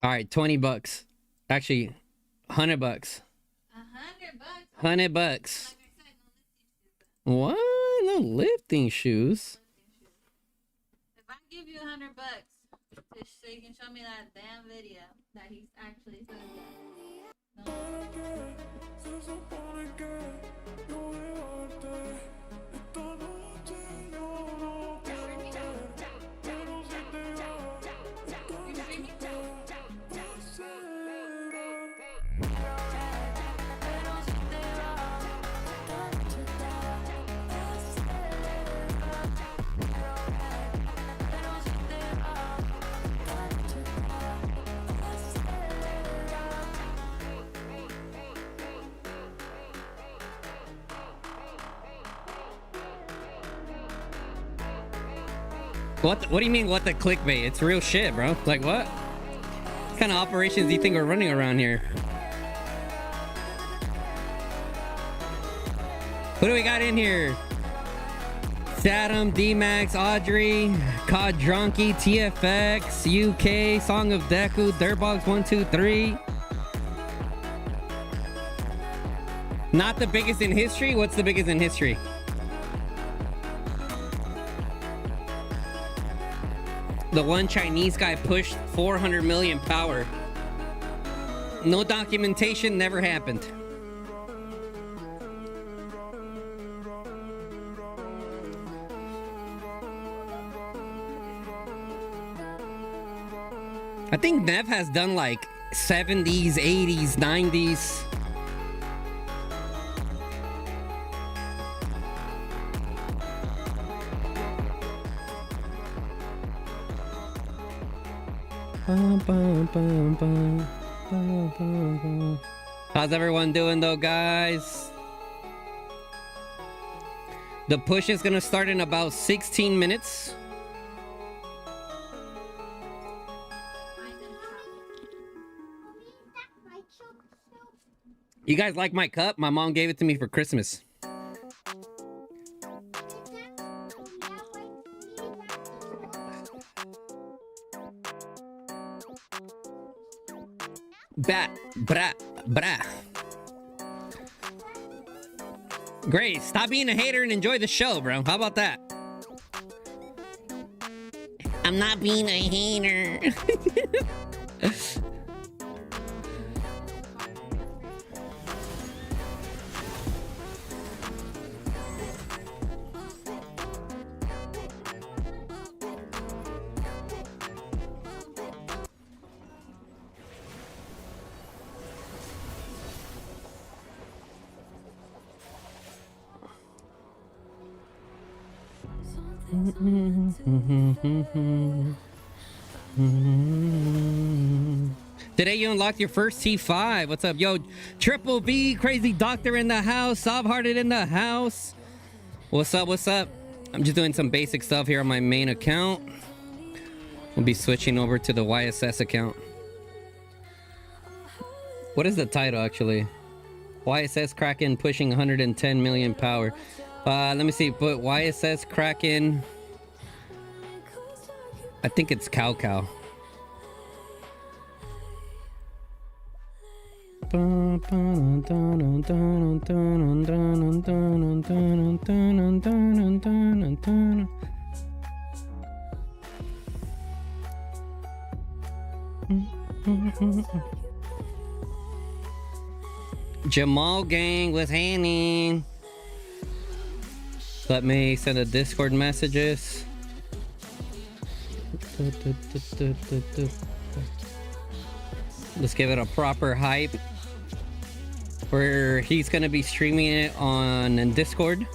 All right, 20 bucks. Actually, 100 bucks. 100 bucks. What? No lifting shoes. If I give you 100 bucks, just so you can show me that damn video that he's actually said that. No. What do you mean, what the clickbait? It's real shit, bro. Like, what? What kind of operations do you think are running around here? Who do we got in here? Saddam, D-Max, Audrey, COD Drunky, TFX, UK, Song of Deku, Dirtbox123. Not the biggest in history? What's the biggest in history? The one Chinese guy pushed 400 million power. No documentation, never happened. I think Nev has done like 70s, 80s, 90s. How's everyone doing though, guys? The push is gonna start in about 16 minutes. You guys like my cup? My mom gave it to me for Christmas. Brah. Grace, stop being a hater and enjoy the show, bro. How about that? I'm not being a hater. Today you unlocked your first T5. What's up, yo? Triple B, crazy doctor in the house, soft-hearted in the house. What's up? I'm just doing some basic stuff here on my main account. We'll be switching over to the YSS account. What is the title actually? YSS Kraken pushing 110 million power. Let me see, but YSS Kraken, I think it's Cow. Jamal gang with Hanning. Let me send a Discord messages. Let's give it a proper hype. Where he's gonna be streaming it on Discord.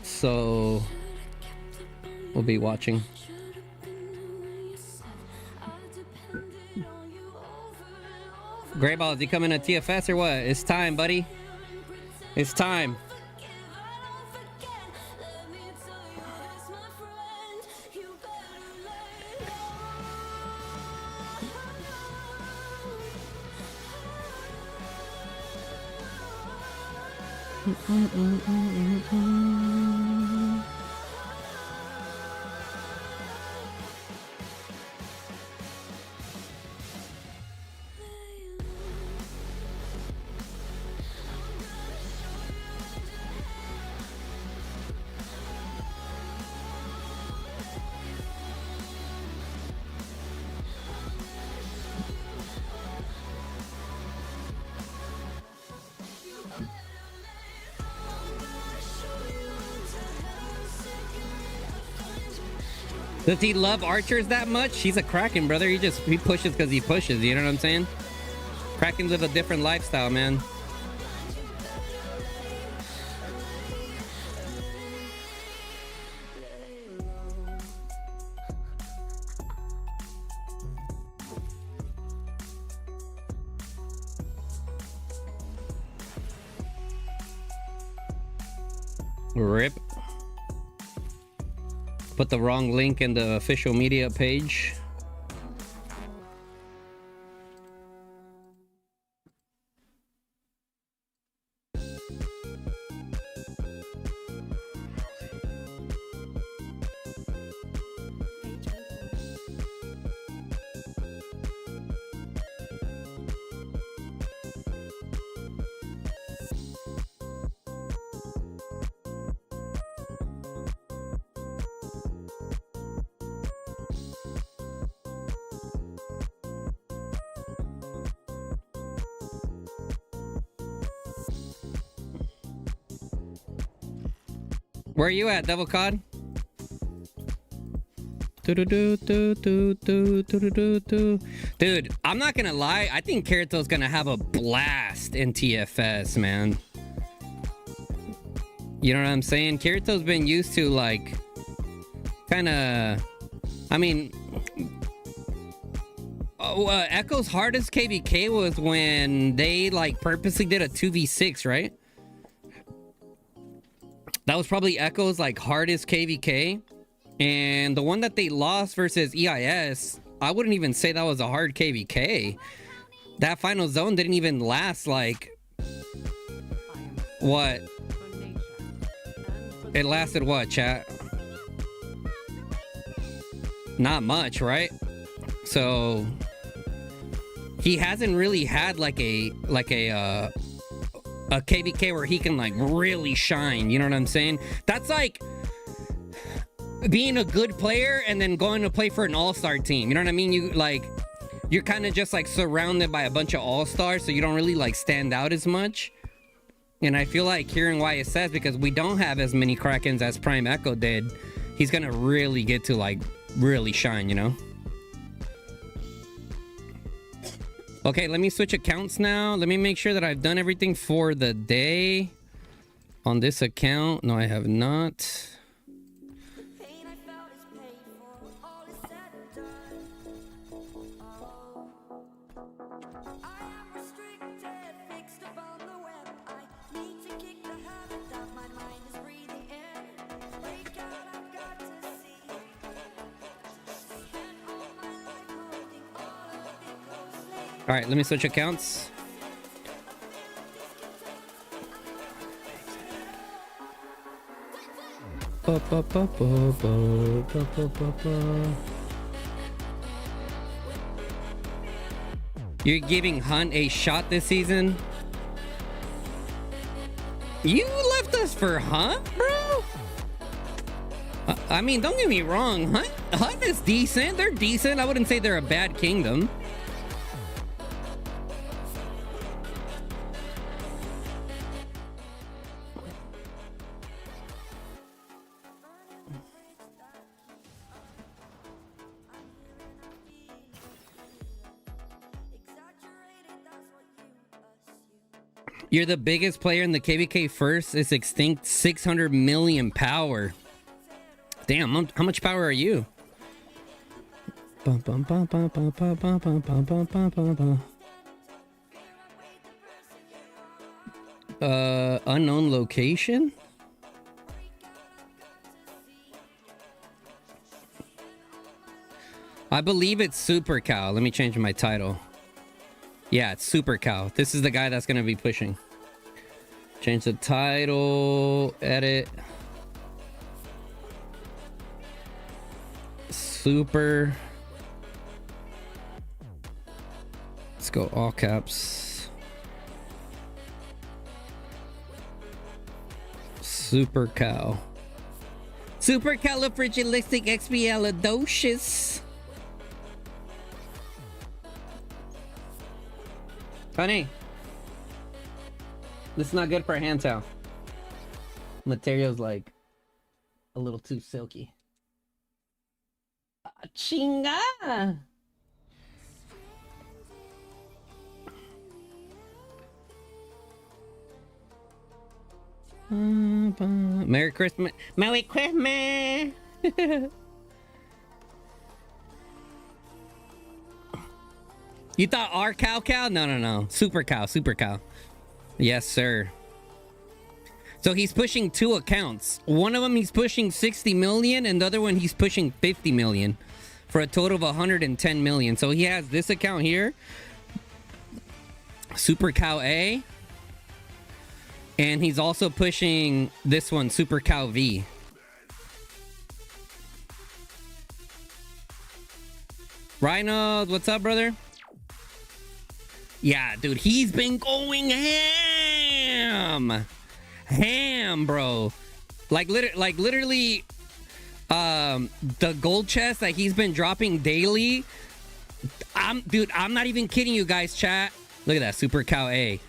So we'll be watching. Greyballs, you coming to TFS or what? It's time, buddy. It's time. Does he love archers that much? He's a Kraken, brother. He pushes because he pushes. You know what I'm saying? Krakens live a different lifestyle, man. Rip. Put the wrong link in the official media page. Where are you at, Devil Cod? Dude, I'm not gonna lie. I think Kirito's gonna have a blast in TFS, man. You know what I'm saying? Kirito's been used to, like, kind of... I mean... Echo's hardest KVK was when they, like, purposely did a 2v6, right? That was probably Echo's, like, hardest KVK. And the one that they lost versus EIS, I wouldn't even say that was a hard KVK. That final zone didn't even last, like... What? It lasted what, chat? Not much, right? So... He hasn't really had, like a KVK where he can, like, really shine. You know what I'm saying? That's like being a good player and then going to play for an all-star team. You know what I mean? You're kind of just, like, surrounded by a bunch of all-stars, so you don't really, like, stand out as much. And I feel like hearing why it says, because we don't have as many Krakens as Prime Echo did, he's gonna really get to, like, really shine, you know? Okay, let me switch accounts now. Let me make sure that I've done everything for the day on this account. No, I have not. All right, let me switch accounts. You're giving Hunt a shot this season? You left us for Hunt, bro? I mean, don't get me wrong. Hunt is decent. They're decent. I wouldn't say they're a bad kingdom. You're the biggest player in the KVK first. It's extinct 600 million power. Damn, how much power are you? Unknown location? I believe it's Supercowv. Let me change my title. Yeah, it's Supercowv. This is the guy that's going to be pushing. Change the title. Edit. Super. Let's go all caps. Supercowv. Supercalifragilisticexpialidocious. Honey, this is not good for a hand towel. Material's like a little too silky. Chinga. Merry Christmas. Merry Christmas. You thought our cow? No. Supercowv. Yes, sir. So he's pushing 2 accounts. One of them he's pushing 60 million and the other one he's pushing 50 million for a total of 110 million. So he has this account here, Supercowv A, and he's also pushing this one, Supercowv V. Rhino, what's up, brother? Yeah, dude, he's been going ham, bro. Like literally, the gold chest that he's been dropping daily. I'm not even kidding you guys, chat. Look at that, Supercowv A.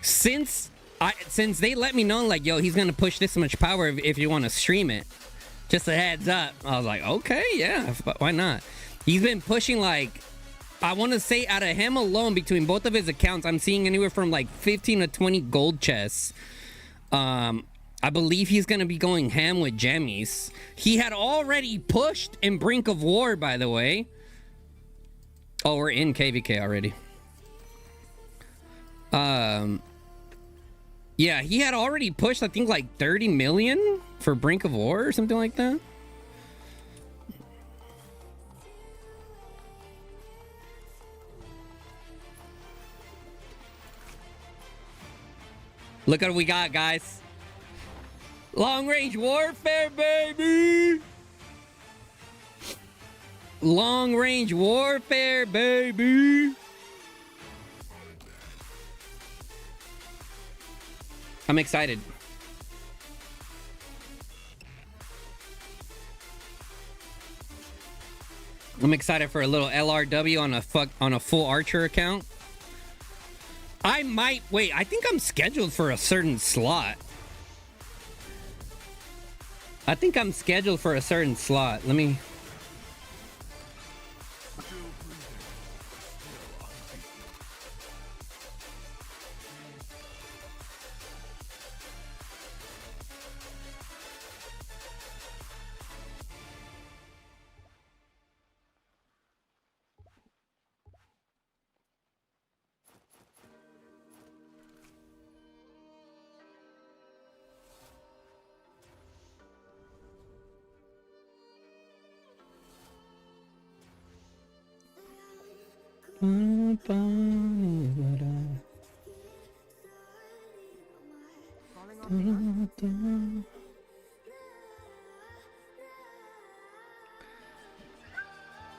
Since they let me know, like, yo, he's gonna push this much power if you want to stream it. Just a heads up. I was like, okay, yeah, why not? He's been pushing, like, I want to say out of him alone, between both of his accounts, I'm seeing anywhere from like 15 to 20 gold chests. I believe he's going to be going ham with jammies. He had already pushed in Brink of War, by the way. Oh, we're in KVK already. Yeah, he had already pushed, I think, like 30 million for Brink of War or something like that. Look at what we got, guys. Long range warfare, baby. Long range warfare, baby. I'm excited. I'm excited for a little LRW on a full Archer account. I might wait. I think I'm scheduled for a certain slot. Let me.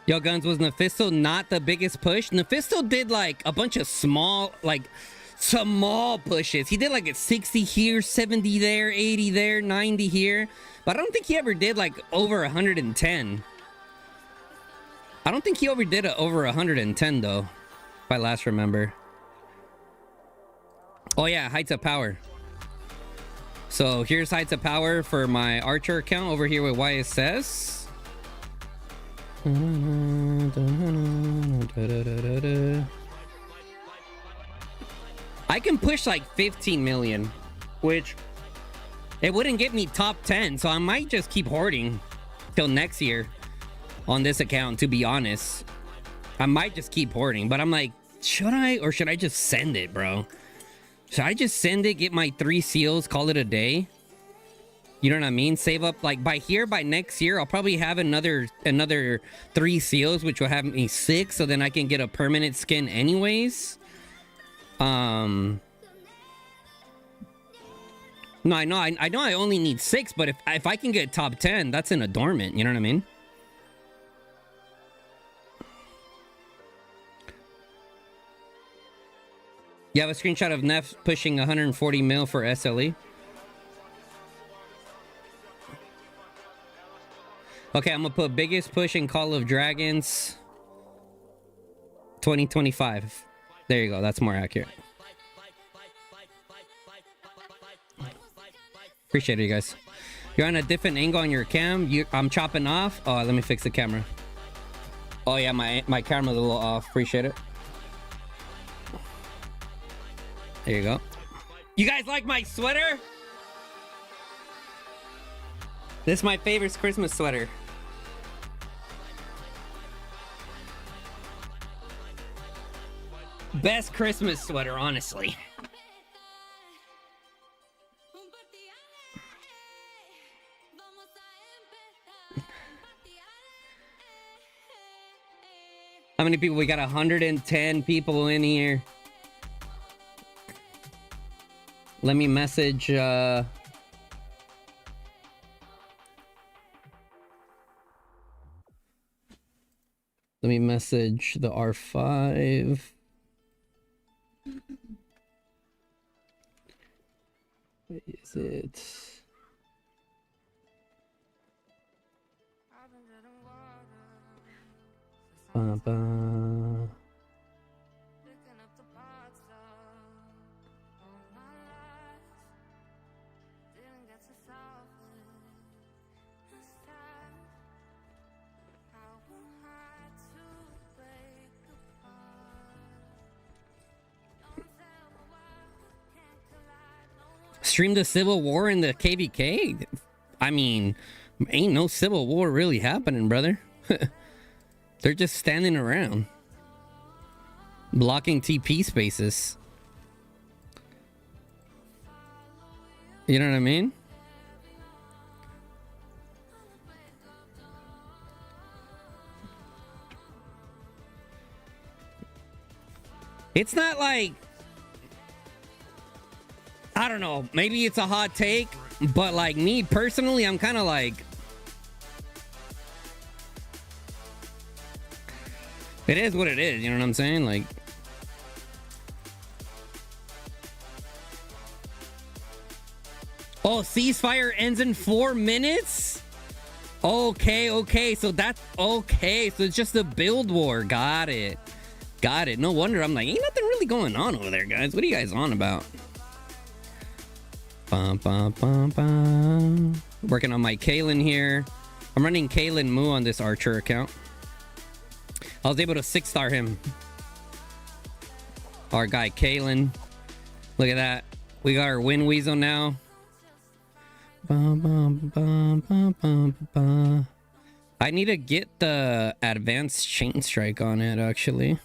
Yo, Guns, was Nephisto not the biggest push? Nephisto did like a bunch of small pushes. He did like a 60 here, 70 there, 80 there, 90 here. But I don't think he ever did like over 110. I don't think he ever did over 110 though, if I last remember. Oh yeah, Heights of Power. So here's Heights of Power for my Archer account over here with YSS. I can push like 15 million, which it wouldn't get me top 10, so I might just keep hoarding till next year on this account, to be honest. I might just keep hoarding, but I'm like, should I, or should I just send it, bro? Should I just send it, get my 3 seals, call it a day? You know what I mean? Save up, like, by next year, I'll probably have another 3 seals, which will have me 6, so then I can get a permanent skin anyways. No, I know I only need 6, but if I can get top 10, that's an adornment, you know what I mean? You have a screenshot of Neff pushing 140 mil for SLE? Okay, I'm gonna put biggest push in Call of Dragons 2025. There you go, that's more accurate. Appreciate it, you guys. You're on a different angle on your cam. I'm chopping off. Oh, let me fix the camera. Oh yeah, my camera's a little off. Appreciate it. There you go. You guys like my sweater? This is my favorite Christmas sweater. Best Christmas sweater, honestly. How many people? We got 110 people in here. Let me message let me message the R5. What is it? Ba-ba. Stream the Civil War in the KVK? I mean, ain't no Civil War really happening, brother. They're just standing around. Blocking TP spaces. You know what I mean? It's not like... I don't know. Maybe it's a hot take, but like me personally, I'm kind of like... It is what it is, you know what I'm saying? Like... Oh, ceasefire ends in 4 minutes? Okay, so that's... Okay, so it's just a build war. Got it. No wonder I'm like, ain't nothing really going on over there, guys. What are you guys on about? Bum, bum, bum, bum. Working on my Kalen here. I'm running Kalen Moo on this Archer account. I was able to 6-star him. Our guy Kalen. Look at that. We got our Wind Weasel now. Bum, bum, bum, bum, bum, bum. I need to get the advanced chain strike on it, actually.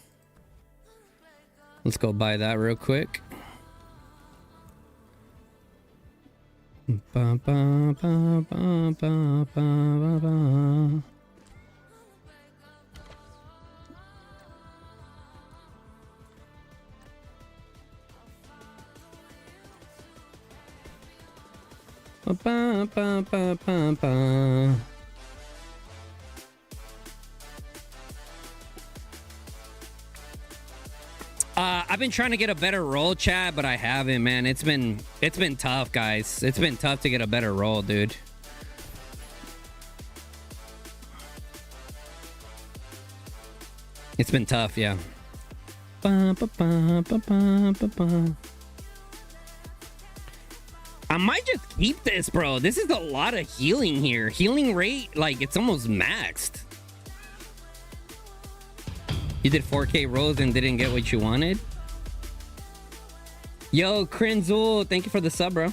Let's go buy that real quick. Ba, ba, ba, ba, ba, ba, ba. Ba, ba, ba, ba, ba, ba. I've been trying to get a better roll, chat, but I haven't, man. It's been tough, guys. It's been tough to get a better roll, dude. It's been tough, yeah. Ba, ba, ba, ba, ba, ba, ba. I might just keep this, bro. This is a lot of healing here. Healing rate, like, it's almost maxed. You did 4K rolls and didn't get what you wanted? Yo, Crinzul, thank you for the sub, bro.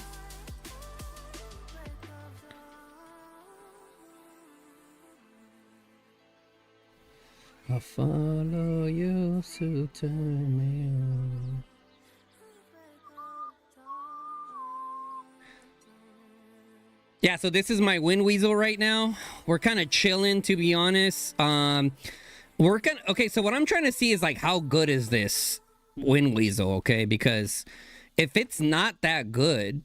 I'll follow you, so turn me on. Yeah, so this is my Wind Weasel right now. We're kind of chilling, to be honest. Okay, so what I'm trying to see is like, how good is this Wind Weasel, okay? Because if it's not that good,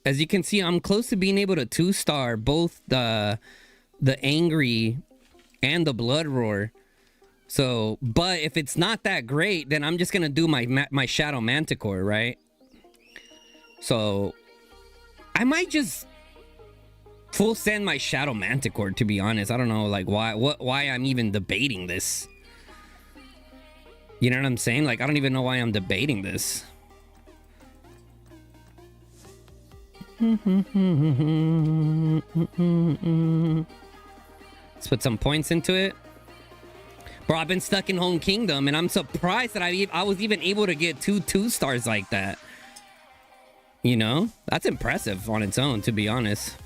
as you can see, I'm close to being able to 2-star both the Angry and the Blood Roar. So, but if it's not that great, then I'm just gonna do my Shadow Manticore, right? So, I might just full send my Shadow Manticore, to be honest. I don't know, like, why I'm even debating this. You know what I'm saying? Like, I don't even know why I'm debating this. Let's put some points into it. Bro, I've been stuck in Home Kingdom, and I'm surprised that I was even able to get 2 stars like that. You know? That's impressive on its own, to be honest.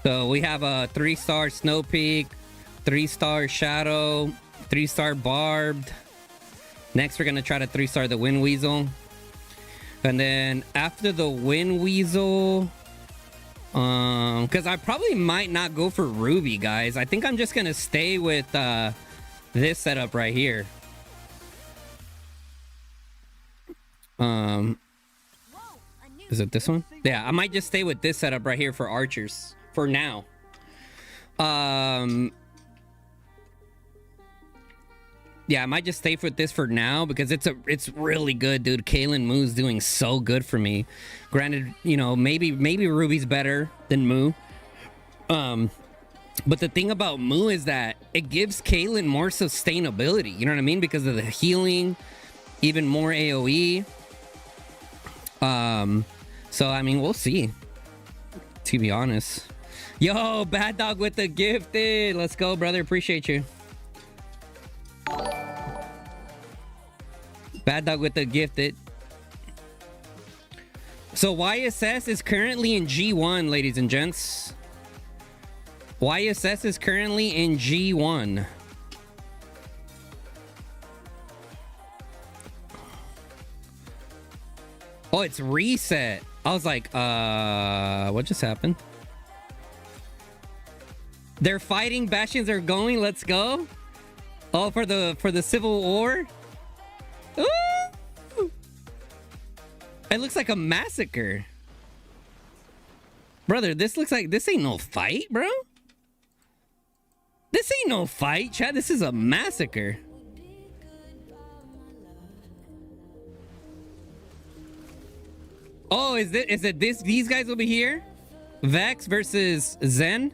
So we have a 3-star Snow Peak, 3-star Shadow, 3-star Barbed. Next, we're going to try to 3-star the Wind Weasel. And then after the Wind Weasel, because I probably might not go for Ruby, guys. I think I'm just going to stay with this setup right here. Is it this one? Yeah, I might just stay with this setup right here for archers for now. Yeah, I might just stay with this for now because it's really good, dude. Kaylin Moo's doing so good for me. Granted, you know, maybe Ruby's better than Moo. But the thing about Moo is that it gives Kaylin more sustainability. You know what I mean? Because of the healing, even more AoE. So I mean, we'll see. To be honest. Yo, Bad Dog with the gifted. Let's go, brother. Appreciate you. Bad Dog with the gifted. So YSS is currently in G1, ladies and gents. YSS is currently in G1. Oh, it's reset. I was like, what just happened? They're fighting. Bastions are going. Let's go. Oh, for the Civil War. Ooh! It looks like a massacre. Brother, this looks like this ain't no fight, bro. This ain't no fight, Chad. This is a massacre. Oh, is it these guys over here? Vex versus Zen?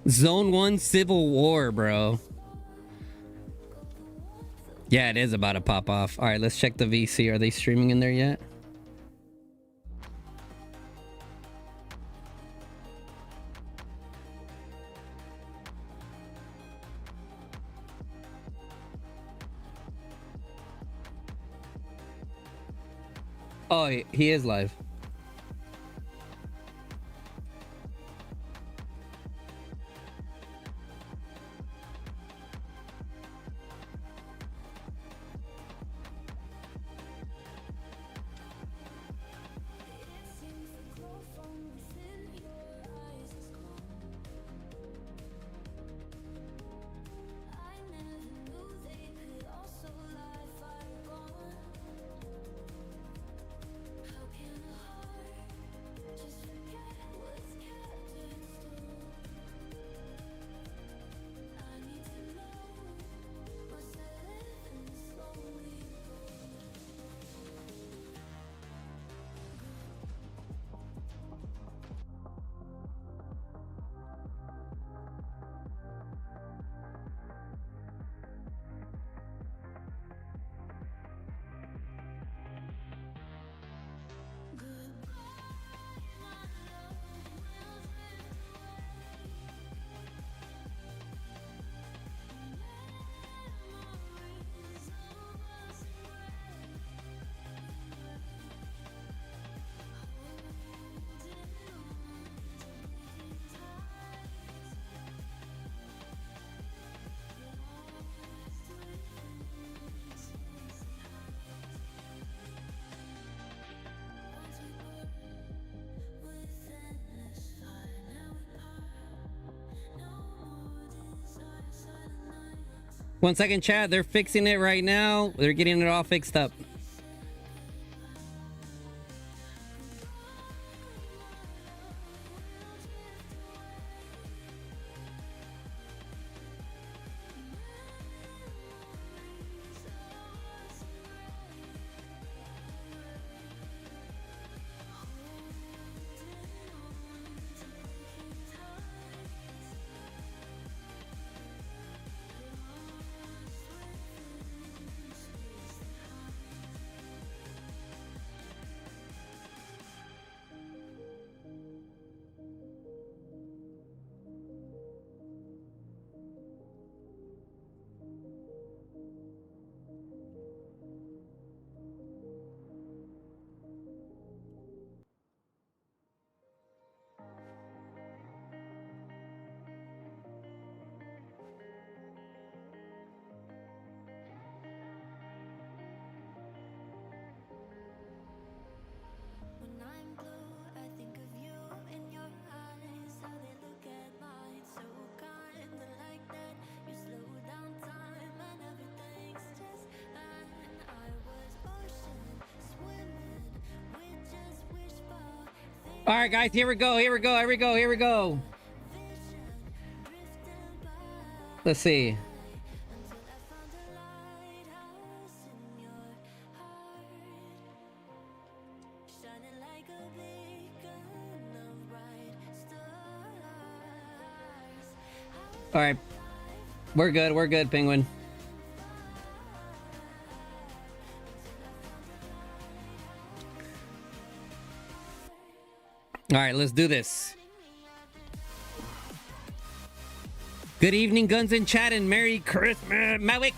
Zone 1 Civil War, bro. Yeah, it is about to pop off. All right, let's check the VC. Are they streaming in there yet? Oh, he is live. One second, chat. They're fixing it right now. They're getting it all fixed up. All right, guys, here we go. Let's see. All right. We're good, Penguin. All right, let's do this. Good evening, Guns in Chat, and Merry Christmas. Merry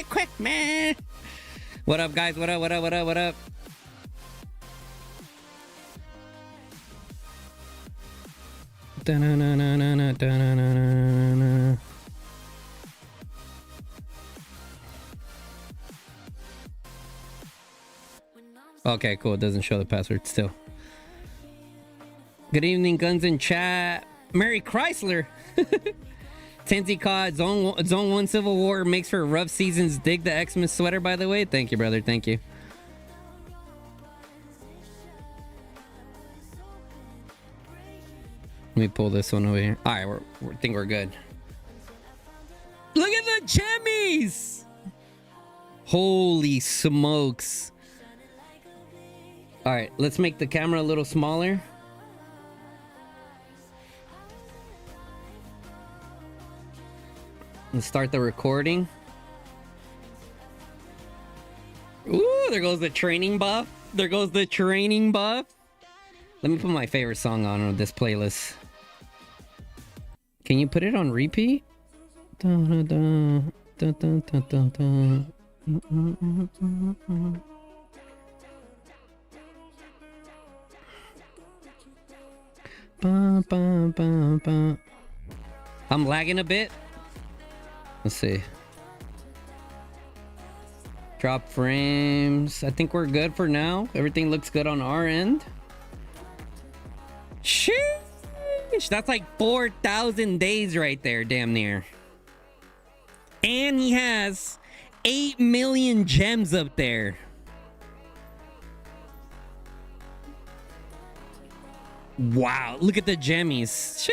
Christmas. What up, guys? What up? Okay, cool. It doesn't show the password still. Good evening, Guns in Chat. Merry Chrysler. Tenzi Cod, Zone 1 Civil War makes for rough seasons. Dig the Xmas sweater, by the way. Thank you, brother. Thank you. Let me pull this one over here. All right, I think we're good. Look at the jimmies! Holy smokes. All right, let's make the camera a little smaller. Let's start the recording. Ooh, there goes the training buff. Let me put my favorite song on this playlist. Can you put it on repeat? I'm lagging a bit. Let's see. Drop frames. I think we're good for now. Everything looks good on our end. Sheesh. That's like 4,000 days right there, damn near. And he has 8 million gems up there. Wow, look at the gemmies.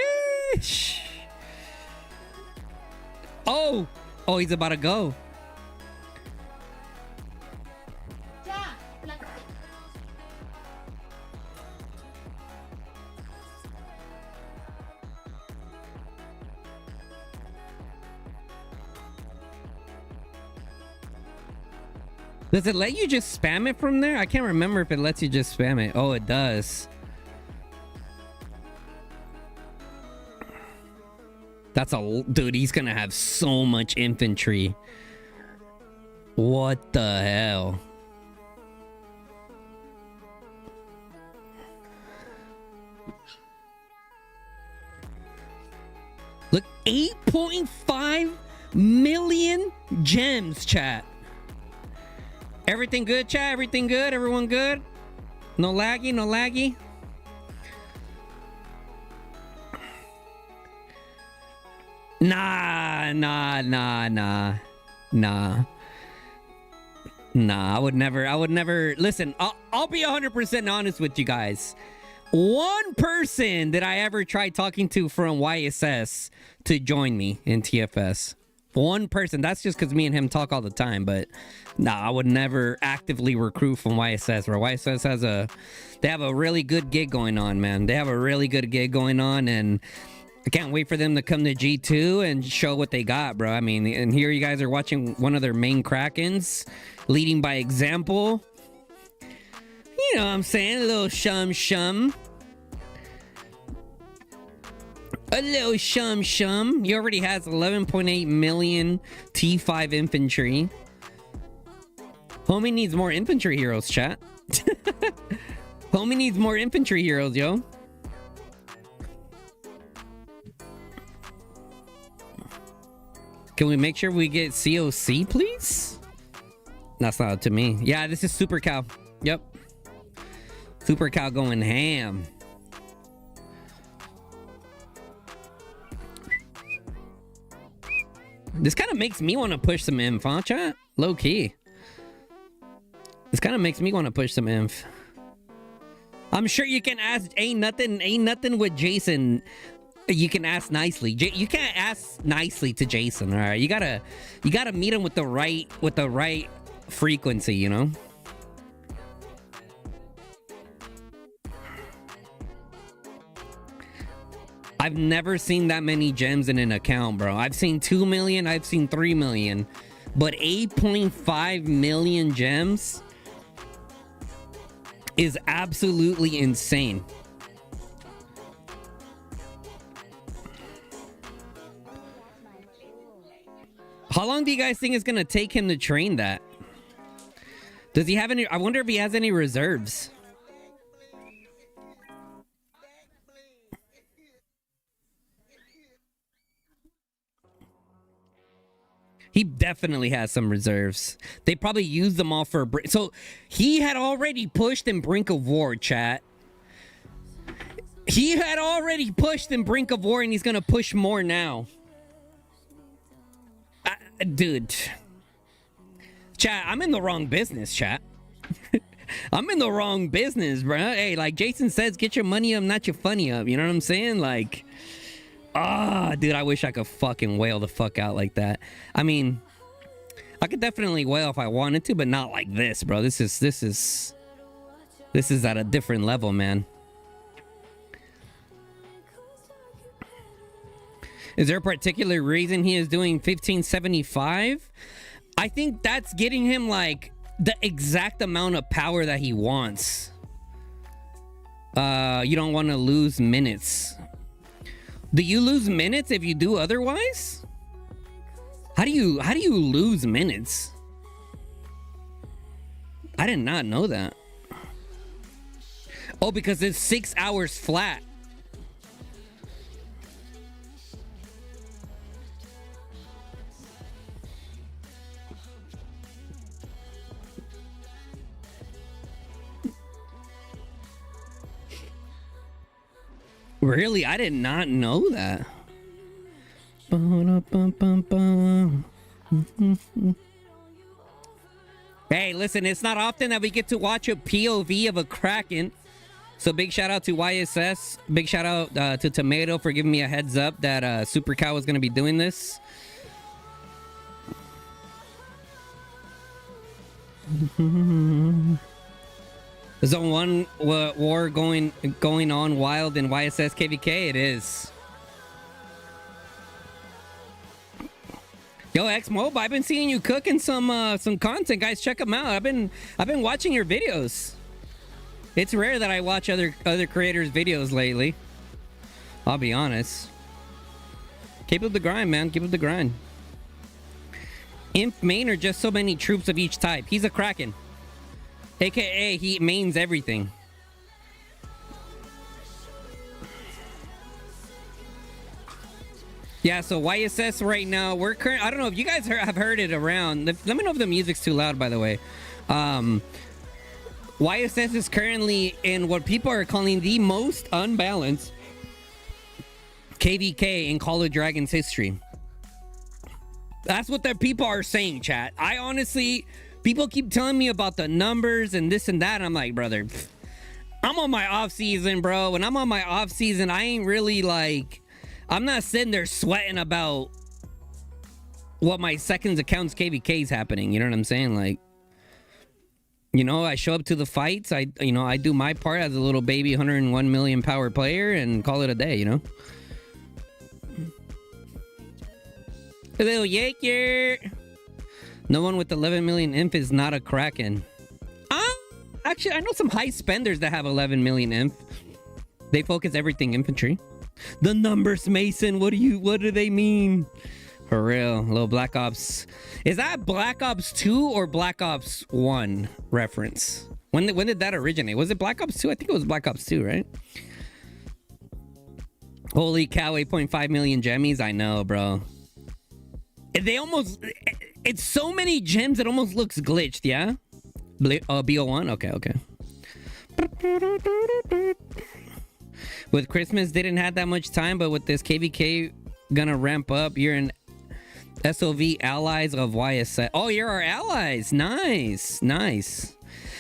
Sheesh. Oh, he's about to go. Does it let you just spam it from there? I can't remember if it lets you just spam it. Oh, it does. That's a... Dude, he's gonna have so much infantry. What the hell? Look, 8.5 million gems, chat. Everything good, chat? Everything good? Everyone good? No laggy, no laggy? Nah. I would never. Listen, I'll be 100% honest with you guys. One person that I ever tried talking to from YSS to join me in TFS. One person. That's just because me and him talk all the time. But nah, I would never actively recruit from YSS. Where YSS has they have a really good gig going on, man. They have a really good gig going on, and I can't wait for them to come to G2 and show what they got, bro. I mean, and here you guys are watching one of their main Krakens, leading by example. You know what I'm saying? A little shum. A little shum. He already has 11.8 million T5 infantry. Homie needs more infantry heroes, chat. Homie needs more infantry heroes, yo. Can we make sure we get COC, please? That's not up to me. Yeah, this is Supercowv. Yep. Supercowv going ham. This kind of makes me want to push some inf, huh, chat? Low key. This kind of makes me want to push some inf. I'm sure you can ask. Ain't nothing with Jason. You can ask nicely. You can't ask nicely to Jason. All right, you gotta meet him with the right frequency. You know. I've never seen that many gems in an account, bro. I've seen 2 million. I've seen 3 million, but 8.5 million gems is absolutely insane. How long do you guys think it's gonna take him to train that? Does he have any? I wonder if he has any reserves. He definitely has some reserves. They probably used them all for... So, he had already pushed in Brink of War, chat. He had already pushed in Brink of War, and he's gonna push more now. Dude. Chat, I'm in the wrong business, chat. I'm in the wrong business, bro. Hey, like Jason says, get your money up, not your funny up. You know what I'm saying? Like... dude, I wish I could fucking wail the fuck out like that. I mean, I could definitely wail if I wanted to, but not like this, bro. This is at a different level, man. Is there a particular reason he is doing 1575? I think that's getting him like the exact amount of power that he wants. You don't want to lose minutes. Do you lose minutes if you do otherwise? How do you lose minutes? I did not know that. Oh, because it's 6 hours flat. Really? I did not know that. Hey, listen, it's not often that we get to watch a POV of a Kraken. So big shout out to YSS. Big shout out to Tomato for giving me a heads up that Supercowv was going to be doing this. Zone 1 war going on wild in YSS KVK. It is. Yo, X-Mob, I've been seeing you cooking some content, guys. Check them out. I've been watching your videos. It's rare that I watch other creators' videos lately. I'll be honest. Keep up the grind, man. Keep up the grind. Imp main are just so many troops of each type. He's a Kraken. AKA, he mains everything. Yeah, so YSS right now, we're current. I don't know if you guys have heard it around. Let me know if the music's too loud, by the way. YSS is currently in what people are calling the most unbalanced KVK in Call of Dragons history. That's what the people are saying, chat. I honestly... People keep telling me about the numbers and this and that. And I'm like, brother, I'm on my off season, bro. When I'm on my off season, I ain't really like, I'm not sitting there sweating about what my seconds account's KVK is happening. You know what I'm saying? Like, you know, I show up to the fights. I do my part as a little baby 101 million power player and call it a day, you know? A little yaker. No one with 11 million imp is not a Kraken. Actually, I know some high spenders that have 11 million imp. They focus everything infantry. The numbers, Mason. What do they mean? For real, little Black Ops. Is that Black Ops 2 or Black Ops 1 reference? When did that originate? Was it Black Ops 2? I think it was Black Ops 2, right? Holy cow, 8.5 million gemmies. I know, bro. They almost... It's so many gems, it almost looks glitched, yeah? BO1? Okay. With Christmas, didn't have that much time, but with this KVK gonna ramp up, you're an SOV allies of YSS. Oh, you're our allies. Nice.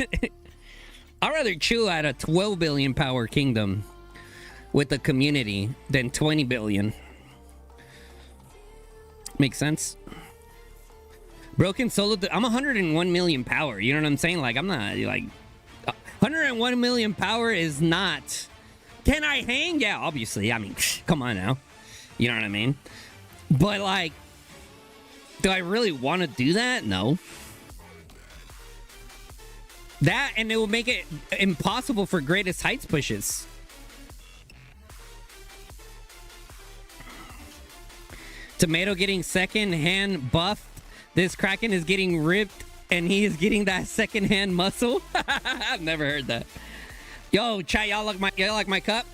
I'd rather chill at a 12 billion power kingdom with the community than 20 billion. Makes sense. Broken solo. I'm 101 million power. You know what I'm saying? Like, I'm not like 101 million power is not. Can I hang? Yeah, obviously. I mean, come on now. You know what I mean? But like, do I really want to do that? No. That, and it will make it impossible for greatest heights pushes. Tomato getting second hand buff. This Kraken is getting ripped and he is getting that second hand muscle. I've never heard that. Yo, chat, y'all like my cup?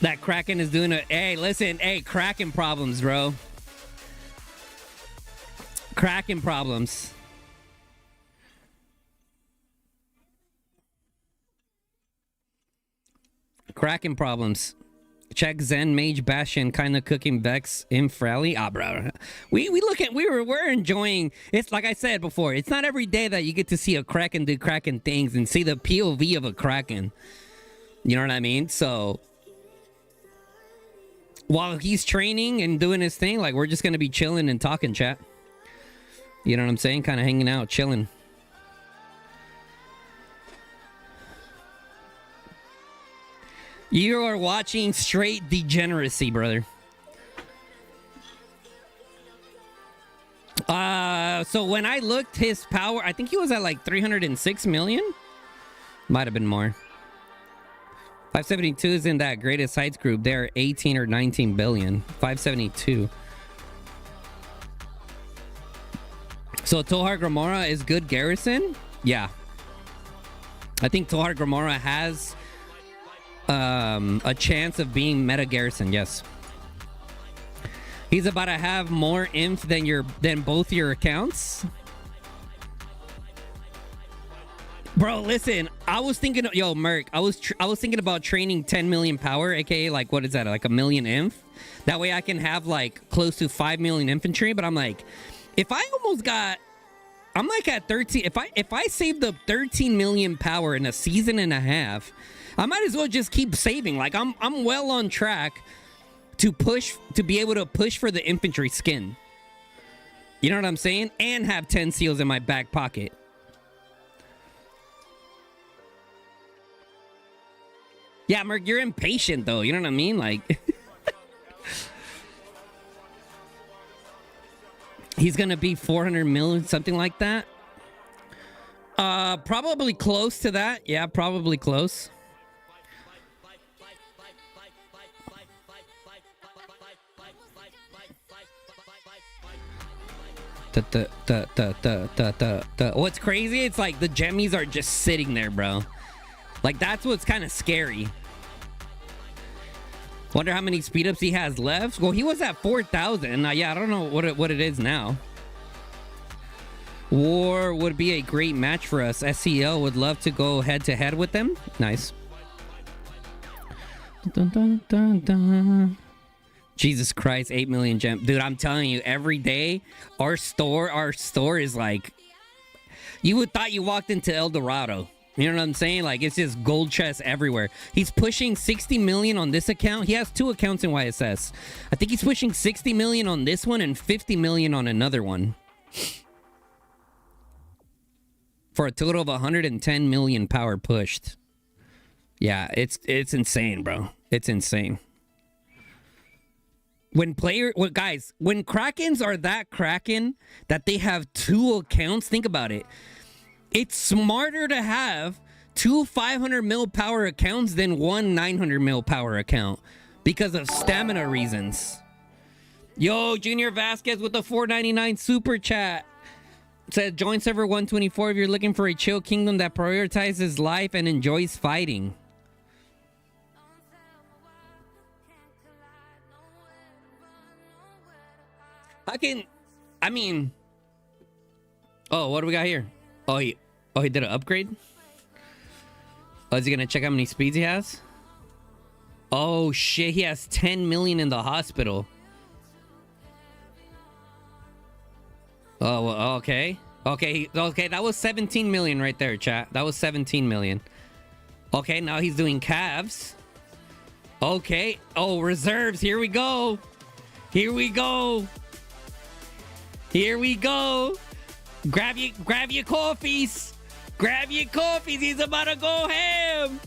That Kraken is doing a... Hey, listen. Hey, Kraken problems, bro. Kraken problems. Kraken problems. Check Zen Mage Bastion kind of cooking Vex Inf rally. Ah, bro. We're enjoying. It's like I said before. It's not every day that you get to see a Kraken do Kraken things and see the POV of a Kraken. You know what I mean? So while he's training and doing his thing, like, we're just gonna be chilling and talking, chat. You know what I'm saying? Kind of hanging out, chilling. You are watching straight degeneracy, brother. So when I looked his power, I think he was at like 306 million. Might have been more. 572 is in that greatest heights group. They're 18 or 19 billion. 572. So Tohar Gramora is good garrison? Yeah. I think Tohar Gramora has a chance of being meta garrison, yes. He's about to have more inf than both your accounts. Bro, listen, I was thinking, yo, Merc, I was thinking about training 10 million power, aka like, what is that, like a million inf? That way I can have like close to 5 million infantry. But I'm like, if I almost got, I'm like at 13. If I saved up 13 million power in a season and a half, I might as well just keep saving. Like, I'm well on track to be able to push for the infantry skin. You know what I'm saying? And have 10 seals in my back pocket. Yeah, Merc, you're impatient though. You know what I mean? Like, he's gonna be 400 million, something like that. Probably close to that. Yeah, probably close. What's crazy? It's like the gemmies are just sitting there, bro. Like, that's what's kind of scary. Wonder how many speed ups he has left. Well, he was at 4,000. Yeah, I don't know what it is now. War would be a great match for us. SEL would love to go head to head with them. Nice. Dun, dun, dun, dun. Jesus Christ, 8 million gem. Dude, I'm telling you, every day, our store is like, you would thought you walked into El Dorado. You know what I'm saying? Like, it's just gold chests everywhere. He's pushing 60 million on this account. He has 2 accounts in YSS. I think he's pushing 60 million on this one and 50 million on another one. For a total of 110 million power pushed. Yeah, it's insane, bro. It's insane. Guys, when Krakens are that Kraken that they have 2 accounts, think about it. It's smarter to have 2 500 mil power accounts than 1 900 mil power account because of stamina reasons. Yo, Junior Vasquez with the 4.99 super chat. It said, join server 124 if you're looking for a chill kingdom that prioritizes life and enjoys fighting. Oh, what do we got here? Oh, he did an upgrade? Oh, is he gonna check how many speeds he has? Oh shit, he has 10 million in the hospital. Oh, okay. Okay, that was 17 million right there, chat. That was 17 million. Okay, now he's doing calves. Okay. Oh, reserves. Here we go. Here we go. Here we go. Grab your coffees. Grab your coffees. He's about to go ham.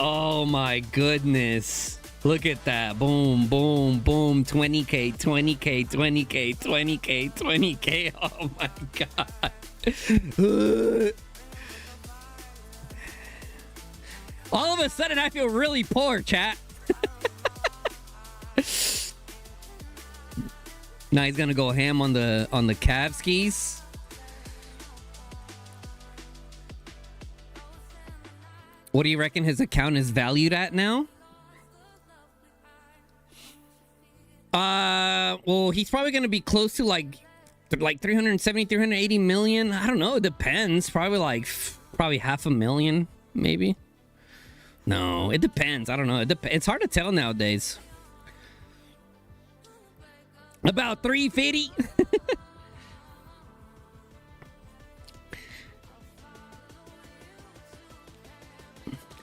Oh my goodness. Look at that. Boom, boom, boom. 20K, 20K, 20K, 20K, 20K. Oh my God. All of a sudden, I feel really poor, chat. Now he's gonna go ham on the calf skis. What do you reckon his account is valued at now? Well, he's probably gonna be close to like 370, 380 million. I don't know. It depends. Probably probably 500,000, maybe. No, it depends. I don't know. It's hard to tell nowadays. About 350.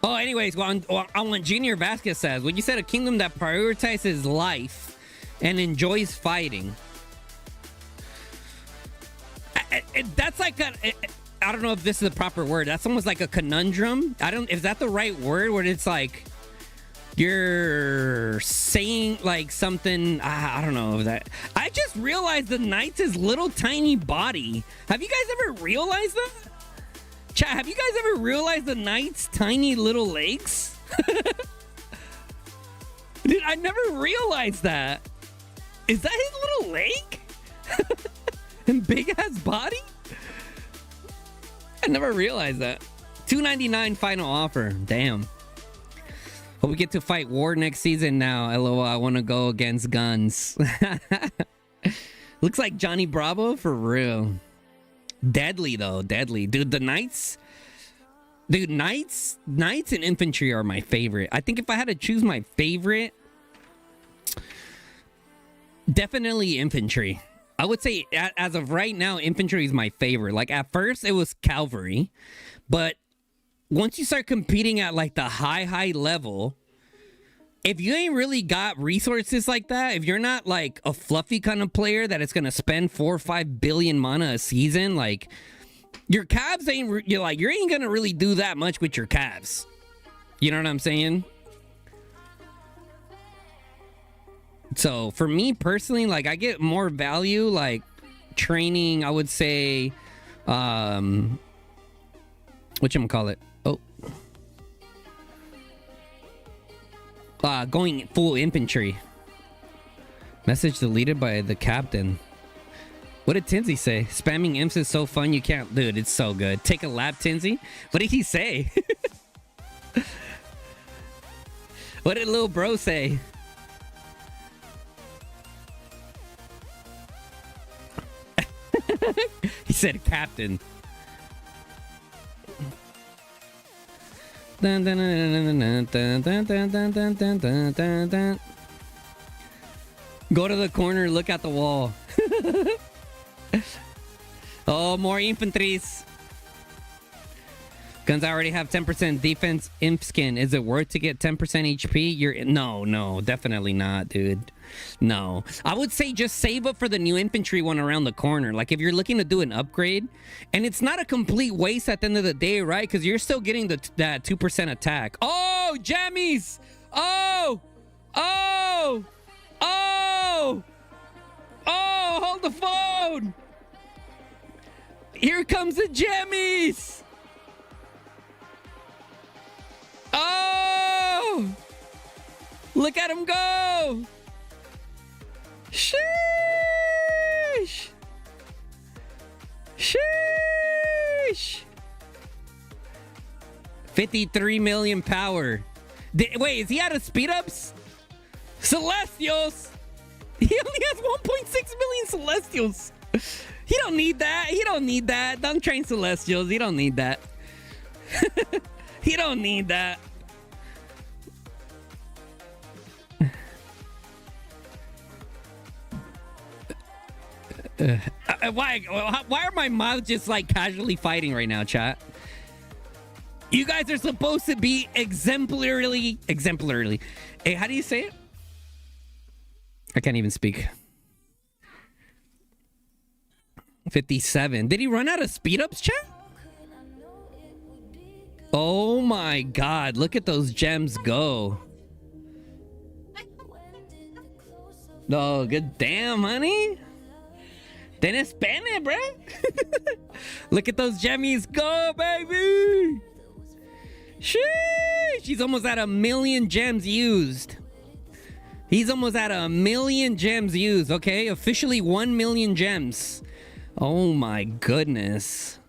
Oh, anyways, on what Junior Vasquez says, when you said a kingdom that prioritizes life and enjoys fighting, that's like I don't know if this is the proper word. That's almost like a conundrum. Is that the right word? Where it's like you're saying like something. I don't know if that. I just realized the Knight's little tiny body. Have you guys ever realized that? Chat, have you guys ever realized the Knight's tiny little legs? Dude, I never realized that. Is that his little leg? And big ass body? I never realized that. $2.99 final offer. Damn. Hope we get to fight war next season now. LOL, I want to go against guns. Looks like Johnny Bravo for real. Deadly though, deadly. Dude, the Knights. Dude, Knights and Infantry are my favorite. I think if I had to choose my favorite, definitely Infantry. I would say as of right now, Infantry is my favorite. Like at first it was Cavalry, but once you start competing at like the high level, if you ain't really got resources like that, if you're not like a fluffy kind of player that is gonna spend 4 or 5 billion mana a season, like your calves you ain't gonna really do that much with your calves. You know what I'm saying? So for me personally, like I get more value like training, I would say whatchamacallit? Going full infantry. Message deleted by the captain. What did Tinsy say? Spamming imps is so fun you can't... Dude, it's so good. Take a lap, Tinsy. What did he say? What did little bro say? He said captain. Dun, dun, dun, dun, dun, dun, dun, dun, dun, dun, dun, dun. Go to the corner, look at the wall. Oh, more infantries. Guns already have 10% defense. Imp skin. Is it worth to get 10% HP? No, definitely not, dude. No. I would say just save up for the new infantry one around the corner. Like if you're looking to do an upgrade, and it's not a complete waste at the end of the day, right? Because you're still getting that 2% attack. Oh, jammies! Oh! Hold the phone! Here comes the jammies! Oh! Look at him go! Sheesh! Sheesh! 53 million power. Wait, is he out of speed ups? Celestials! He only has 1.6 million Celestials. He don't need that. He don't need that. Don't train Celestials. He don't need that. He don't need that. Why are my mouths just like casually fighting right now, chat? You guys are supposed to be exemplarily. Hey, how do you say it? I can't even speak. 57. Did he run out of speed ups, chat? Oh my god, look at those gems go. Oh, good damn, honey. Then spend it, bro. Look at those gemmies go, baby. Sheesh. He's almost at 1 million gems used. He's almost at 1 million gems used, okay? Officially 1 million gems. Oh my goodness.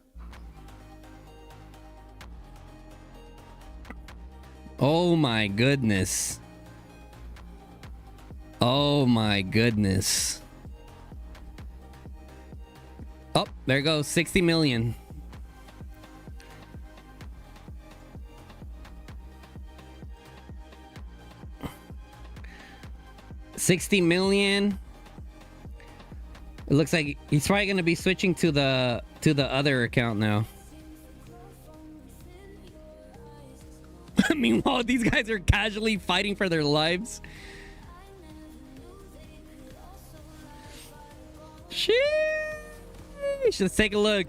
Oh my goodness. Oh my goodness. Oh, there goes 60 million. $60 million. It looks like he's probably going to be switching to the other account now. Meanwhile, these guys are casually fighting for their lives. Sheesh. Let's take a look.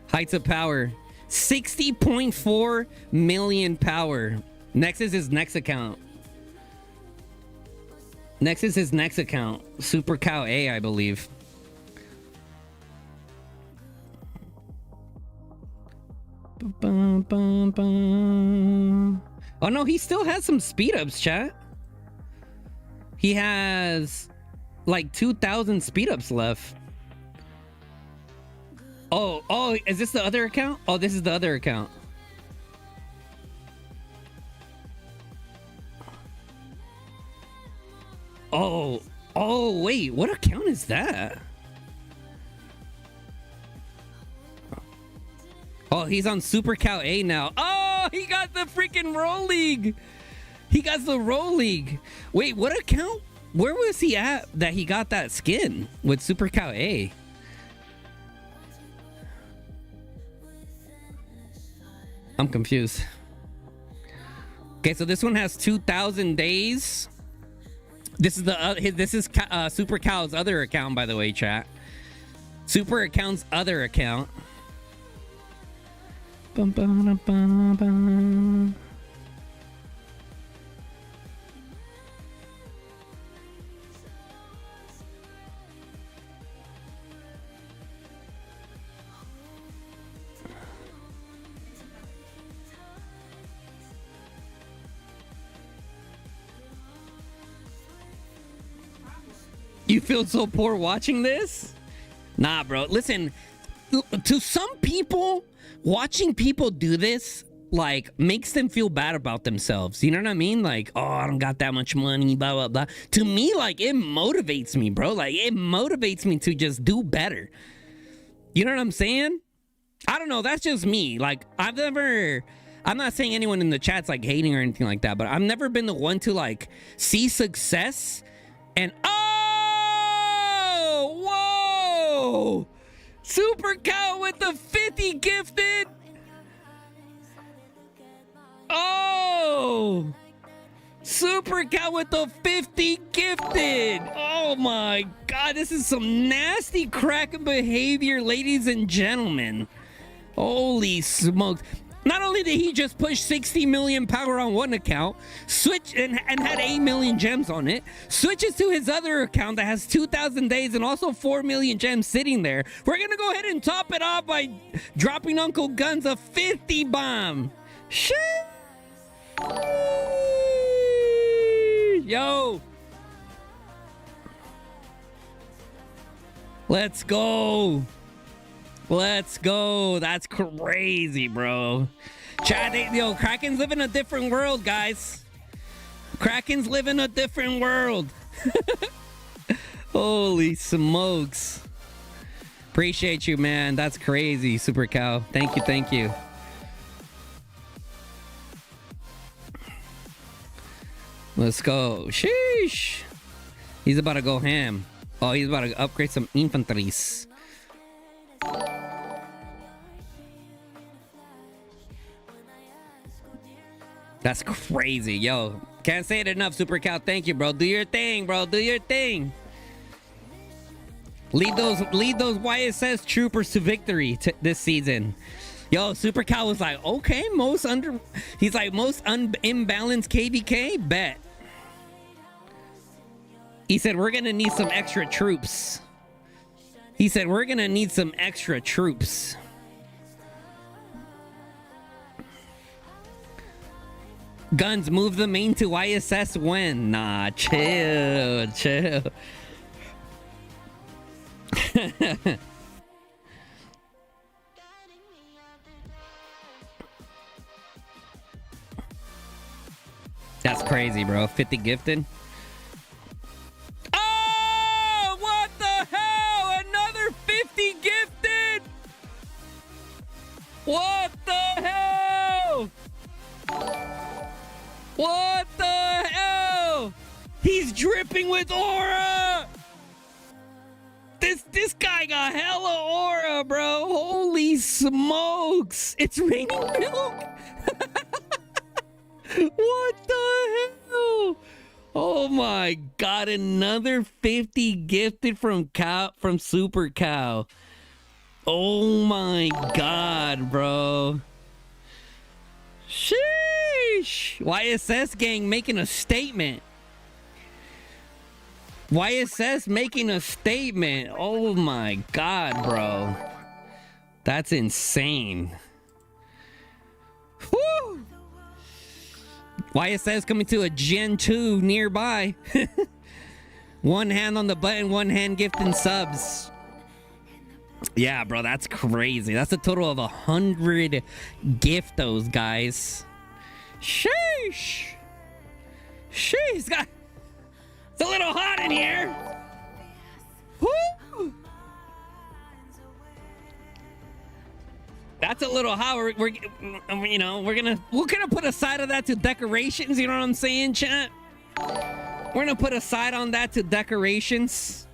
Heights of power. 60.4 million power. Next is his next account. Next is his next account. Supercowv A, I believe. Oh no, he still has some speed ups, chat. He has like 2,000 speed ups left. Oh, is this the other account? Oh, this is the other account. Oh, wait, what account is that? Oh, he's on Supercowv A now. Oh, he got the freaking Roll League. He got the Roll League. Wait, what account? Where was he at that he got that skin with Supercowv A? I'm confused. Okay, so this one has 2,000 days. This is Supercowv's other account, by the way, chat. Super account's other account. Bum, bum, bum, bum. You feel so poor watching this? Nah, bro. Listen, to some people, watching people do this, like, makes them feel bad about themselves. You know what I mean? Like, oh, I don't got that much money, blah, blah, blah. To me, like, it motivates me, bro. Like, it motivates me to just do better. You know what I'm saying? I don't know. That's just me. Like, I'm not saying anyone in the chat's, like, hating or anything like that, but I've never been the one to, like, see success and, whoa! Supercowv with the 50 gifted. Oh! Supercowv with the 50 gifted. Oh my god, this is some nasty Kraken behavior, ladies and gentlemen. Holy smokes. Not only did he just push 60 million power on one account, switch and had 8 million gems on it, switches to his other account that has 2,000 days and also 4 million gems sitting there. We're gonna go ahead and top it off by dropping Uncle Guns a 50 bomb. Shit. Yo. Let's go. Let's go. That's crazy, bro. Chat, yo, Kraken's living a different world, guys. Kraken's living a different world. Holy smokes. Appreciate you, man. That's crazy, Supercowv. Thank you, thank you. Let's go. Sheesh. He's about to go ham. Oh, he's about to upgrade some infantries. That's crazy, yo. Can't say it enough, Supercowv. Thank you, bro. Do your thing, bro. Do your thing. Lead those YSS troopers to victory this season. Yo, Supercowv was like, okay, he's like, most imbalanced KVK? Bet. He said, we're gonna need some extra troops. He said, we're gonna need some extra troops. Guns, move the main to YSS when? Nah, chill. That's crazy, bro. 50 gifted. Oh, what the hell? Another 50 gifted? What the hell? What the hell? He's dripping with aura. This guy got hella aura, bro. Holy smokes. It's raining milk. What the hell? Oh my god, another 50 gifted from Supercowv. Oh my god, bro. Sheesh. YSS gang making a statement. YSS making a statement. Oh my god, bro. That's insane. Whew. YSS coming to a Gen 2 nearby. One hand on the button, one hand gifting subs. Yeah, bro, that's crazy. That's a total of 100 giftos, guys. Sheesh. Sheesh. It's a little hot in here. Woo. That's a little hot. We're gonna put a side of that to decorations. You know what I'm saying, chat? We're gonna put a side on that to decorations.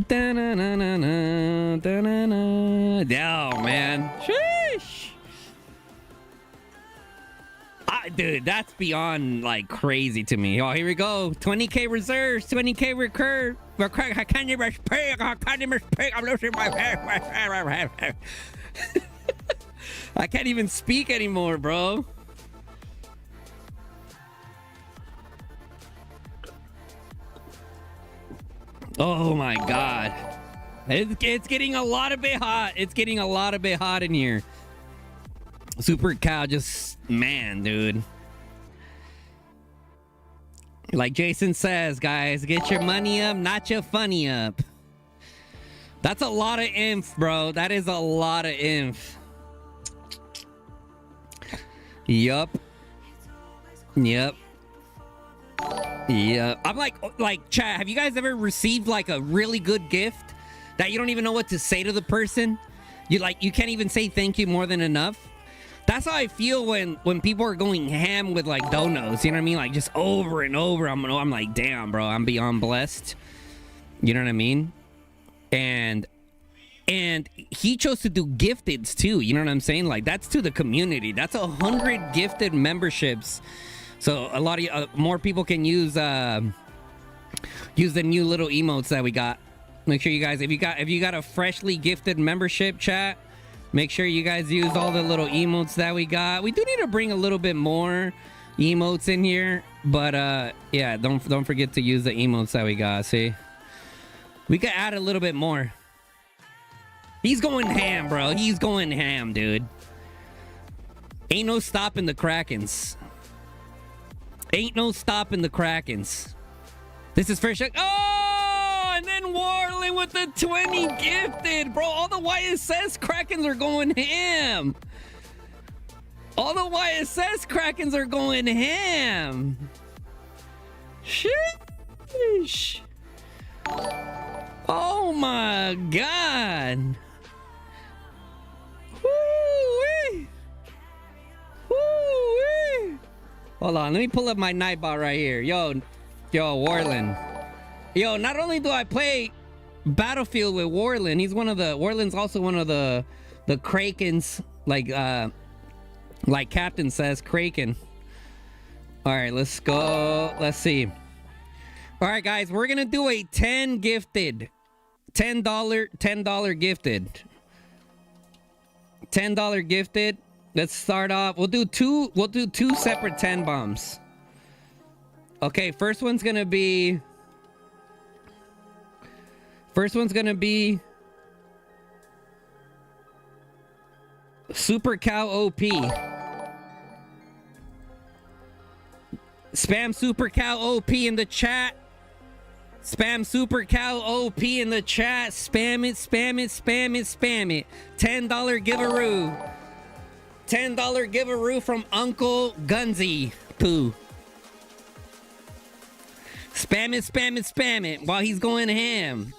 Da-na-na-na-na, da-na-na. Oh, man. Sheesh. Dude, that's beyond, like, crazy to me. Oh, here we go. 20k reserves, 20k recur. I can't even speak. I'm losing my hair. I can't even speak anymore, bro. Oh my god. It's getting a lot of bit hot. It's getting a lot of bit hot in here. Supercowv just, man, dude. Like Jason says, guys, get your money up, not your funny up. That's a lot of inf, bro. That is a lot of inf. Yup. Yep. Yeah, I'm like, chat, have you guys ever received like a really good gift that you don't even know what to say to the person? You can't even say thank you more than enough. That's how I feel when people are going ham with like donos, you know what I mean? Like just over and over. I'm like, damn, bro, I'm beyond blessed. You know what I mean? And he chose to do gifteds too, you know what I'm saying? Like that's to the community. That's 100 gifted memberships. So a lot of more people can use the new little emotes that we got. Make sure you guys, if you got a freshly gifted membership, chat, make sure you guys use all the little emotes that we got. We do need to bring a little bit more emotes in here, but yeah, don't forget to use the emotes that we got. See, we could add a little bit more. He's going ham, bro. He's going ham, dude. Ain't no stopping the Krakens. Ain't no stopping the Krakens. This is first. Oh, and then Warling with the 20 gifted, bro. All the YSS Krakens are going ham. All the YSS Krakens are going ham. Sheesh. Oh my god. Woo-wee. Woo-wee. Hold on, let me pull up my Nightbot right here. Yo, Warland. Yo, not only do I play Battlefield with Warland, Warland's also one of the Krakens, like Captain says, Kraken. All right, let's go. Let's see. All right, guys, we're gonna do a 10 gifted, $10 gifted, $10 gifted. Let's start off. We'll do two separate 10 bombs. Okay, first one's gonna be Supercowv OP. Spam Supercowv OP in the chat. Spam Supercowv OP in the chat. Spam it, spam it, spam it, spam it. $10 giveaway. $10 giveaway from Uncle Gunzy Poo. Spam it, spam it, spam it while he's going ham.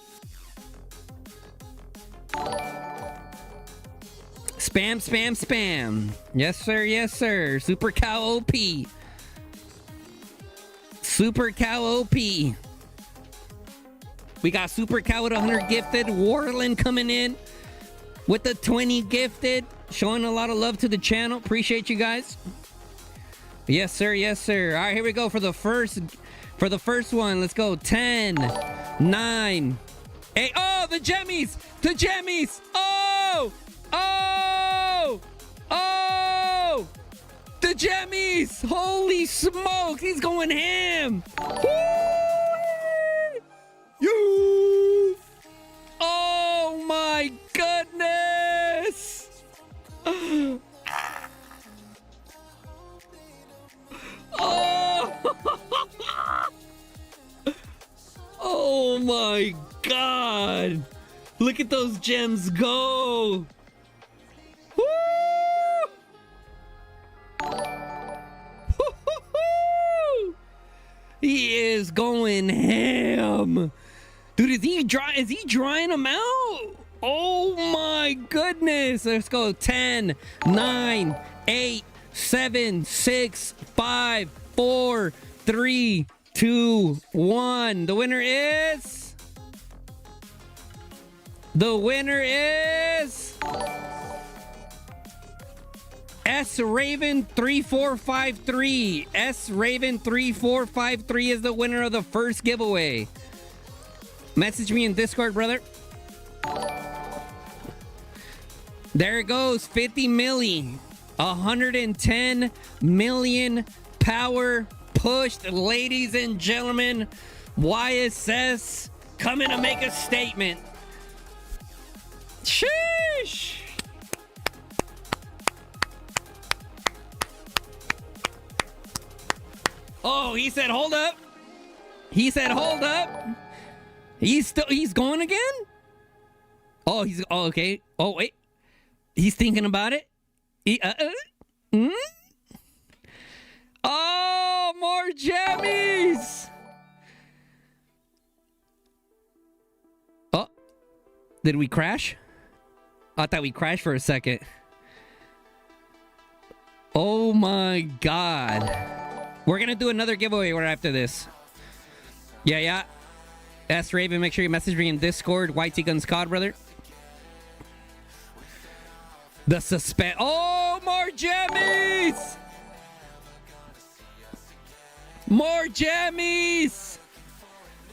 Spam, spam, spam. Yes, sir. Yes, sir. Supercowv OP. Supercowv OP. We got Supercowv with 100 gifted. Warland coming in with the 20 gifted. Showing a lot of love to the channel. Appreciate you guys. Yes, sir. Yes, sir. All right, here we go for the first one. Let's go. 10, 9, 8. Oh, the jammies. The jammies. Oh. Oh. Oh. The jammies. Holy smoke. He's going ham. You. Oh my goodness. Oh. Oh my god. Look at those gems go. Woo. He is going ham. Dude, is he drying them out? Oh my goodness. Let's go. 10, 9, 8, 7, 6, 5, 4, 3, 2, 1. The winner is S Raven 3453. S Raven 3453 is the winner of the first giveaway. Message me in Discord, brother. There it goes. 50 milli. 110 million power pushed. Ladies and gentlemen, YSS coming to make a statement. Sheesh. Oh, he said, hold up. He said, hold up. He's going again? Oh, okay. Oh, wait. He's thinking about it. Oh, more jammies. Oh, did we crash? I thought we crashed for a second. Oh my god. We're gonna do another giveaway right after this. Yeah. S Raven, make sure you message me in Discord. YT Guns COD, brother. The suspense. Oh, more jammies! More jammies!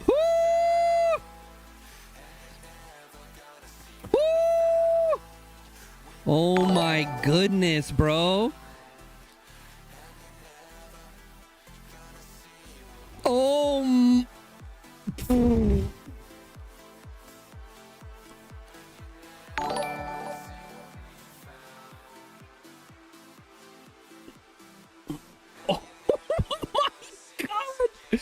Woo! Woo! Oh my goodness, bro. Oh. Oh my god.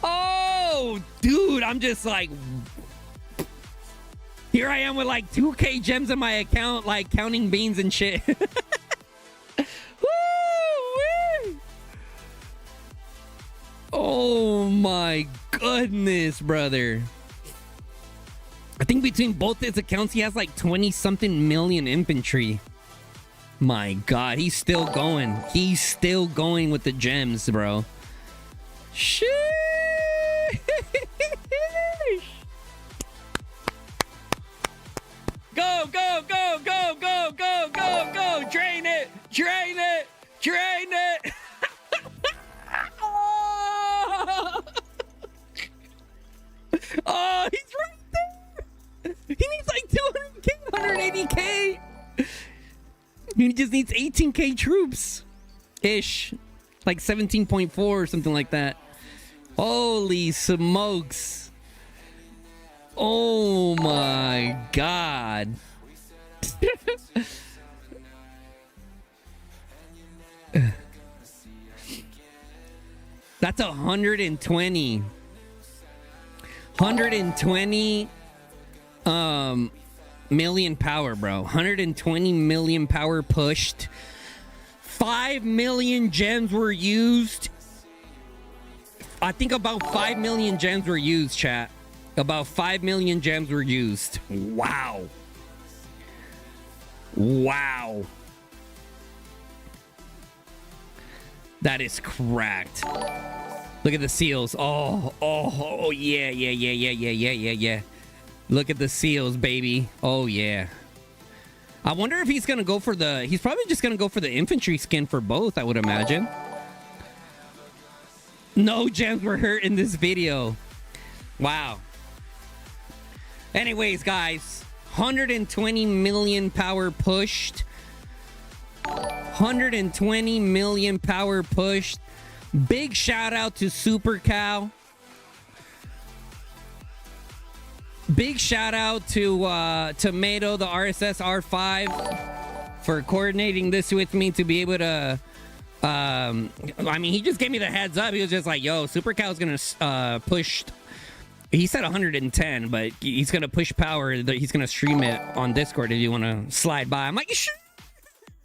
Oh, dude, I'm just like, here I am with like 2K gems in my account, like counting beans and shit. Oh my goodness, brother. I think between both his accounts, he has like 20 something million infantry. My God, he's still going. He's still going with the gems, bro. Sheesh. Go, go, go, go, go, go, go, go. Drain it, drain it, drain it. Oh, he's right there. He needs like 200k, 180k. He just needs 18k troops ish, like 17.4 or something like that. Holy smokes. Oh my God. That's 120 million power, bro. 120 million power pushed. 5 million gems were used. I think about 5 million gems were used, chat. About 5 million gems were used. Wow. Wow. That is cracked. Look at the seals. Oh, yeah. Look at the seals, baby. Oh, yeah. I wonder if he's going to go for the... He's probably just going to go for the infantry skin for both, I would imagine. No gems were hurt in this video. Wow. Anyways, guys. 120 million power pushed. 120 million power pushed. Big shout out to Supercowv. Big shout out to Tomato, the RSS R5, for coordinating this with me to be able to. I mean, he just gave me the heads up. He was just like, "Yo, Supercowv's gonna push." He said 110, but he's gonna push power. He's gonna stream it on Discord if you want to slide by. I'm like, "You sure?"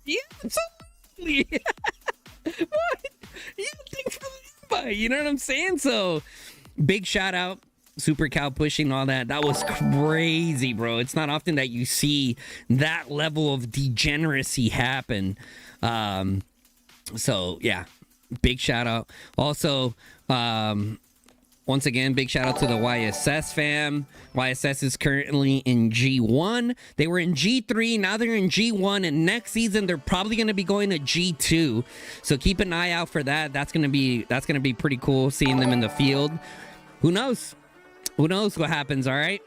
Yeah, absolutely. What? Yeah, thanks for the invite. You know what I'm saying? So, big shout out. Supercowv pushing all that. That was crazy, bro. It's not often that you see that level of degeneracy happen. So yeah, big shout out. Also, once again, big shout out to the YSS fam. YSS is currently in G1. They were in G3, now they're in G1, and next season they're probably going to be going to G2. So keep an eye out for that. That's gonna be pretty cool seeing them in the field. Who knows? Who knows what happens, all right?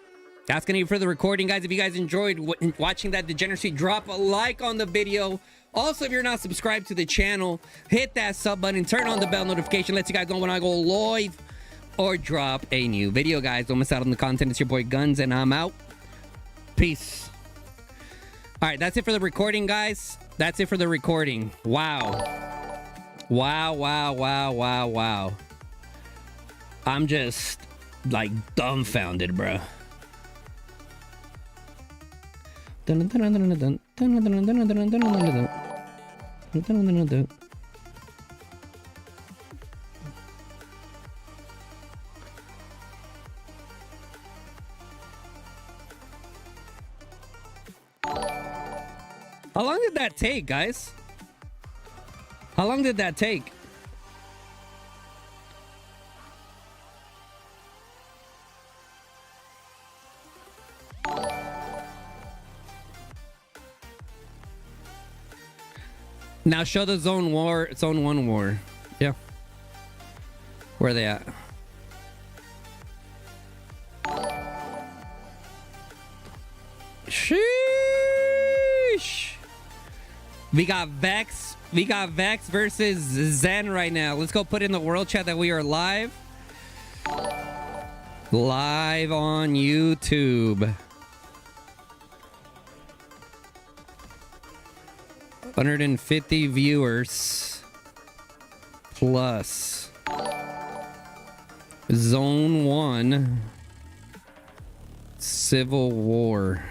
That's going to be for the recording, guys. If you guys enjoyed watching that degeneracy, drop a like on the video. Also, if you're not subscribed to the channel, hit that sub button, turn on the bell notification, lets you guys know when I go live or drop a new video, guys. Don't miss out on the content. It's your boy Guns, and I'm out. Peace. All right, that's it for the recording, guys. That's it for the recording. Wow. Wow. I'm just... like dumbfounded, bro. How long did that take, guys? How long did that take? Now show the zone war, zone 1 war. Yeah. Where are they at? Sheesh. We got Vex versus Zen right now. Let's go put in the world chat that we are live. Live on YouTube. 150 viewers plus Zone 1 Civil War.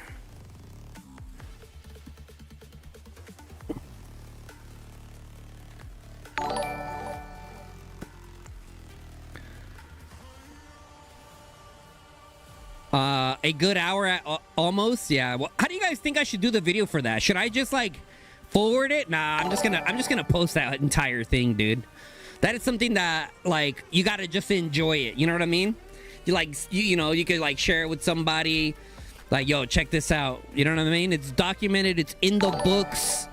a good hour at almost. Yeah. Well, how do you guys think I should do the video for that? Should I just like forward it? Nah, I'm just gonna post that entire thing, dude. That is something that like you gotta just enjoy it. You know what I mean? You like you know, you could like share it with somebody. Like, yo, check this out. You know what I mean? It's documented. It's in the books.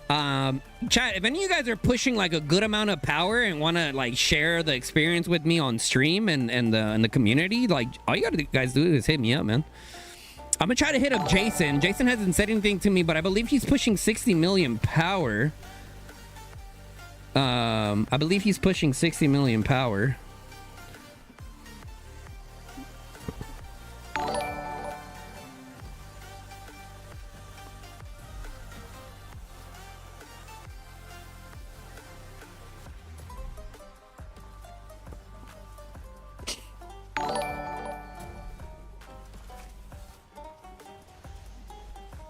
Chat, if any of you guys are pushing like a good amount of power and want to like share the experience with me on stream and the community, like all you gotta guys do is hit me up, man. I'm gonna try to hit up Jason. Jason hasn't said anything to me, but I believe he's pushing 60 million power. I believe he's pushing 60 million power.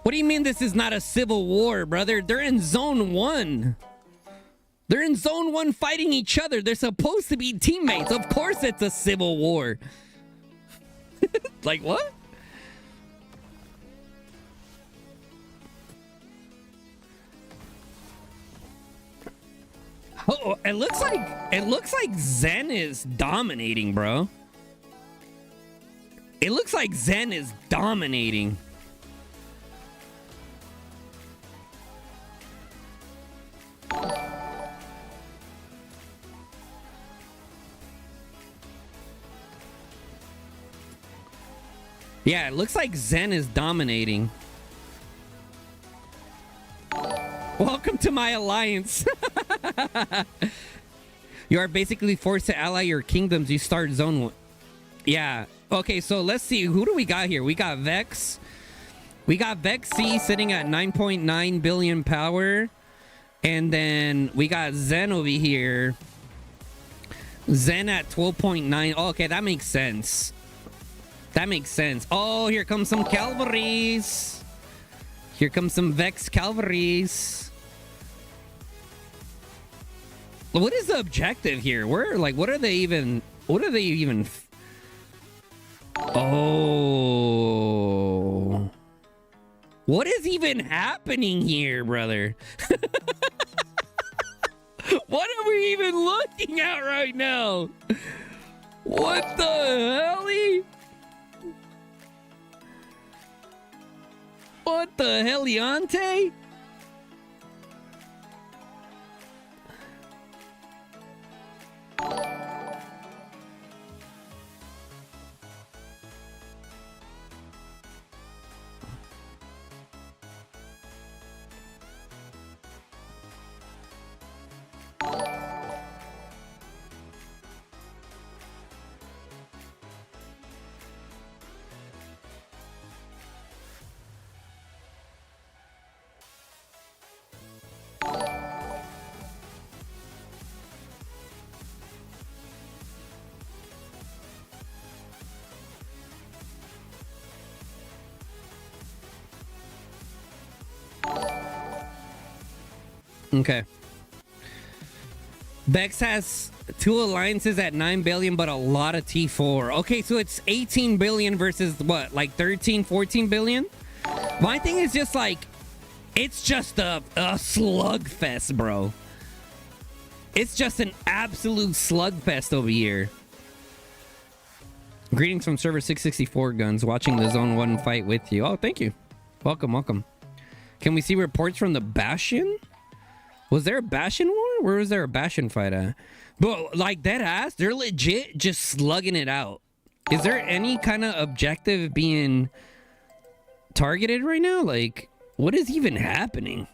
What do you mean this is not a civil war, brother? They're in zone 1. They're in zone 1 fighting each other. They're supposed to be teammates. Of course it's a civil war. Like what? Oh, it looks like Zen is dominating, bro. It looks like Zen is dominating. Yeah, it looks like Zen is dominating. Welcome to my alliance. You are basically forced to ally your kingdoms. You start zone 1. Yeah. Okay, so let's see. Who do we got here? We got Vex. We got Vex C sitting at 9.9 billion power. And then we got Zen over here. Zen at 12.9. Oh, okay, that makes sense. That makes sense. Oh, here comes some cavalries. Here comes some Vex cavalries. What is the objective here? Where, like, what are they even? Oh. What is even happening here, brother? What are we even looking at right now? What the hell? What the heliante? Okay. Vex has 2 alliances at 9 billion, but a lot of T4. Okay, so it's 18 billion versus what, like 13, 14 billion? My thing is just like, it's just a slugfest, bro. It's just an absolute slugfest over here. Greetings from server 664 guns, watching the zone 1 fight with you. Oh, thank you. Welcome, welcome. Can we see reports from the Bastion? Was there a Bastion war? Where was there a Bastion fight at? But like dead ass, they're legit just slugging it out. Is there any kind of objective being targeted right now? Like, what is even happening?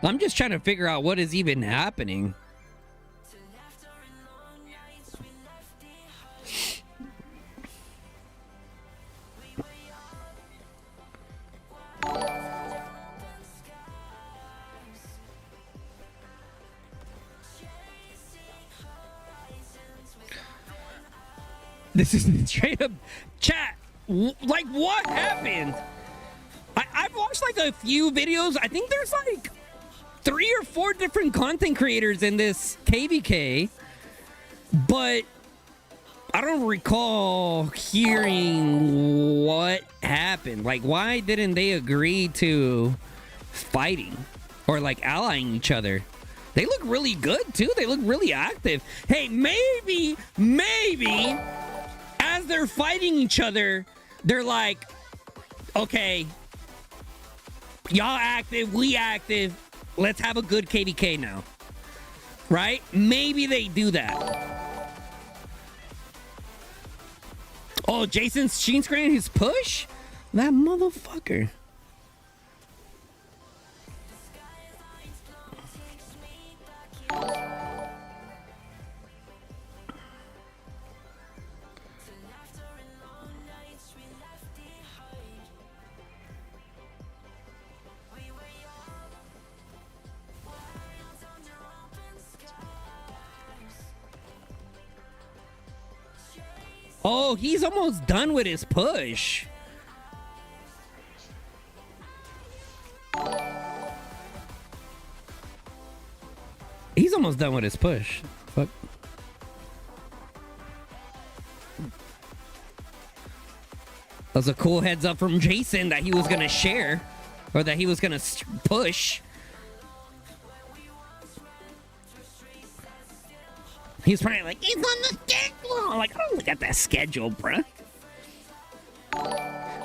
I'm just trying to figure out what is even happening. This is straight up chat. Like, what happened? I've watched like a few videos. I think there's like 3 or 4 different content creators in this KVK, but I don't recall hearing what happened. Like, why didn't they agree to fighting or like allying each other? They look really good too. They look really active. Hey, maybe as they're fighting each other, they're like, okay, y'all active, we active. Let's have a good KVK now. Right? Maybe they do that. Oh, Jason's sheen screen his push? That motherfucker. Oh, he's almost done with his push. He's almost done with his push. Fuck. That was a cool heads up from Jason that he was gonna share, or that he was gonna push. He's probably like, he's on the schedule. I'm like, oh, look at that schedule, bruh.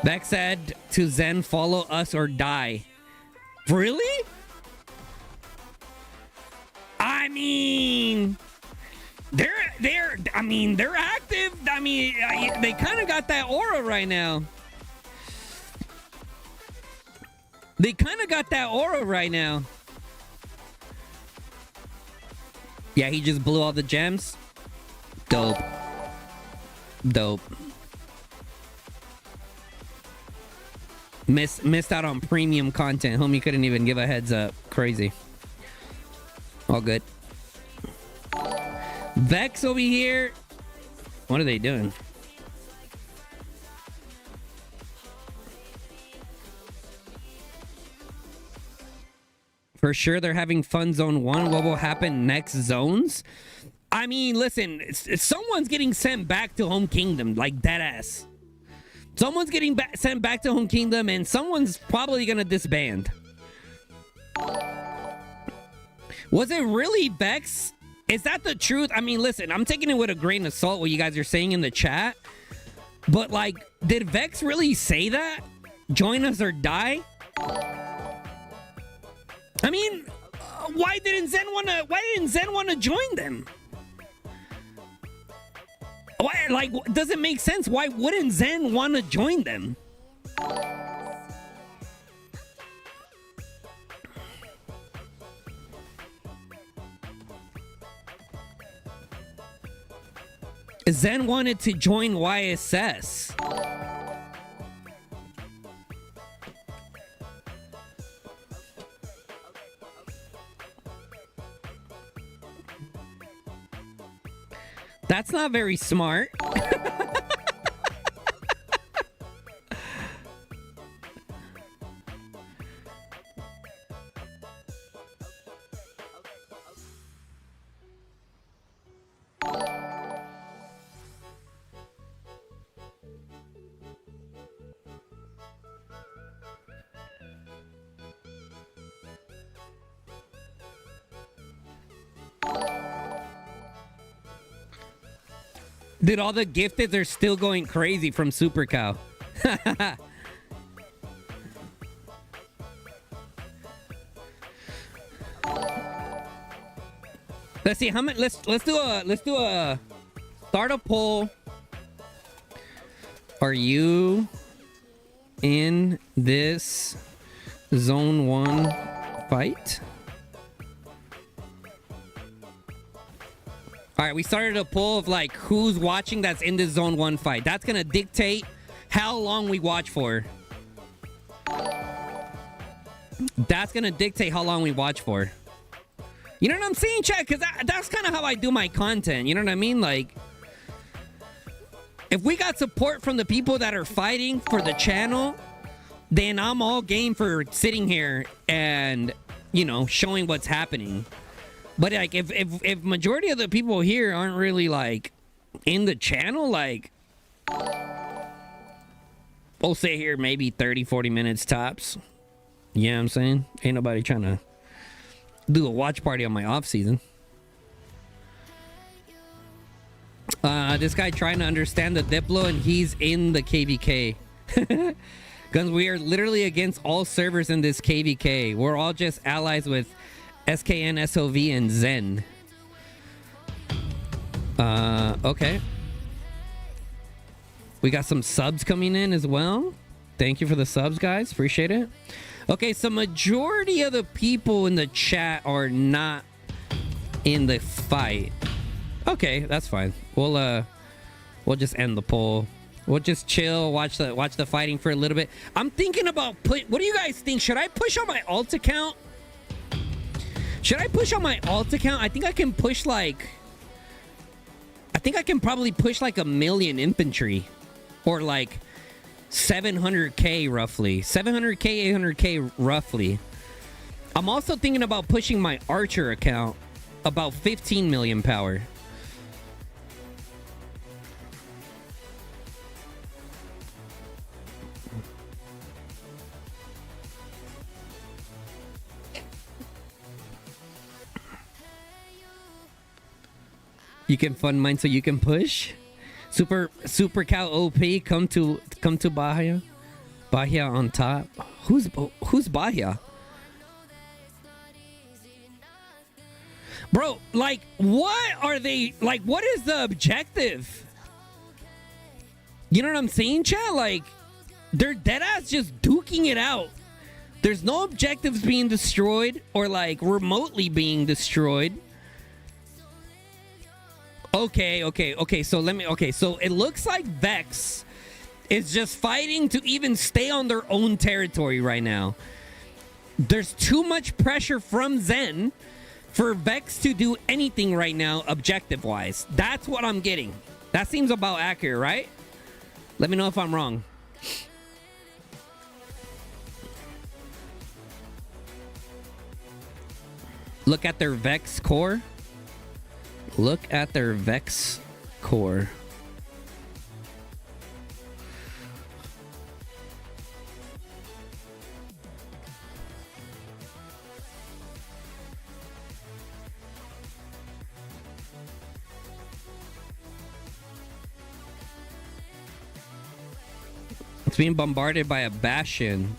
Beck said to Zen, follow us or die. Really? I mean, they're active. I mean, they kind of got that aura right now. They kind of got that aura right now. Yeah, he just blew all the gems. Dope. Dope. Missed out on premium content. Homie couldn't even give a heads up. Crazy. All good. Vex over here. What are they doing? For sure they're having fun zone 1. What will happen next zones? I mean, listen, someone's getting sent back to home kingdom, like deadass. Someone's getting sent back to home kingdom, and someone's probably gonna disband. Was it really Vex? Is that the truth? I mean, listen, I'm taking it with a grain of salt what you guys are saying in the chat. But like, did Vex really say that? Join us or die? I mean, why didn't Zen wanna join them? Why, like, does it make sense? Why wouldn't Zen want to join them? Zen wanted to join YSS. That's not very smart. Dude, all the gifteds are still going crazy from Supercowv. Let's see how many. Let's do a start a poll. Are you in this zone 1 fight? All right, we started a poll of like who's watching that's in this zone 1 fight. That's gonna dictate how long we watch for. That's gonna dictate how long we watch for. You know what I'm saying, chat? Because that's kind of how I do my content. You know what I mean? Like, if we got support from the people that are fighting for the channel, then I'm all game for sitting here and you know, showing what's happening. But like, if majority of the people here aren't really like in the channel, like, we'll say here maybe 30-40 minutes tops. You know what I'm saying? Ain't nobody trying to do a watch party on my off season. This guy trying to understand the Diplo and he's in the KVK. Guns, we are literally against all servers in this KVK. We're all just allies with SKN, SOV, and Zen. Okay. We got some subs coming in as well. Thank you for the subs, guys. Appreciate it. Okay, so majority of the people in the chat are not in the fight. Okay, that's fine. We'll just end the poll. We'll just chill, watch the fighting for a little bit. I'm thinking about what do you guys think? Should I push on my alt account? Should I push on my alt account? I think I can push like I think I can probably push like 1 million infantry or like 700k roughly. 700k, 800k roughly. I'm also thinking about pushing my archer account about 15 million power. You can fund mine so you can push. Supercowv OP, come to Bahia. Bahia on top. Who's Bahia? Bro, like what are they like? What is the objective? You know what I'm saying, chat? Like they're deadass just duking it out. There's no objectives being destroyed or like remotely being destroyed. Okay. So it looks like Vex is just fighting to even stay on their own territory right now. There's too much pressure from Zen for Vex to do anything right now objective-wise. That's what I'm getting. That seems about accurate, right? Let me know if I'm wrong. Look at their Vex core. Look at their Vex core. It's being bombarded by a Bastion.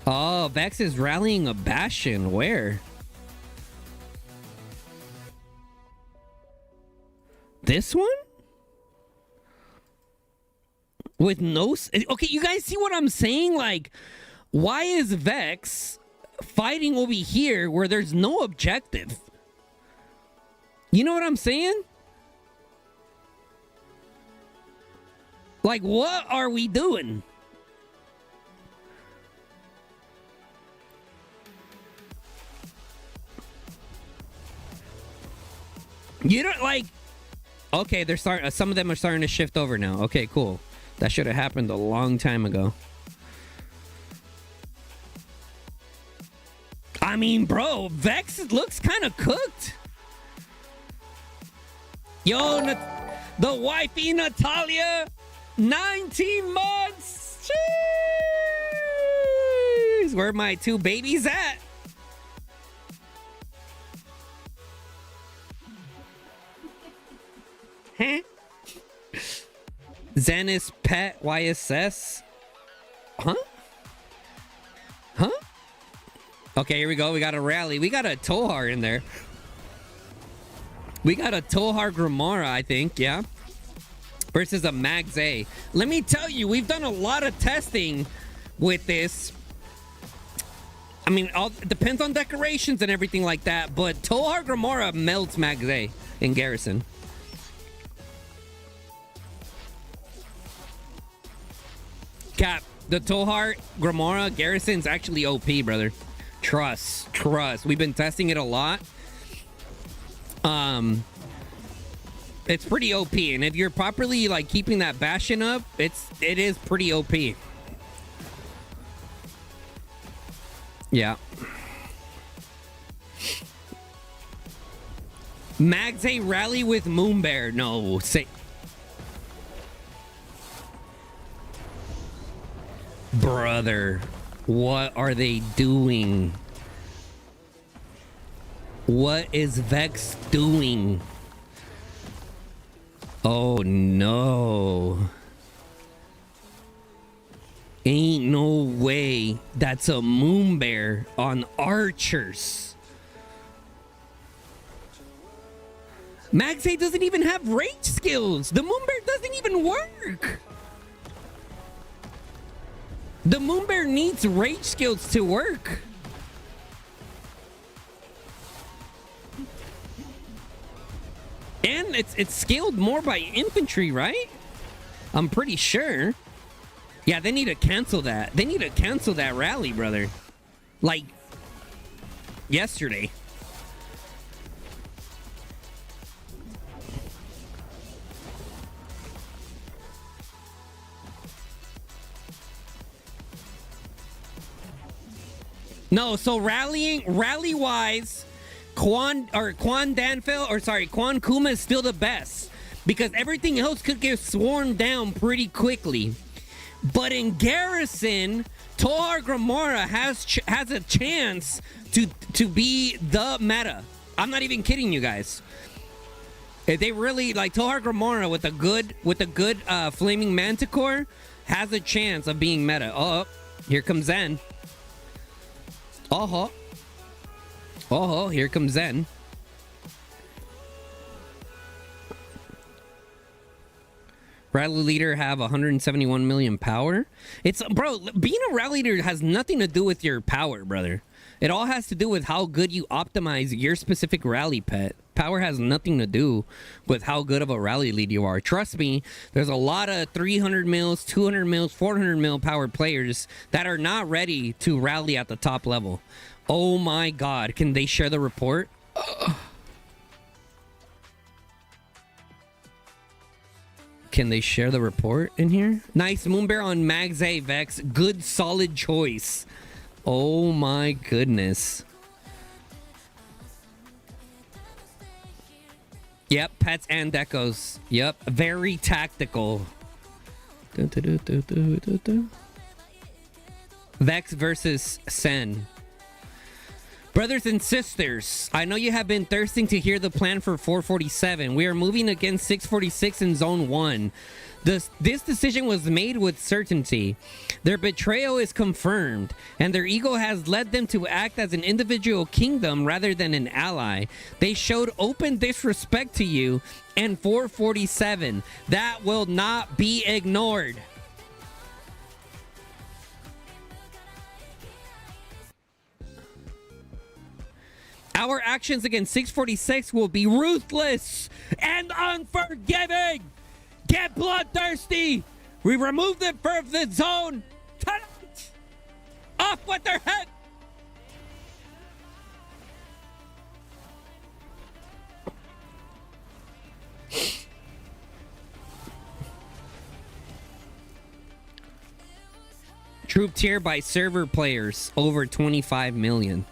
Oh, Vex is rallying a Bastion. Where? This one? With no... Okay, you guys see what I'm saying? Like, why is Vex fighting over here where there's no objective? You know what I'm saying? Like, what are we doing? You don't like... Okay, they're starting. Some of them are starting to shift over now. Okay, cool. That should have happened a long time ago. I mean, bro, Vex looks kind of cooked. Yo, the wifey Natalia, 19 months. Jeez, where my 2 babies at? Huh? Zenith Pet YSS. Huh? Okay, here we go. We got a rally. We got a Tohar in there. We got a Tohar Grimara, I think. Yeah. Versus a Max A. Let me tell you, we've done a lot of testing with this. I mean, it depends on decorations and everything like that. But Tohar Grimara melts Max A in Garrison. Cap, the Tohar Grimara Garrison's actually OP, brother. Trust. We've been testing it a lot. It's pretty OP, and if you're properly like keeping that Bastion up, it is pretty OP. Yeah. Mags A rally with Moonbear. No, say. Brother, what are they doing? What is Vex doing? Oh no. Ain't no way that's a Moonbear on archers. Mags A doesn't even have rage skills. The Moonbear doesn't even work. The Moonbear needs rage skills to work. And it's scaled more by infantry, right? I'm pretty sure. Yeah, they need to cancel that. They need to cancel that rally, brother. Like, yesterday. No, so rally-wise, Quan Kuma is still the best because everything else could get swarmed down pretty quickly. But in Garrison, Tohar Gramora has a chance to be the meta. I'm not even kidding you guys. If they really like Tohar Gramora with a good Flaming Manticore has a chance of being meta. Oh, here comes Zen. Oh, here comes Zen. Rally leader have 171 million power. It's, bro, being a rally leader has nothing to do with your power, brother. It all has to do with how good you optimize your specific rally pet. Power has nothing to do with how good of a rally lead you are. Trust me, there's a lot of 300 mils, 200 mils, 400 mil power players that are not ready to rally at the top level. Oh my God, can they share the report? Can they share the report in here? Nice Moonbear on Mags A Vex. Good solid choice. Oh my goodness. Yep, pets and decos. Yep, very tactical. Vex versus Sen. Brothers and sisters, I know you have been thirsting to hear the plan for 447. We are moving against 646 in Zone 1. This decision was made with certainty. Their betrayal is confirmed, and their ego has led them to act as an individual kingdom rather than an ally. They showed open disrespect to you and 447. That will not be ignored. Our actions against 646 will be ruthless and unforgiving. Get bloodthirsty. We remove them from the zone. Tonight. Off with their head. Troop tier by server players over 25 million.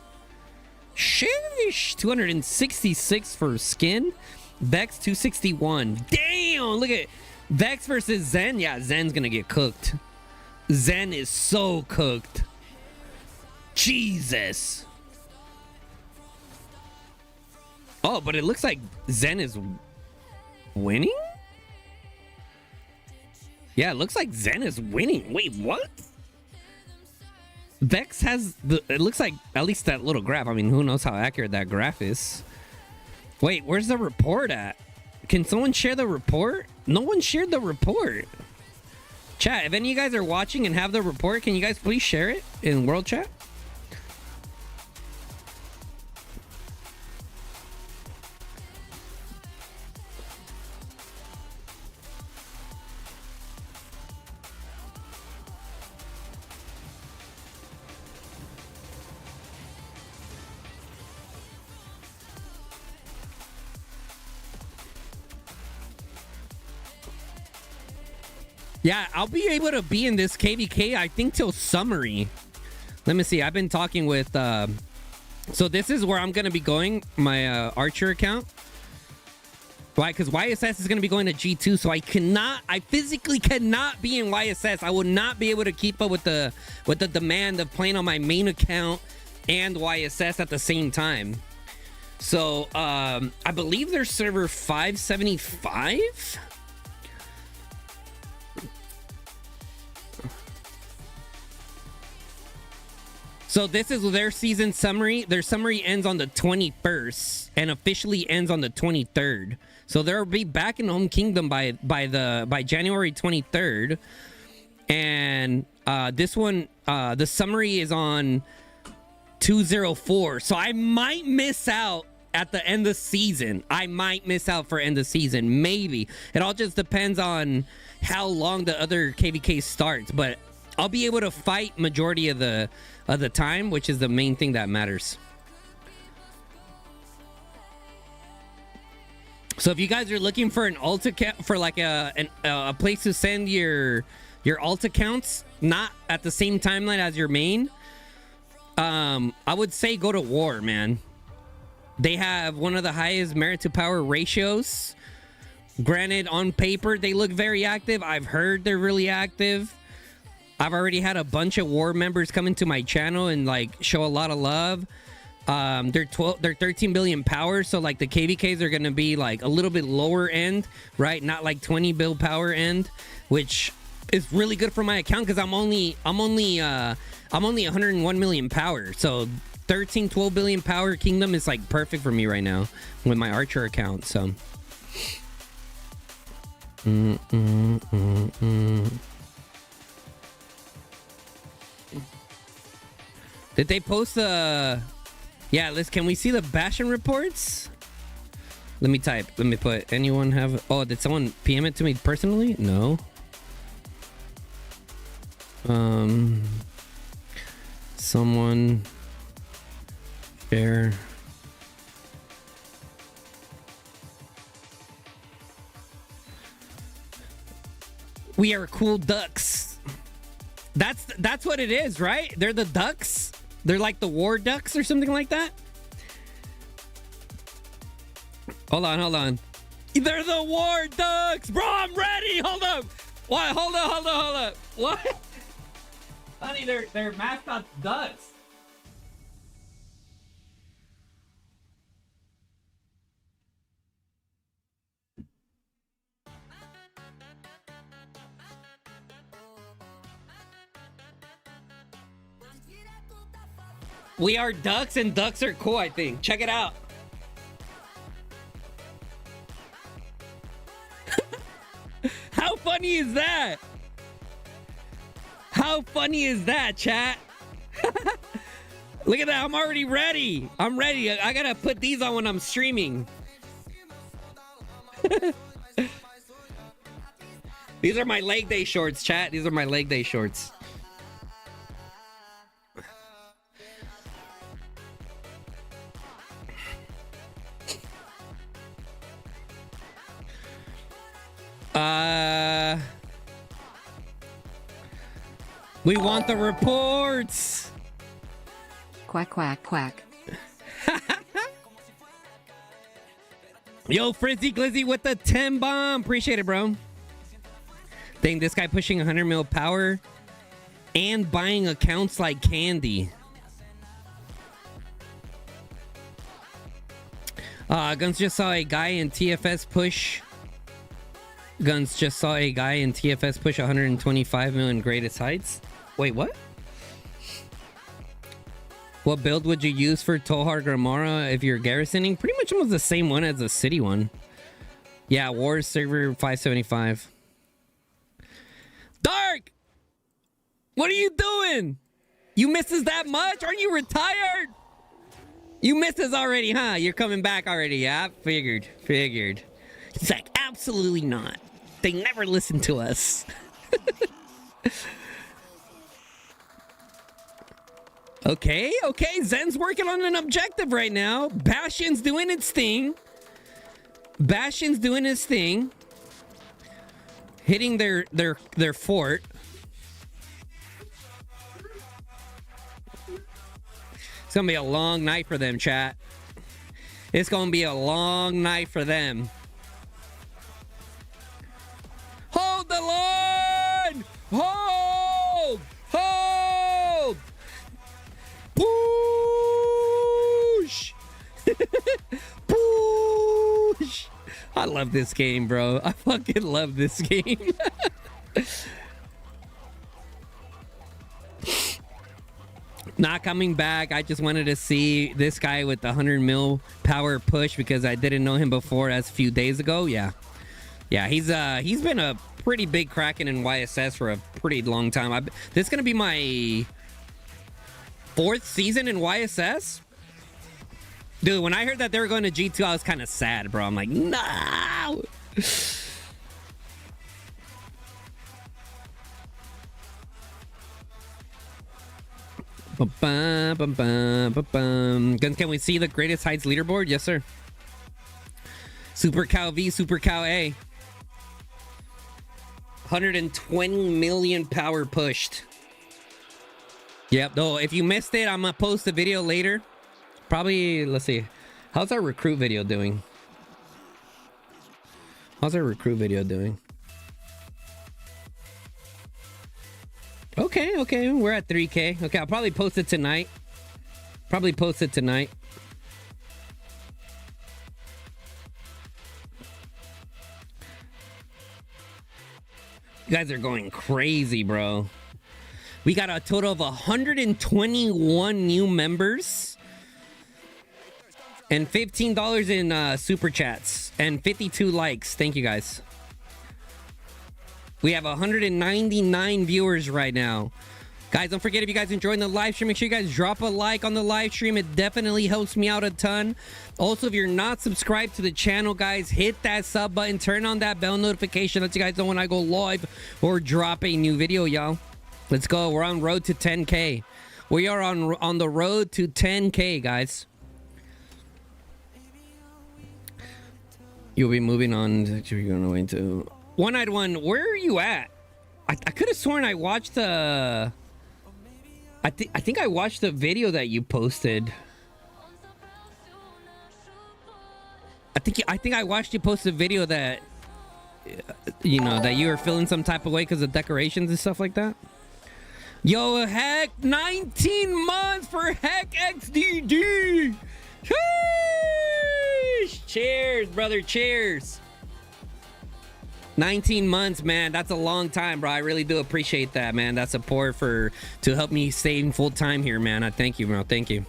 Sheesh, 266 for skin. Vex 261. Damn, look at Vex versus Zen. Yeah, Zen's gonna get cooked. Zen is so cooked. Jesus. Oh, but it looks like Zen is winning? Yeah, it looks like Zen is winning. Wait, what? Vex has the, it looks like at least that little graph. I mean, who knows how accurate that graph is. Wait, where's the report at? Can someone share the report? No one shared the report. Chat, if any of you guys are watching and have the report, can you guys please share it in world chat? Yeah, I'll be able to be in this KVK, I think, till summary. Let me see. I've been talking with... so this is where I'm going to be going, my Archer account. Why? Because YSS is going to be going to G2, so I physically cannot be in YSS. I will not be able to keep up with the demand of playing on my main account and YSS at the same time. So, I believe there's server 575. So this is their season summary. Their summary ends on the 21st and officially ends on the 23rd. So they'll be back in Home Kingdom by January 23rd. And this one, the summary is on 204. So I might miss out at the end of season. I might miss out for end of season. Maybe. It all just depends on how long the other KVK starts. But I'll be able to fight majority of the time, which is the main thing that matters. So if you guys are looking for an alt account, for like a place to send your alt accounts, not at the same timeline as your main, I would say go to War, man. They have one of the highest merit to power ratios. Granted, on paper they look very active. I've heard they're really active. I've already had a bunch of War members come into my channel and like show a lot of love. They're 13 billion power, so like the KVKs are gonna be like a little bit lower end, right? Not like 20 bill power end, which is really good for my account because I'm only 101 million power. So 12 billion power kingdom is like perfect for me right now with my archer account. So did they post yeah, Liz, can we see the Bastion reports? Let me put, anyone have... Oh, did someone PM it to me personally? No. Someone... share... We are cool ducks. That's what it is, right? They're the ducks? They're like the war ducks or something like that. Hold on. They're the war ducks, bro. I'm ready. Hold up. What? Hold up. What? Honey, they're mascot ducks. We are ducks and ducks are cool, I think. Check it out. How funny is that? How funny is that, chat? Look at that. I'm already ready. I'm ready. I gotta put these on when I'm streaming. These are my leg day shorts, chat. These are my leg day shorts. We want the reports. Quack, quack, quack. Yo, Frizzy Glizzy with the 10 bomb. Appreciate it, bro. Dang, this guy pushing 100 mil power and buying accounts like candy. Guns just saw a guy in TFS push. Guns just saw a guy in TFS push 125 million greatest heights. Wait, what? What build would you use for Tohar Gramara if you're garrisoning? Pretty much almost the same one as the city one. Yeah, Wars server 575. Dark! What are you doing? You miss us that much? Are you retired? You missed us already, huh? You're coming back already. Yeah, figured. He's like, absolutely not. They never listen to us. Okay. Zen's working on an objective right now. Bastion's doing its thing. Hitting their fort. It's gonna be a long night for them, chat. It's gonna be a long night for them. Hold the line! Hold! Hold! Push! Push! I love this game, bro. I fucking love this game. Not coming back. I just wanted to see this guy with the 100 mil power push because I didn't know him before as a few days ago. Yeah, he's been a pretty big Kraken in YSS for a pretty long time. This is gonna be my 4th season in YSS. Dude, when I heard that they were going to G2, I was kind of sad, bro. I'm like, no. Guns, can we see the greatest heights leaderboard? Yes, sir. Supercowv V, Supercowv A. 120 million power pushed. Yep, though, if you missed it, I'm gonna post a video later. Probably, let's see. How's our recruit video doing? Okay, we're at 3K. Okay, I'll probably post it tonight. You guys are going crazy, bro. We got a total of 121 new members. And $15 in super chats. And 52 likes. Thank you, guys. We have 199 viewers right now. Guys, don't forget, if you guys enjoying the live stream, make sure you guys drop a like on the live stream. It definitely helps me out a ton. Also, if you're not subscribed to the channel, guys, hit that sub button. Turn on that bell notification. Let you guys know when I go live or drop a new video, y'all. Let's go. We're on road to 10K. We are on the road to 10K, guys. You'll be moving on. You're going to One-Eyed One. Where are you at? I could have sworn I watched the. I think I watched the video that you posted. I think I watched you post a video that you know that you were feeling some type of way because of decorations and stuff like that. Yo, heck, 19 months for Heck XDD. Sheesh. Cheers, brother. Cheers. 19 months, man. That's a long time, bro. I really do appreciate that, man. That support to help me stay in full time here, man. I thank you, bro. Thank you.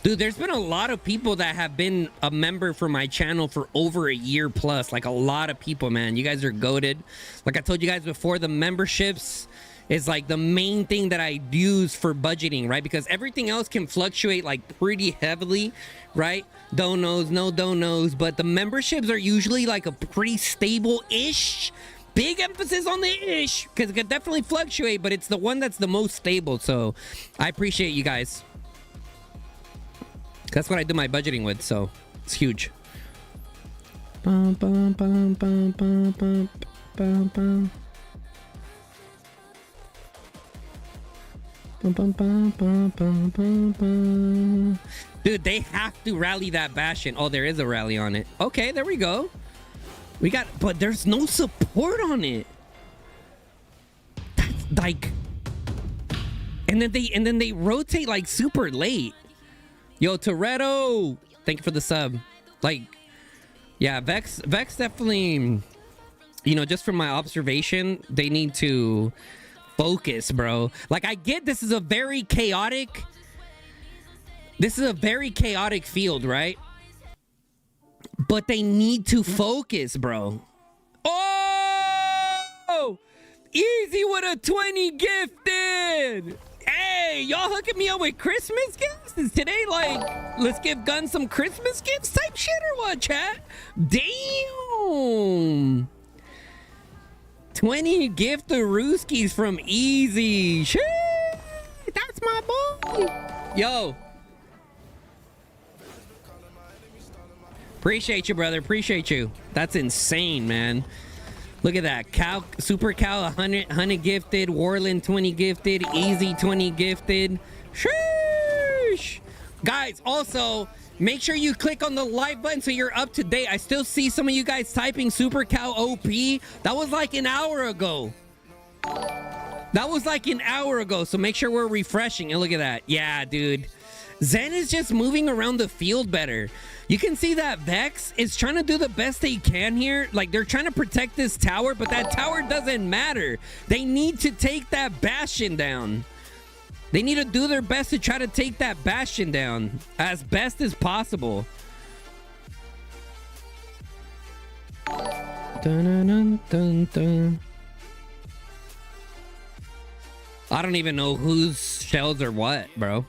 Dude, there's been a lot of people that have been a member for my channel for over a year plus. Like, a lot of people, man. You guys are goated. Like I told you guys before, the memberships is like the main thing that I use for budgeting, right? Because everything else can fluctuate like pretty heavily, right? Donos, no donos, but the memberships are usually like a pretty stable-ish. Big emphasis on the ish, because it could definitely fluctuate, but it's the one that's the most stable. So I appreciate you guys. That's what I do my budgeting with, so it's huge. Dude, they have to rally that Bastion. Oh, there is a rally on it. Okay, there we go. We got, but there's no support on it. That's like, and then they rotate like super late. Yo, Toretto, thank you for the sub. Like, yeah, Vex definitely, you know, just from my observation, they need to focus, bro. Like, I get this is a very chaotic field, right? But they need to focus, bro. Oh! Easy with a 20 gifted! Hey, y'all hooking me up with Christmas gifts? Is today like, let's give Guns some Christmas gifts type shit or what, chat? Damn! 20 gift the Rooskies from Easy. Shit! That's my boy! Yo! Appreciate you, brother. Appreciate you. That's insane, man. Look at that. Supercowv 100 gifted. Warland 20 gifted. Easy 20 gifted. Sheesh. Guys, also, Make sure you click on the like button so you're up to date. I still see some of you guys typing Supercowv OP. That was like an hour ago. That was like an hour ago. So make sure we're refreshing. And look at that. Yeah, dude. Zen is just moving around the field better. You can see that Vex is trying to do the best they can here. Like, they're trying to protect this tower, but that tower doesn't matter. They need to take that Bastion down. They need to do their best to try to take that Bastion down as best as possible. Dun, dun, dun, dun. I don't even know whose shells are what, bro.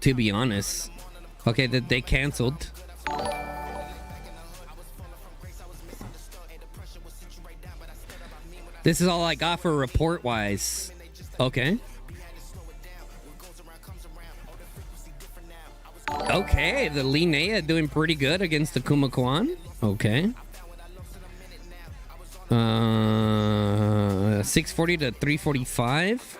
To be honest. Okay, they canceled. This is all I got for report-wise. Okay. Okay, the Linnea doing pretty good against the Kumakwan. Okay. 640 to 345.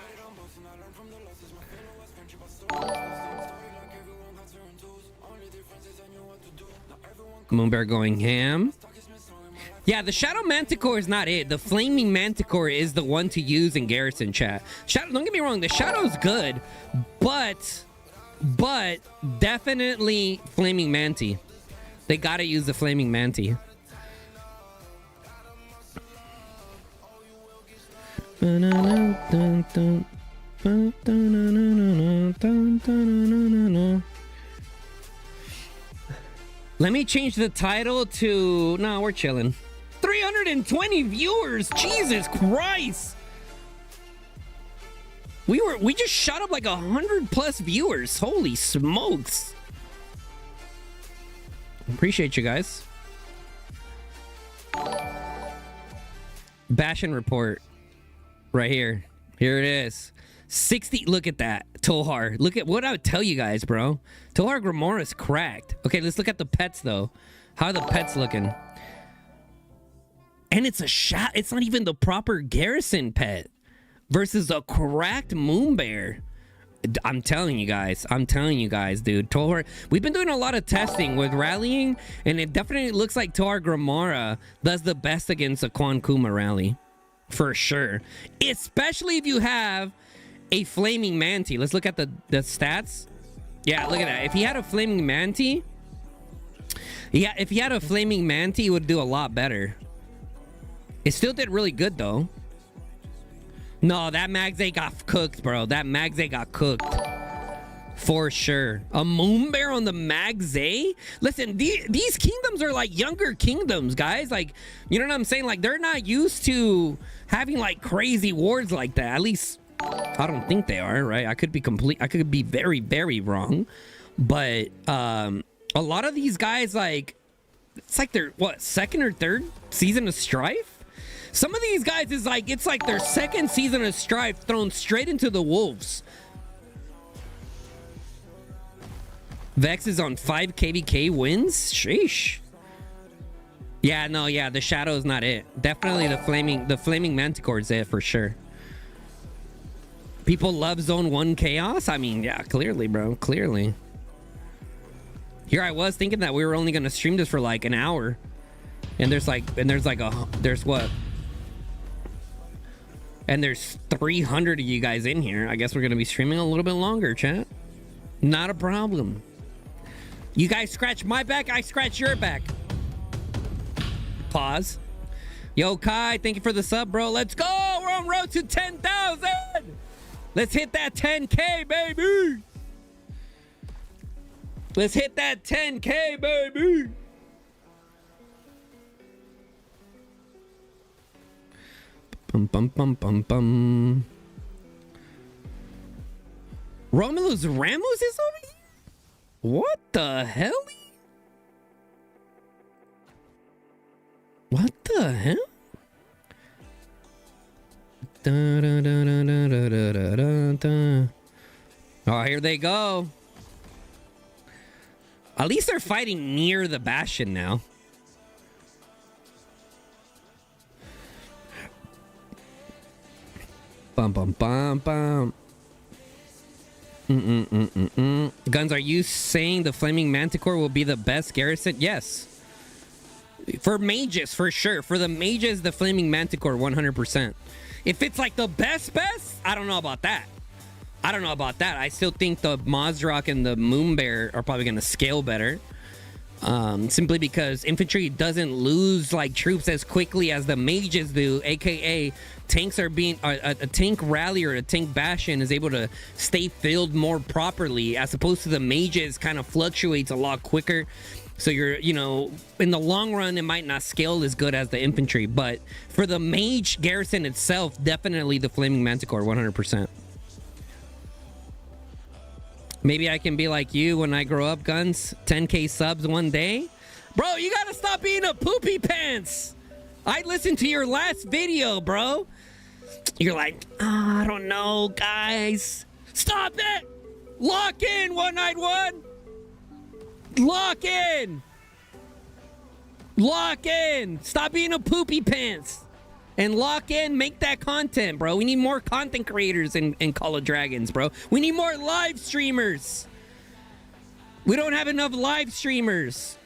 Moonbear going ham. Yeah, the Shadow Manticore is not it. The Flaming Manticore is the one to use in Garrison chat. Shadow, don't get me wrong, the Shadow's good, but definitely Flaming Manti. They gotta use the Flaming Manti. Let me change the title to... No, we're chilling. 320 viewers! Jesus Christ! We just shot up like 100 plus viewers. Holy smokes. Appreciate you guys. Bastion report. Right here. Here it is. 60. Look at that. Tohar. Look at what I would tell you guys, bro. Tohar Gramora's cracked. Okay, let's look at the pets, though. How are the pets looking? And it's a shot. It's not even the proper Garrison pet versus a cracked Moonbear. I'm telling you guys. I'm telling you guys, dude. Tohar. We've been doing a lot of testing with rallying, and it definitely looks like Tohar Gramora does the best against a Quan Kuma rally. For sure. Especially if you have a Flaming Manti. Let's look at the stats. Yeah, look at that. If he had a Flaming Manti, if he had a Flaming Manti, it would do a lot better. It still did really good, though. No, that Magze got cooked, bro. That Magze got cooked. For sure. A Moonbear on the Magze? Listen, these kingdoms are like younger kingdoms, guys. Like, you know what I'm saying? Like, they're not used to having like crazy wards like that. At least, I don't think they are, right? I could be very, very wrong. But a lot of these guys, like, it's like their, what, second or third season of Strife? Some of these guys is like, it's like their second season of Strife thrown straight into the wolves. Vex is on 5 KVK wins? Sheesh. Yeah, no, yeah, the Shadow is not it. Definitely the Flaming Manticore is it for sure. People love Zone 1 Chaos? I mean, yeah, clearly, bro. Clearly. Here I was thinking that we were only gonna stream this for like an hour. And there's what? And there's 300 of you guys in here. I guess we're gonna be streaming a little bit longer, chat. Not a problem. You guys scratch my back, I scratch your back. Pause. Yo, Kai, thank you for the sub, bro. Let's go. We're on road to 10,000. Let's hit that 10K, baby. Let's hit that 10K, baby. Bum, bum, bum, bum, bum. Romulus Ramos is over here? What the hell? What the hell? Da, da, da, da, da, da, da, da, da. Oh, here they go. At least they're fighting near the Bastion now. Bum, bum, bum, bum. Guns, are you saying the Flaming Manticore will be the best garrison? Yes. For mages, for sure. For the mages, the Flaming Manticore, 100%. If it's like the best, I don't know about that. I still think the Mozrock and the Moonbear are probably going to scale better. Simply because infantry doesn't lose like troops as quickly as the mages do, aka tanks are being a tank rally or a tank bastion is able to stay filled more properly, as opposed to the mages kind of fluctuates a lot quicker. So you're, in the long run, it might not scale as good as the infantry, but for the mage garrison itself, definitely the Flaming Manticore, 100%. Maybe I can be like you when I grow up, Guns. 10K subs one day. Bro, you gotta stop being a poopy pants. I listened to your last video, bro. You're like, I don't know, guys. Stop it! Lock in, 191! Lock in! Lock in! Stop being a poopy pants! And lock in, make that content, bro. We need more content creators in Call of Dragons, bro. We need more live streamers. We don't have enough live streamers.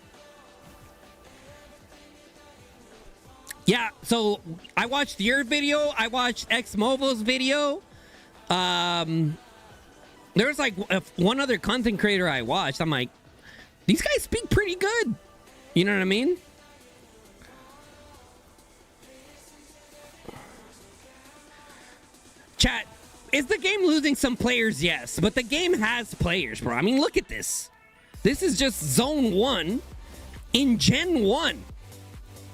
Yeah, so I watched your video. I watched X-Movo's video. There was like one other content creator I watched. I'm like, these guys speak pretty good. You know what I mean? Chat, is the game losing some players? Yes, but the game has players, bro. I mean, look at this. This is just Zone 1 in Gen 1.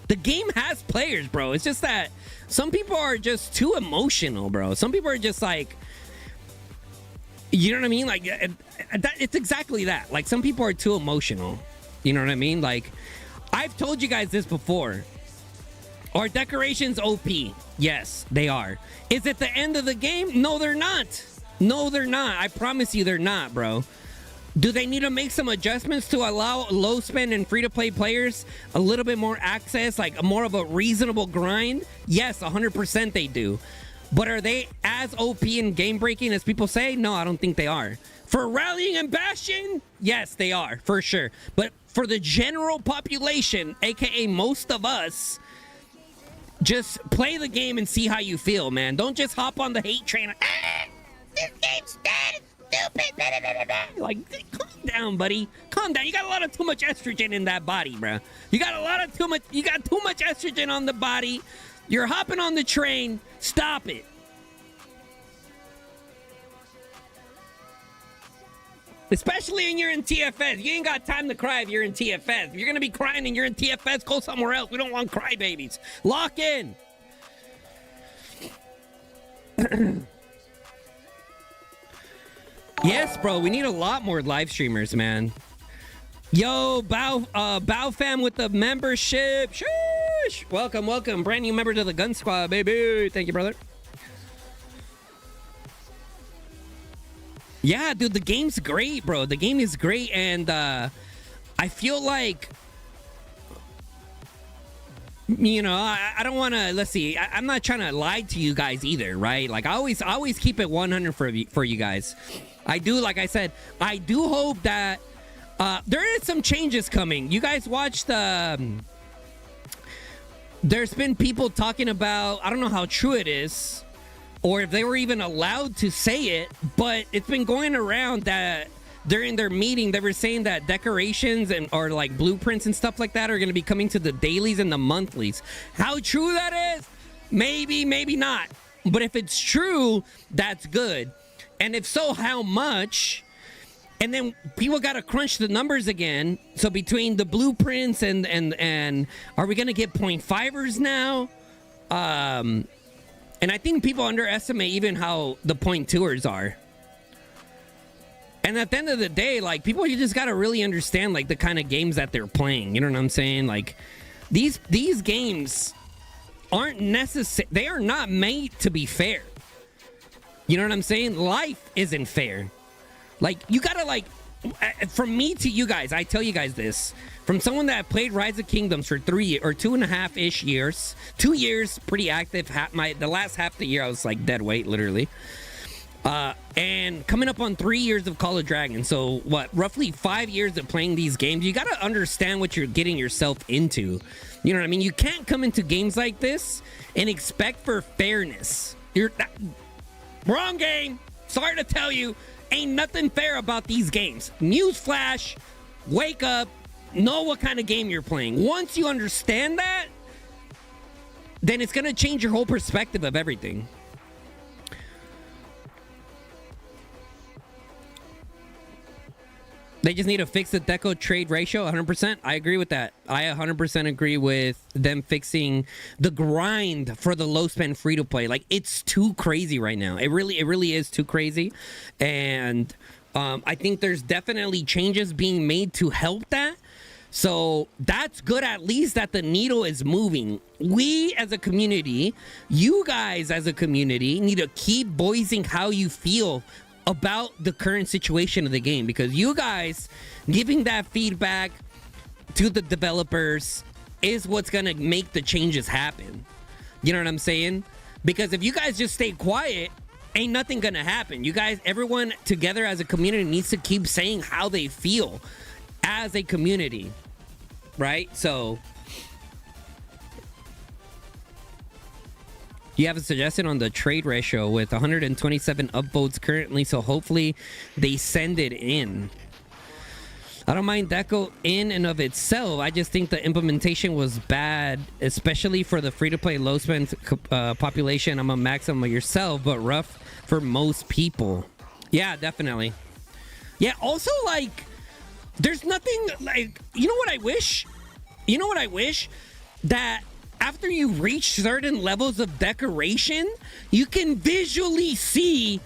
The game has players, bro. It's just that some people are just too emotional, bro. Some people are just like, you know what I mean? Like, it's exactly that. Like, some people are too emotional. You know what I mean? Like, I've told you guys this before. Are decorations OP? Yes, they are. Is it the end of the game? No, they're not. No, they're not. I promise you they're not, bro. Do they need to make some adjustments to allow low spend and free-to-play players a little bit more access, like more of a reasonable grind? Yes, 100% they do. But are they as OP and game-breaking as people say? No, I don't think they are. For rallying and bastion? Yes, they are, for sure. But for the general population, aka most of us, just play the game and see how you feel, man. Don't just hop on the hate train. This game's dead. Stupid. Blah, blah, blah, blah. Like, calm down, buddy. Calm down. You got a lot of too much estrogen in that body, bro. You got too much estrogen on the body. You're hopping on the train. Stop it. Especially when you're in TFS. You ain't got time to cry if you're in TFS. If you're going to be crying and you're in TFS, go somewhere else. We don't want crybabies. Lock in. Yes, bro. We need a lot more live streamers, man. Yo, Bow fam with the membership. Sheesh. Welcome. Brand new member to the Gun Squad, baby. Thank you, brother. Yeah, dude, the game's great, bro. The game is great, and I feel like, I don't want to. Let's see. I'm not trying to lie to you guys either, right? Like I always keep it 100 for you guys. I do, like I said, I do hope that there is some changes coming. You guys watched. There's been people talking about. I don't know how true it is, or if they were even allowed to say it, but it's been going around that during their meeting, they were saying that decorations or like blueprints and stuff like that are going to be coming to the dailies and the monthlies. How true that is? Maybe, maybe not. But if it's true, that's good. And if so, how much? And then people got to crunch the numbers again. So between the blueprints and are we going to get 0.5ers now? And I think people underestimate even how the 0.2ers are. And at the end of the day, like, people, you just got to really understand, like, the kind of games that they're playing. You know what I'm saying? Like, these games aren't necessary. They are not made to be fair. You know what I'm saying? Life isn't fair. Like, you got to, like, from me to you guys, I tell you guys this. From someone that played Rise of Kingdoms for 3 or 2.5-ish years. 2 years, pretty active. The last half of the year, I was, like, dead weight, literally. And coming up on 3 years of Call of Dragons. So what, roughly 5 years of playing these games. You got to understand what you're getting yourself into. You know what I mean? You can't come into games like this and expect for fairness. Wrong game. Sorry to tell you, ain't nothing fair about these games. Newsflash, wake up, know what kind of game you're playing. Once you understand that, then it's going to change your whole perspective of everything. They just need to fix the deco trade ratio. 100%. I agree with that. I 100% agree with them fixing the grind for the low spend free to play. Like, it's too crazy right now. It really is too crazy. And I think there's definitely changes being made to help that. So that's good, at least that the needle is moving. We as a community, you guys as a community, need to keep voicing how you feel about the current situation of the game, because you guys giving that feedback to the developers is what's gonna make the changes happen. You know what I'm saying? Because if you guys just stay quiet, ain't nothing gonna happen. You guys, everyone together as a community needs to keep saying how they feel as a community, right? So you have a suggestion on the trade ratio with 127 upvotes currently, so hopefully they send it in. I don't mind Deco in and of itself. I just think the implementation was bad, especially for the free-to-play low-spend population. I'm a maximum yourself, but rough for most people. Yeah, definitely. Yeah, also, like, there's nothing, like, you know what I wish? You know what I wish? That after you reach certain levels of decoration, you can visually see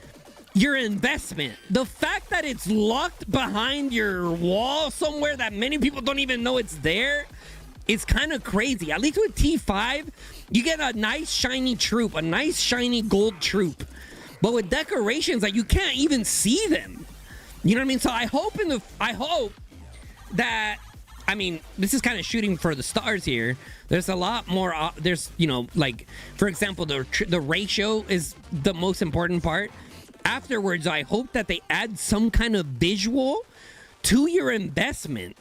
your investment. The fact that it's locked behind your wall somewhere that many people don't even know it's there is kind of crazy. At least with T5, you get a nice shiny troop, a nice shiny gold troop. But with decorations, like, you can't even see them. You know what I mean? So I hope that, I mean, this is kind of shooting for the stars here. There's a lot more, there's, you know, like, for example, the ratio is the most important part. Afterwards, I hope that they add some kind of visual to your investment.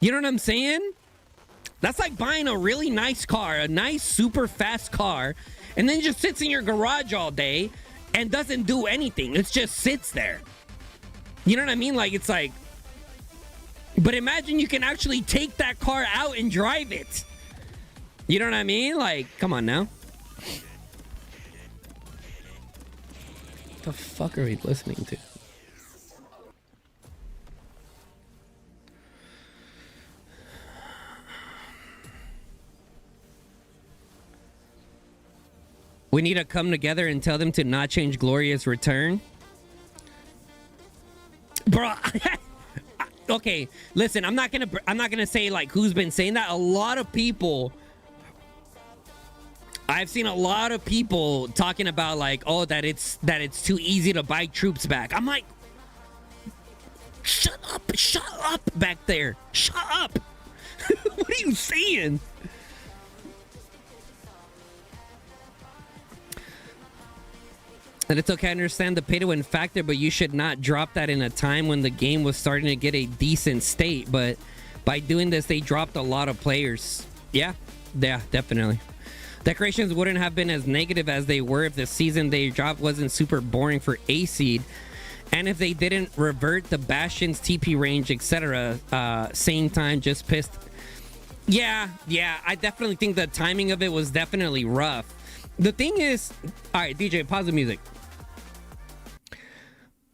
You know what I'm saying? That's like buying a really nice car, a nice, super fast car, and then just sits in your garage all day and doesn't do anything. It just sits there. You know what I mean? Like, it's like, but imagine you can actually take that car out and drive it. You know what I mean? Like, come on now. What the fuck are we listening to? We need to come together and tell them to not change Gloria's return. Bro, okay, listen, I'm not gonna say like who's been saying that. A lot of people, I've seen a lot of people talking about like, oh, that it's too easy to buy troops back. I'm like, shut up back there, shut up. What are you saying? And it's okay, I understand the pay-to-win factor, but you should not drop that in a time when the game was starting to get a decent state. But by doing this, they dropped a lot of players. Yeah, definitely. Decorations wouldn't have been as negative as they were if the season they dropped wasn't super boring for A-Seed. And if they didn't revert the Bastion's TP range, etc. Same time, just pissed. Yeah, I definitely think the timing of it was definitely rough. The thing is, all right, DJ, pause the music.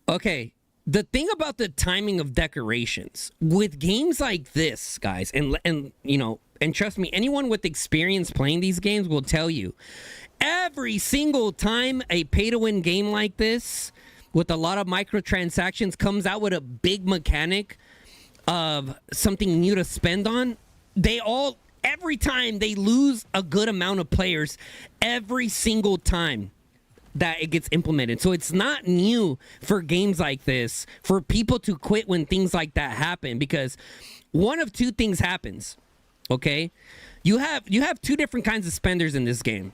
Okay, the thing about the timing of decorations with games like this, guys, and you know, and trust me, anyone with experience playing these games will tell you, every single time a pay-to-win game like this with a lot of microtransactions comes out with a big mechanic of something new to spend on, every time they lose a good amount of players, every single time that it gets implemented. So it's not new for games like this for people to quit when things like that happen, because one of two things happens. Okay, you have two different kinds of spenders in this game.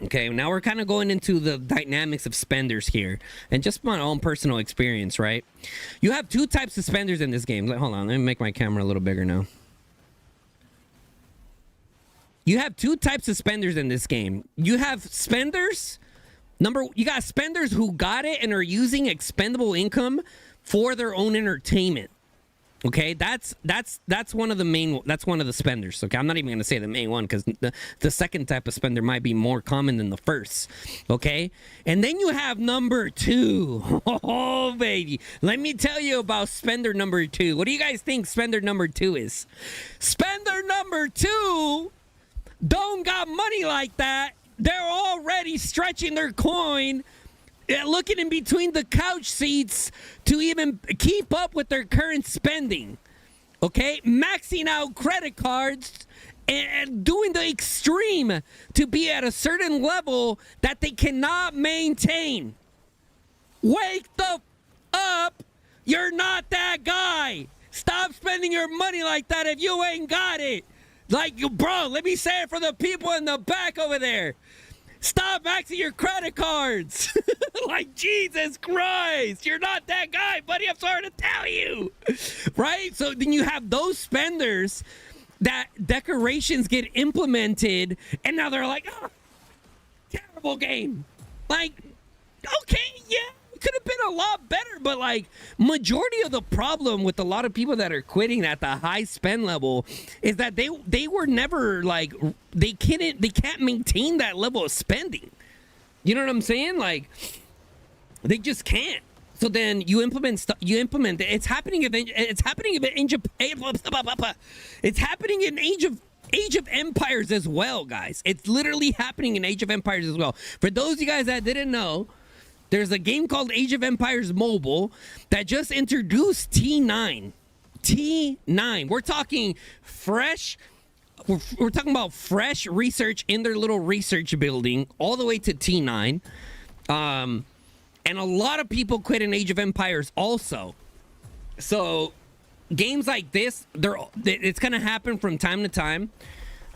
Okay, now we're kind of going into the dynamics of spenders here, and just my own personal experience, right? You have two types of spenders in this game. Hold on, let me make my camera a little bigger now. You have two types of spenders in this game. You have spenders. You got spenders who got it and are using expendable income for their own entertainment. Okay, that's one of the main. That's one of the spenders. Okay, I'm not even gonna say the main one because the second type of spender might be more common than the first. Okay, and then you have number two. Oh baby, let me tell you about spender number two. What do you guys think spender number two is? Spender number two don't got money like that. They're already stretching their coin, looking in between the couch seats to even keep up with their current spending. Okay, maxing out credit cards and doing the extreme to be at a certain level that they cannot maintain. Wake the up. You're not that guy. Stop spending your money like that if you ain't got it. Like, bro, let me say it for the people in the back over there. Stop maxing your credit cards. Like, Jesus Christ. You're not that guy, buddy. I'm sorry to tell you. Right? So then you have those spenders that decorations get implemented, and now they're like, oh, terrible game. Like, okay, yeah. Could have been a lot better, but like majority of the problem with a lot of people that are quitting at the high spend level is that they were never like they can't maintain that level of spending. You know what I'm saying? Like they just can't. So then you implement stuff. It's happening in Age of Empires as well, guys. It's literally happening in Age of Empires as well. For those of you guys that didn't know, there's a game called Age of Empires Mobile that just introduced T9. T9. We're talking fresh. We're talking about fresh research in their little research building all the way to T9. And a lot of people quit in Age of Empires also. So games like this, it's going to happen from time to time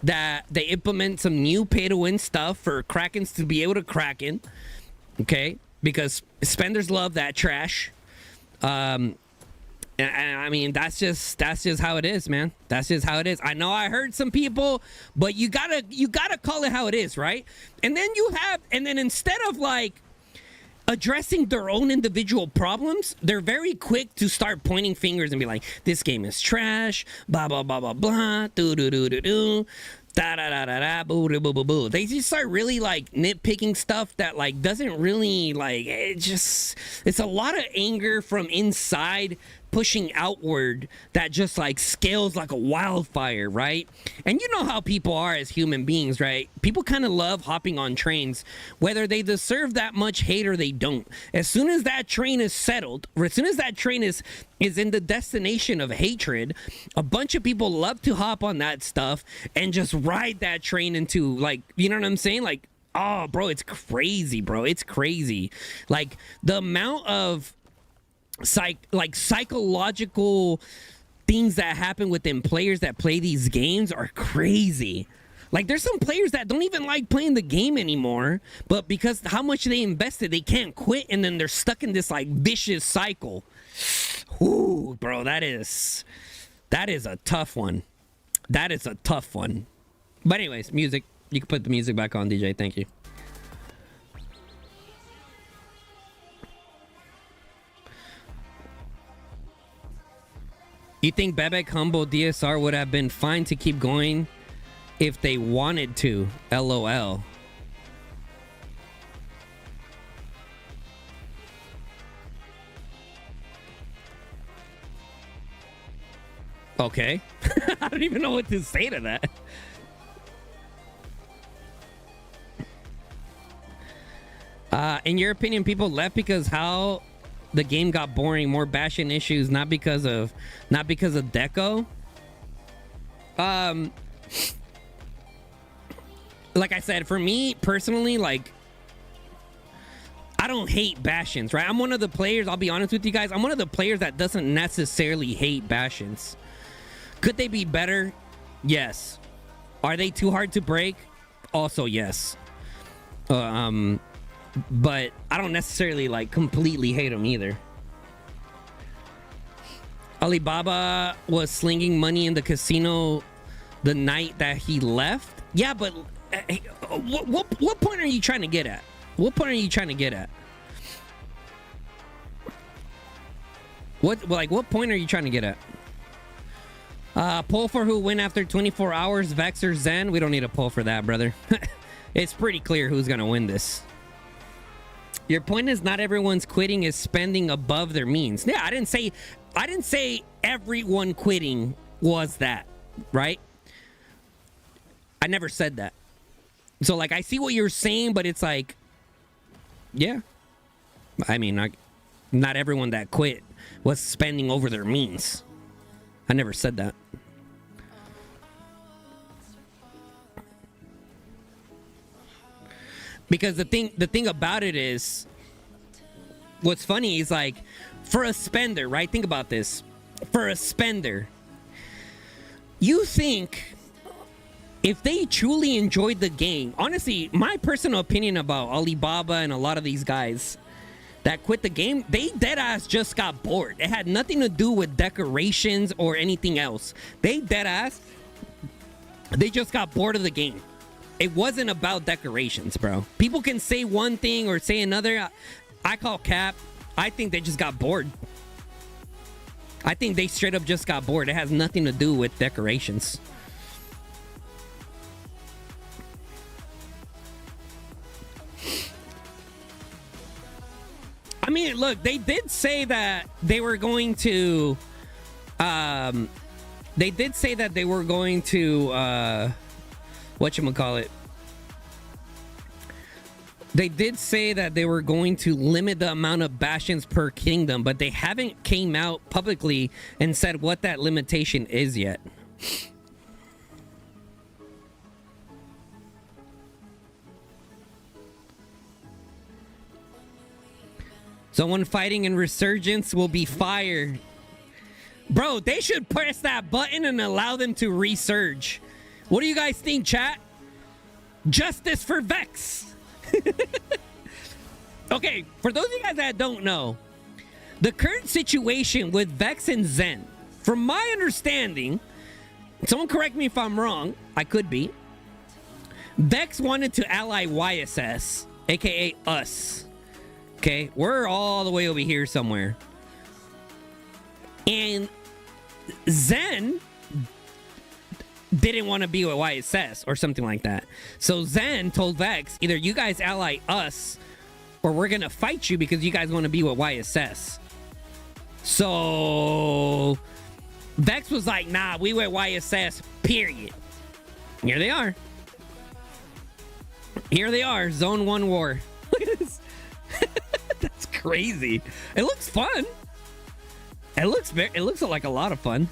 that they implement some new pay-to-win stuff for Krakens to be able to Kraken. Okay? Because spenders love that trash. And I mean, that's just how it is, man. That's just how it is. I know I heard some people, but you gotta call it how it is, right? And then instead of like addressing their own individual problems, they're very quick to start pointing fingers and be like, this game is trash, blah blah blah blah blah, do do do do do. Da da da da da, boo boo boo boo. They just start really like nitpicking stuff that like doesn't really like. It's a lot of anger from inside pushing outward that just like scales like a wildfire, right? And you know how people are as human beings, right? People kind of love hopping on trains, whether they deserve that much hate or they don't. As soon as that train is settled, or as soon as that train is in the destination of hatred, a bunch of people love to hop on that stuff and just ride that train into, like, you know what I'm saying? Like, oh, bro, it's crazy, bro. It's crazy. Like, the amount of psychological things that happen within players that play these games are crazy. Like, there's some players that don't even like playing the game anymore, but because how much they invested, they can't quit, and then they're stuck in this like vicious cycle. Ooh, bro, that is a tough one. That is a tough one. But anyways, music. You can put the music back on, DJ. Thank you. You think Bebek Humble DSR would have been fine to keep going if they wanted to? LOL. Okay. I don't even know what to say to that. In your opinion, people left because how the game got boring, more bashing issues, not because of deco. Like I said, for me personally, like, I don't hate bashings, right? I'm one of the players, I'll be honest with you guys, I'm one of the players that doesn't necessarily hate bashings. Could they be better? Yes. Are they too hard to break? Also, yes. But I don't necessarily like completely hate him either. Alibaba was slinging money in the casino the night that he left. Yeah, but what point are you trying to get at? What point are you trying to get at? What point are you trying to get at? Poll for who win after 24 hours, Vex or Zen? We don't need a poll for that, brother. It's pretty clear who's gonna win this. Your point is not everyone's quitting is spending above their means. Yeah, I didn't say everyone quitting was that, right? I never said that. So like I see what you're saying, but it's like, yeah. I mean, not everyone that quit was spending over their means. I never said that. Because the thing about it is, what's funny is like, for a spender, right? Think about this. For a spender, you think if they truly enjoyed the game, honestly, my personal opinion about Alibaba and a lot of these guys that quit the game, they deadass just got bored. It had nothing to do with decorations or anything else. They deadass, they just got bored of the game. It wasn't about decorations, bro. People can say one thing or say another. I call cap. I think they just got bored. I think they straight up just got bored. It has nothing to do with decorations. I mean, look, they did say that they were going to they did say that they were going to whatchamacallit. They did say that they were going to limit the amount of bastions per kingdom, but they haven't came out publicly and said what that limitation is yet. Someone fighting in Resurgence will be fired. Bro, they should press that button and allow them to resurge. What do you guys think, chat? Justice for Vex. Okay, for those of you guys that don't know, the current situation with Vex and Zen, from my understanding, someone correct me if I'm wrong, I could be, Vex wanted to ally YSS, aka us. Okay, we're all the way over here somewhere. And Zen didn't want to be with YSS or something like that. So Zen told Vex, either you guys ally us or we're going to fight you because you guys want to be with YSS. So Vex was like, nah, we with YSS, period. Here they are. Here they are, Zone 1 war. Look at this. That's crazy. It looks fun. It looks like a lot of fun.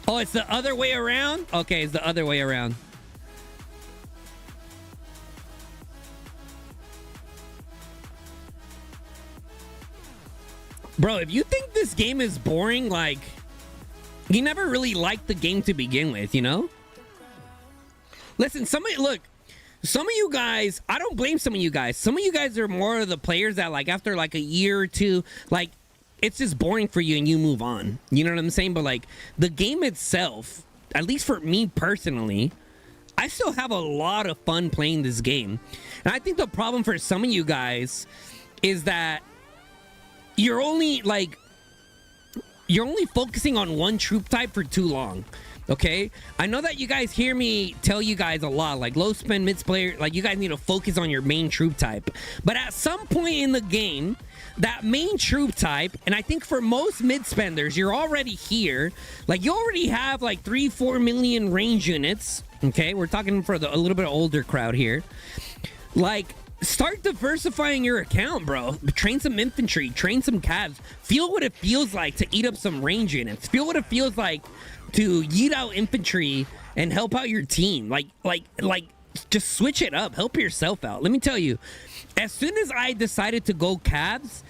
Oh, it's the other way around? Okay, it's the other way around. Bro, if you think this game is boring, like, you never really liked the game to begin with, you know? Listen, some of you guys, I don't blame some of you guys. Some of you guys are more of the players that, like, after, like, a year or two, like, it's just boring for you and you move on. You know what I'm saying? But, like, the game itself, at least for me personally, I still have a lot of fun playing this game. And I think the problem for some of you guys is that you're only focusing on one troop type for too long. Okay, I know that you guys hear me tell you guys a lot, like low spend, mid player, like you guys need to focus on your main troop type. But at some point in the game, that main troop type, and I think for most mid spenders, you're already here. Like you already have like 3-4 million range units. Okay, we're talking for a little bit older crowd here. Like, start diversifying your account, bro. Train some infantry, train some calves. Feel what it feels like to eat up some range units. Feel what it feels like to yeet out infantry and help out your team. Like, just switch it up. Help yourself out. Let me tell you, as soon as I decided to go calves,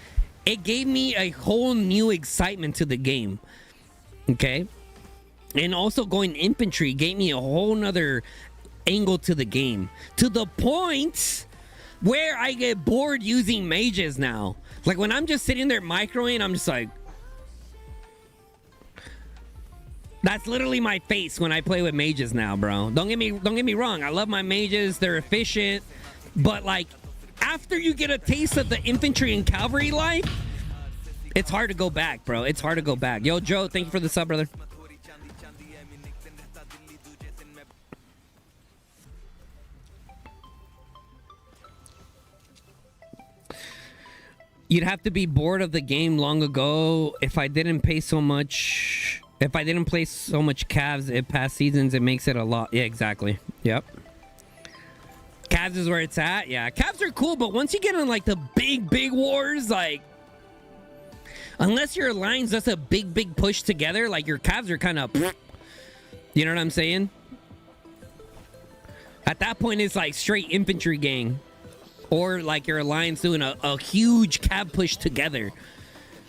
it gave me a whole new excitement to the game. Okay? And also going infantry gave me a whole nother angle to the game. To the point where I get bored using mages now. Like when I'm just sitting there microing, I'm just like, that's literally my face when I play with mages now, bro. Don't get me wrong. I love my mages. They're efficient. But like after you get a taste of the infantry and cavalry life, it's hard to go back, bro. It's hard to go back. Yo, Joe, thank you for the sub, brother. You'd have to be bored of the game long ago. If I didn't play so much Cavs in past seasons, it makes it a lot. Yeah, exactly. Yep. Cavs is where it's at. Yeah, Cavs are cool, but once you get in like the big wars, like unless your alliance does a big push together, like your Cavs are kind of, you know what I'm saying? At that point, it's like straight infantry gang. Or like your alliance doing a huge cav push together.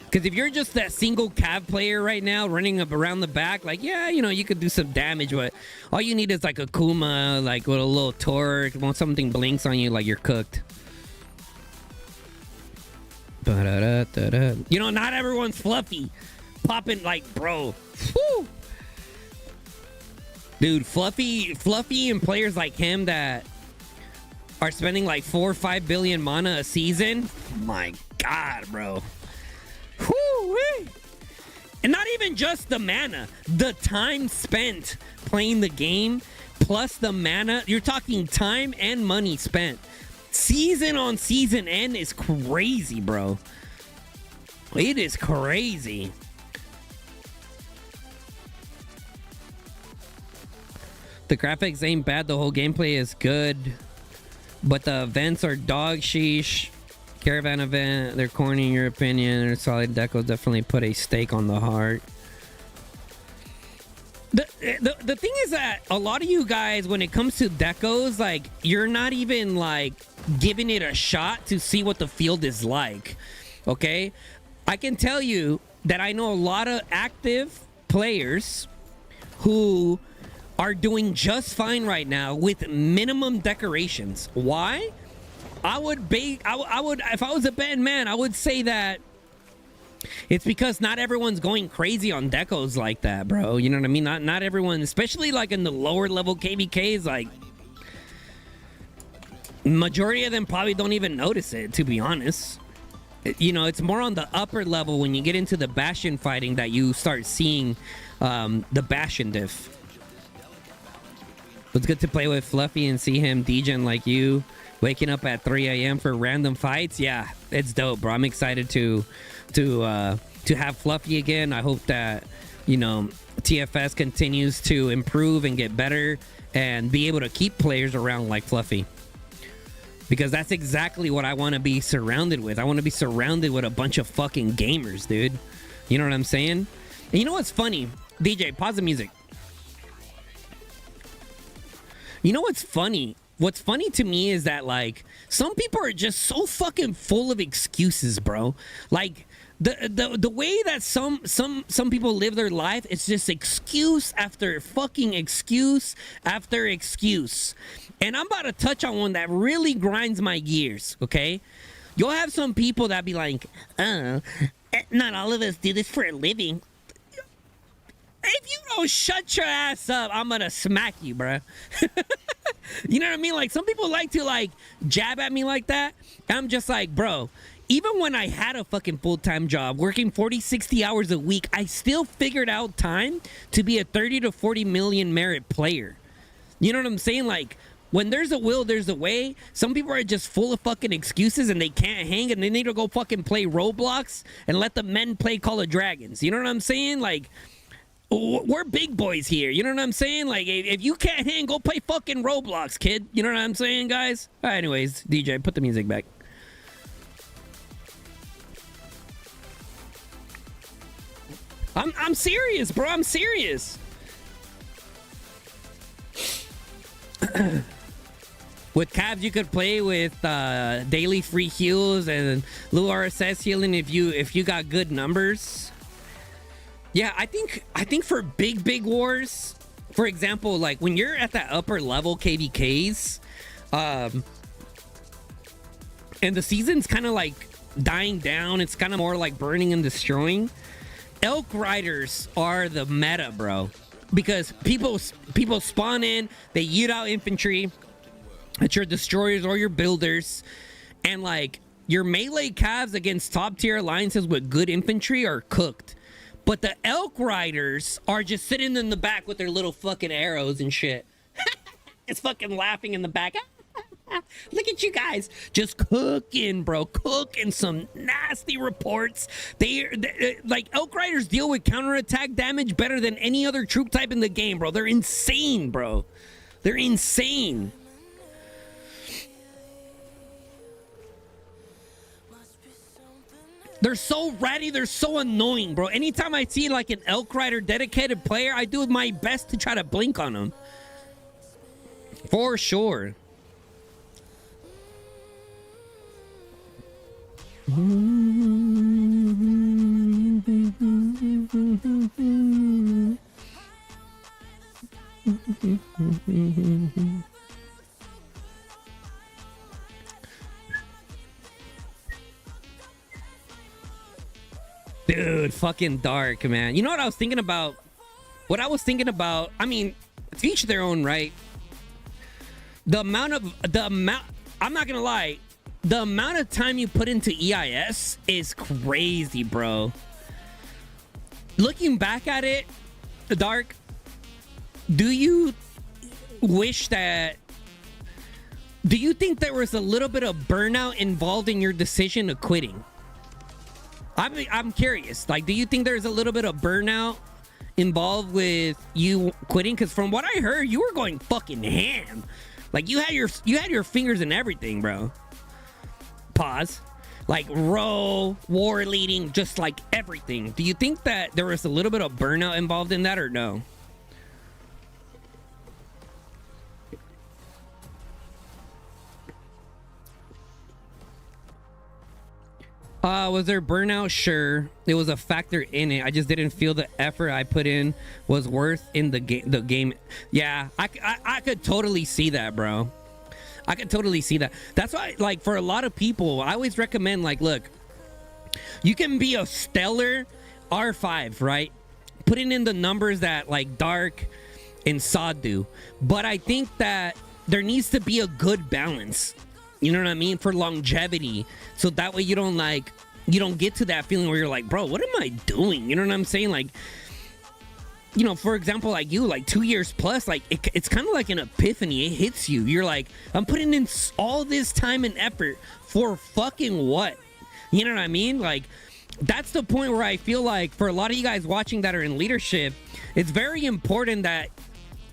Because if you're just that single cav player right now running up around the back, like, yeah, you know, you could do some damage, but all you need is like a Kuma, like with a little torque. When something blinks on you, like you're cooked. You know, not everyone's fluffy. Popping like, bro. Whew. Dude, Fluffy and players like him that are spending like 4 or 5 billion mana a season. My God, bro. Whoo-wee. And not even just the mana, the time spent playing the game plus the mana. You're talking time and money spent. Season on season end is crazy, bro. It is crazy. The graphics ain't bad. The whole gameplay is good. But the events are dog sheesh. Caravan event, they're corny in your opinion. Their solid decos definitely put a stake on the heart. The thing is that a lot of you guys, when it comes to decos, like you're not even like giving it a shot to see what the field is like. Okay? I can tell you that I know a lot of active players who are doing just fine right now with minimum decorations. Why? I would if I was a bad man, I would say that it's because not everyone's going crazy on decos like that, bro. You know what I mean? Not everyone, especially like in the lower level KVKs, like majority of them probably don't even notice it, to be honest. You know, it's more on the upper level when you get into the Bastion fighting that you start seeing the Bastion diff. It's good to play with Fluffy and see him DJing like you, waking up at 3 a.m. for random fights. Yeah, it's dope, bro. I'm excited to have Fluffy again. I hope that, you know, TFS continues to improve and get better and be able to keep players around like Fluffy. Because that's exactly what I want to be surrounded with. I want to be surrounded with a bunch of fucking gamers, dude. You know what I'm saying? And you know what's funny? DJ, pause the music. You know what's funny? What's funny to me is that, like, some people are just so fucking full of excuses, bro. Like, the way that some people live their life, it's just excuse after fucking excuse after excuse. And I'm about to touch on one that really grinds my gears, okay? You'll have some people that be like, not all of us do this for a living. If you don't shut your ass up, I'm gonna smack you, bro. You know what I mean? Like, some people like to, like, jab at me like that. I'm just like, bro, even when I had a fucking full-time job, working 40, 60 hours a week, I still figured out time to be a 30 to 40 million merit player. You know what I'm saying? Like, when there's a will, there's a way. Some people are just full of fucking excuses and they can't hang and they need to go fucking play Roblox and let the men play Call of Dragons. You know what I'm saying? Like, we're big boys here. You know what I'm saying? Like, if you can't hang, go play fucking Roblox, kid. You know what I'm saying, guys? Anyways, DJ, put the music back. I'm serious, bro. I'm serious. With Cavs, you could play with daily free heals and low RSS healing if you got good numbers. Yeah, I think for big wars, for example, like when you're at that upper level KVKs, and the season's kind of like dying down. It's kind of more like burning and destroying. Elk riders are the meta, bro, because people spawn in, they yeet out infantry at your destroyers or your builders, and like your melee calves against top tier alliances with good infantry are cooked. But the elk riders are just sitting in the back with their little fucking arrows and shit. It's fucking laughing in the back. Look at you guys just cooking, bro, cooking some nasty reports. They like elk riders deal with counterattack damage better than any other troop type in the game, bro. They're insane, bro. They're insane. They're so ratty, they're so annoying, bro. Anytime I see like an elk rider dedicated player, I do my best to try to blink on them. For sure. Dude, fucking dark, man. You know what I was thinking about? I mean, to each their own, right? I'm not gonna lie, the amount of time you put into EIS is crazy, bro. Looking back at it, Dark, do you think there was a little bit of burnout involved in your decision of quitting? I'm curious. Like, do you think there's a little bit of burnout involved with you quitting? Because from what I heard, you were going fucking ham. Like, you had your fingers in everything, bro. Pause. Like, row, war leading, just like everything. Do you think that there was a little bit of burnout involved in that, or no? Was there burnout? Sure, it was a factor in it. I just didn't feel the effort I put in was worth in the game. Yeah, I could totally see that, bro. I could totally see that. That's why, like, for a lot of people, I always recommend, like, look, you can be a stellar R5, right? Putting in the numbers that, like, Dark and Sod do. But I think that there needs to be a good balance. You know what I mean? For longevity. So that way you don't get to that feeling where you're like, bro, what am I doing? You know what I'm saying? Like, you know, for example, like you, like 2 years plus, like it's kind of like an epiphany. It hits you. You're like, I'm putting in all this time and effort for fucking what? You know what I mean? Like, that's the point where I feel like for a lot of you guys watching that are in leadership, it's very important that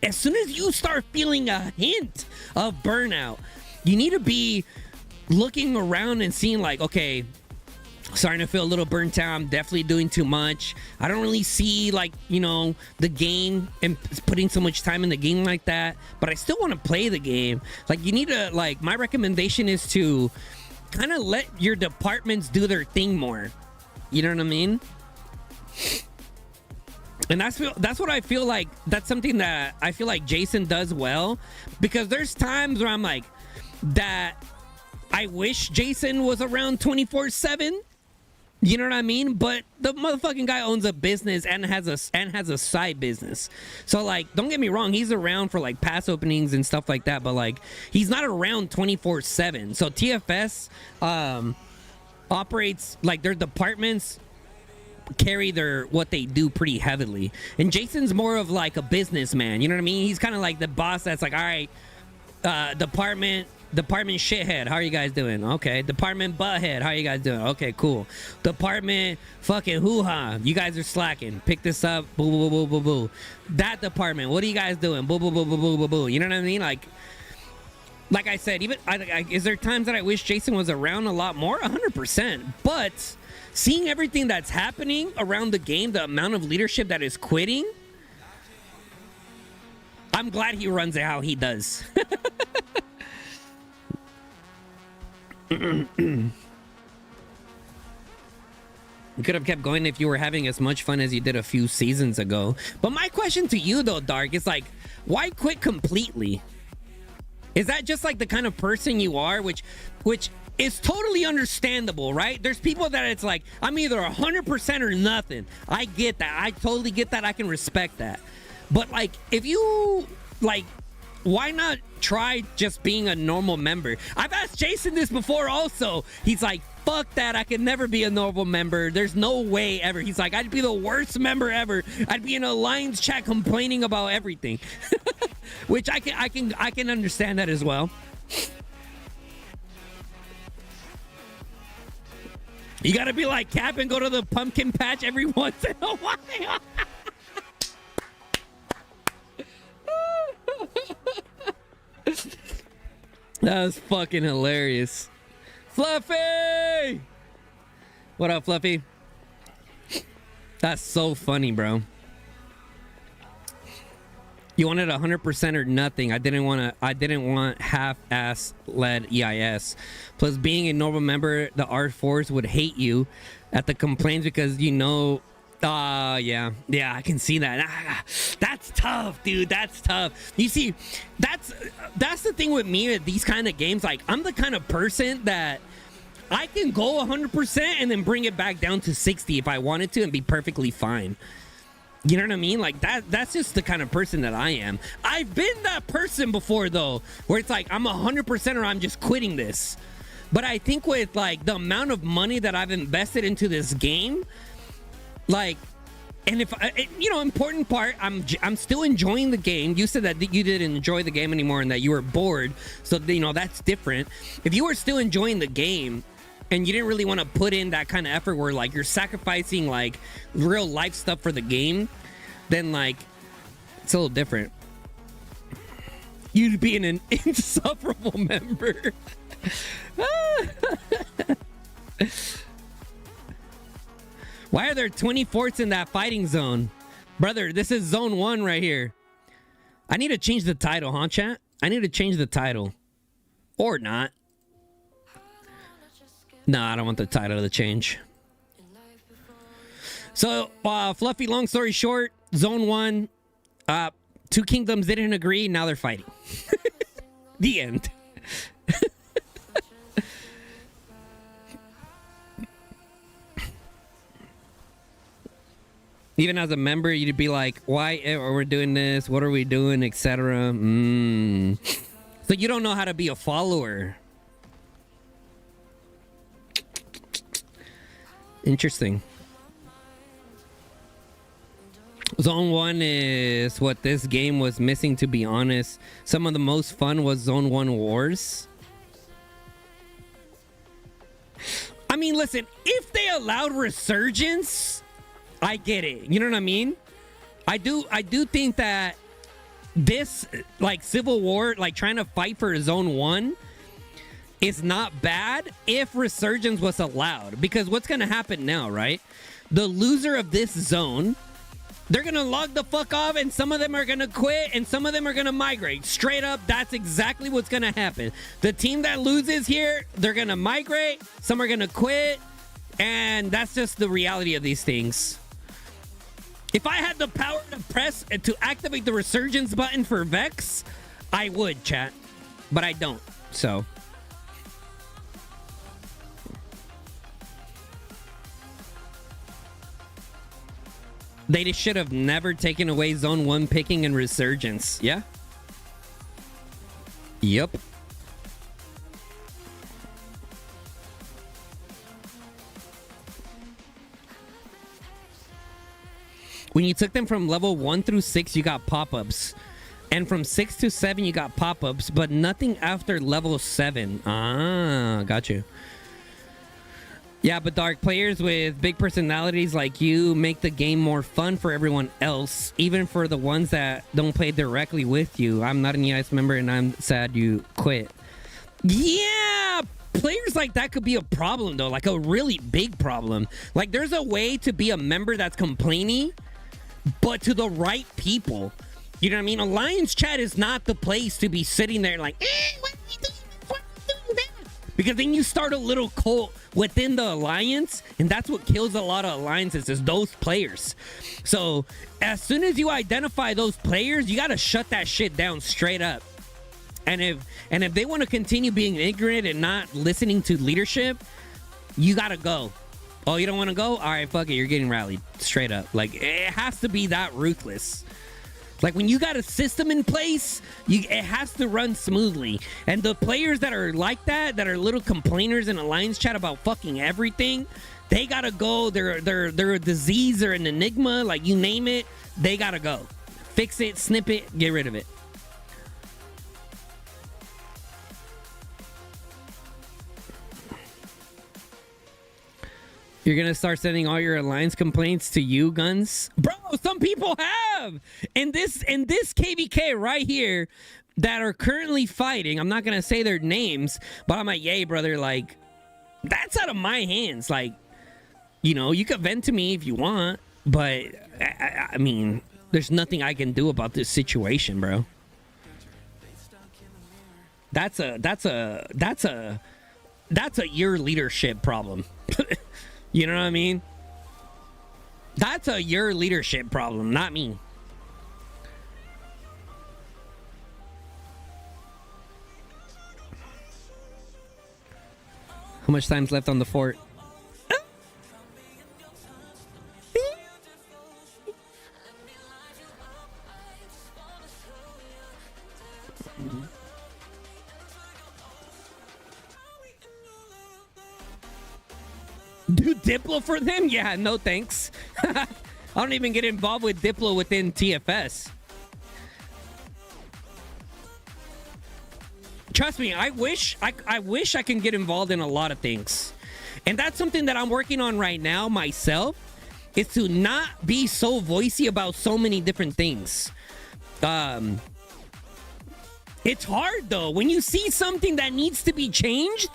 as soon as you start feeling a hint of burnout, you need to be looking around and seeing like, okay, starting to feel a little burnt out. I'm definitely doing too much. I don't really see, like, you know, the game and putting so much time in the game like that, but I still want to play the game. Like, you need to, like, my recommendation is to kind of let your departments do their thing more. You know what I mean? And that's what I feel like. That's something that I feel like Jason does well, because there's times where I'm like, that I wish Jason was around 24/7. You know what I mean? But the motherfucking guy owns a business and has a side business. So, like, don't get me wrong, he's around for like pass openings and stuff like that, but like he's not around 24/7. So TFS operates like their departments carry what they do pretty heavily. And Jason's more of like a businessman. You know what I mean? He's kind of like the boss that's like, all right, Department shithead, how are you guys doing? Okay. Department butthead, how are you guys doing? Okay, cool. Department fucking hoo-ha, you guys are slacking. Pick this up, boo, boo, boo, boo, boo. That department, what are you guys doing? Boo, boo, boo, boo, boo, boo, boo. You know what I mean? Like I said, even is there times that I wish Jason was around a lot more? 100%. But seeing everything that's happening around the game, the amount of leadership that is quitting, I'm glad he runs it how he does. You could have kept going if you were having as much fun as you did a few seasons ago. But my question to you, though, Dark, is like, why quit completely? Is that just like the kind of person you are? Which it's totally understandable, right? There's people that it's like, I'm either 100% or nothing. I get that. I totally get that. I can respect that. But like, if you like, why not try just being a normal member? I've asked Jason this before also. He's like, fuck that. I can never be a normal member. There's no way ever. He's like, I'd be the worst member ever. I'd be in a Lions chat complaining about everything. Which I can understand that as well. You gotta be like Cap and go to the pumpkin patch every once in a while. That was fucking hilarious. Fluffy! What up, Fluffy? That's so funny, bro. You wanted 100% or nothing. I didn't want half-ass led EIS. Plus, being a normal member, the R4s would hate you at the complaints because you know. Yeah, I can see that. That's tough, dude. That's tough. You see, that's the thing with me at these kind of games. Like, I'm the kind of person that I can go 100% and then bring it back down to 60 if I wanted to and be perfectly fine. You know what I mean? Like, that's just the kind of person that I am. I've been that person before, though, where it's like, I'm 100% or I'm just quitting this. But I think with, like, the amount of money that I've invested into this game, like, and if important part, I'm still enjoying the game. You said that you didn't enjoy the game anymore and that you were bored, so that's different. If you were still enjoying the game and you didn't really want to put in that kind of effort where like you're sacrificing like real life stuff for the game, then like it's a little different. You'd be an insufferable member. Why are there 20 forts in that fighting zone? Brother, this is zone 1 right here. I need to change the title, huh, chat? I need to change the title. Or not. No, I don't want the title to change. So, Fluffy, long story short, zone 1, 2 kingdoms didn't agree, now they're fighting. The end. Even as a member, you'd be like, why are we doing this? What are we doing, etc. So you don't know how to be a follower. Interesting. Zone 1 is what this game was missing, to be honest. Some of the most fun was Zone 1 wars. I mean, listen, if they allowed resurgence, I get it. You know what I mean? I do think that this, like, Civil War, like, trying to fight for Zone 1 is not bad if resurgence was allowed. Because what's going to happen now, right? The loser of this zone, they're going to log the fuck off, and some of them are going to quit, and some of them are going to migrate. Straight up, that's exactly what's going to happen. The team that loses here, they're going to migrate, some are going to quit, and that's just the reality of these things. If I had the power to press to activate the resurgence button for Vex, I would, chat. But I don't, so. They just should have never taken away Zone 1 picking and resurgence. Yeah? Yep. When you took them from level 1 through 6, you got pop-ups. And from 6 to 7, you got pop-ups, but nothing after level 7. Ah, got you. Yeah, but Dark, players with big personalities like you make the game more fun for everyone else, even for the ones that don't play directly with you. I'm not an EIS member, and I'm sad you quit. Yeah, players like that could be a problem, though, like a really big problem. Like, there's a way to be a member that's complaining, but to the right people. You know what I mean? Alliance chat is not the place to be sitting there like, what are we doing? What are we doing that? Because then you start a little cult within the alliance, and that's what kills a lot of alliances, is those players. So as soon as you identify those players, you got to shut that shit down straight up. And if they want to continue being ignorant and not listening to leadership, you gotta go. Oh, you don't want to go? All right, fuck it. You're getting rallied straight up. Like, it has to be that ruthless. Like, when you got a system in place, it has to run smoothly. And the players that are like that are little complainers in Alliance chat about fucking everything, they gotta go. They're a disease or an enigma, like you name it, they gotta go. Fix it, snip it, get rid of it. You're gonna start sending all your Alliance complaints to you, Guns? Bro, some people have! In this KVK right here that are currently fighting, I'm not gonna say their names, but I'm like, yay, brother, like, that's out of my hands. Like, you know, you can vent to me if you want, but I mean, there's nothing I can do about this situation, bro. That's a your leadership problem. You know what I mean? That's your leadership problem, not me. How much time's left on the fort? Do Diplo for them? Yeah, no thanks. I don't even get involved with Diplo within TFS. Trust me, I wish I can get involved in a lot of things. And that's something that I'm working on right now myself, is to not be so voicey about so many different things. It's hard though when you see something that needs to be changed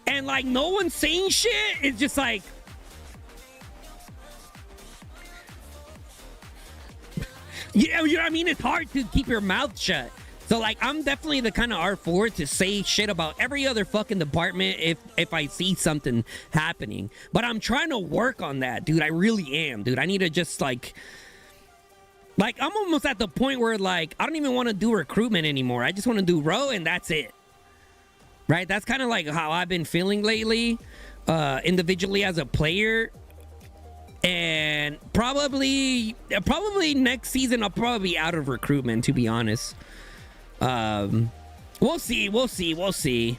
and like no one's saying shit. It's just like, you know what I mean? It's hard to keep your mouth shut. So like, I'm definitely the kind of R4 to say shit about every other fucking department if I see something happening. But I'm trying to work on that, dude. I really am, dude. I need to just like I'm almost at the point where like I don't even want to do recruitment anymore. I just want to do row and that's it. Right? That's kind of like how I've been feeling lately, individually as a player. And probably next season I'll probably be out of recruitment, to be honest. We'll see.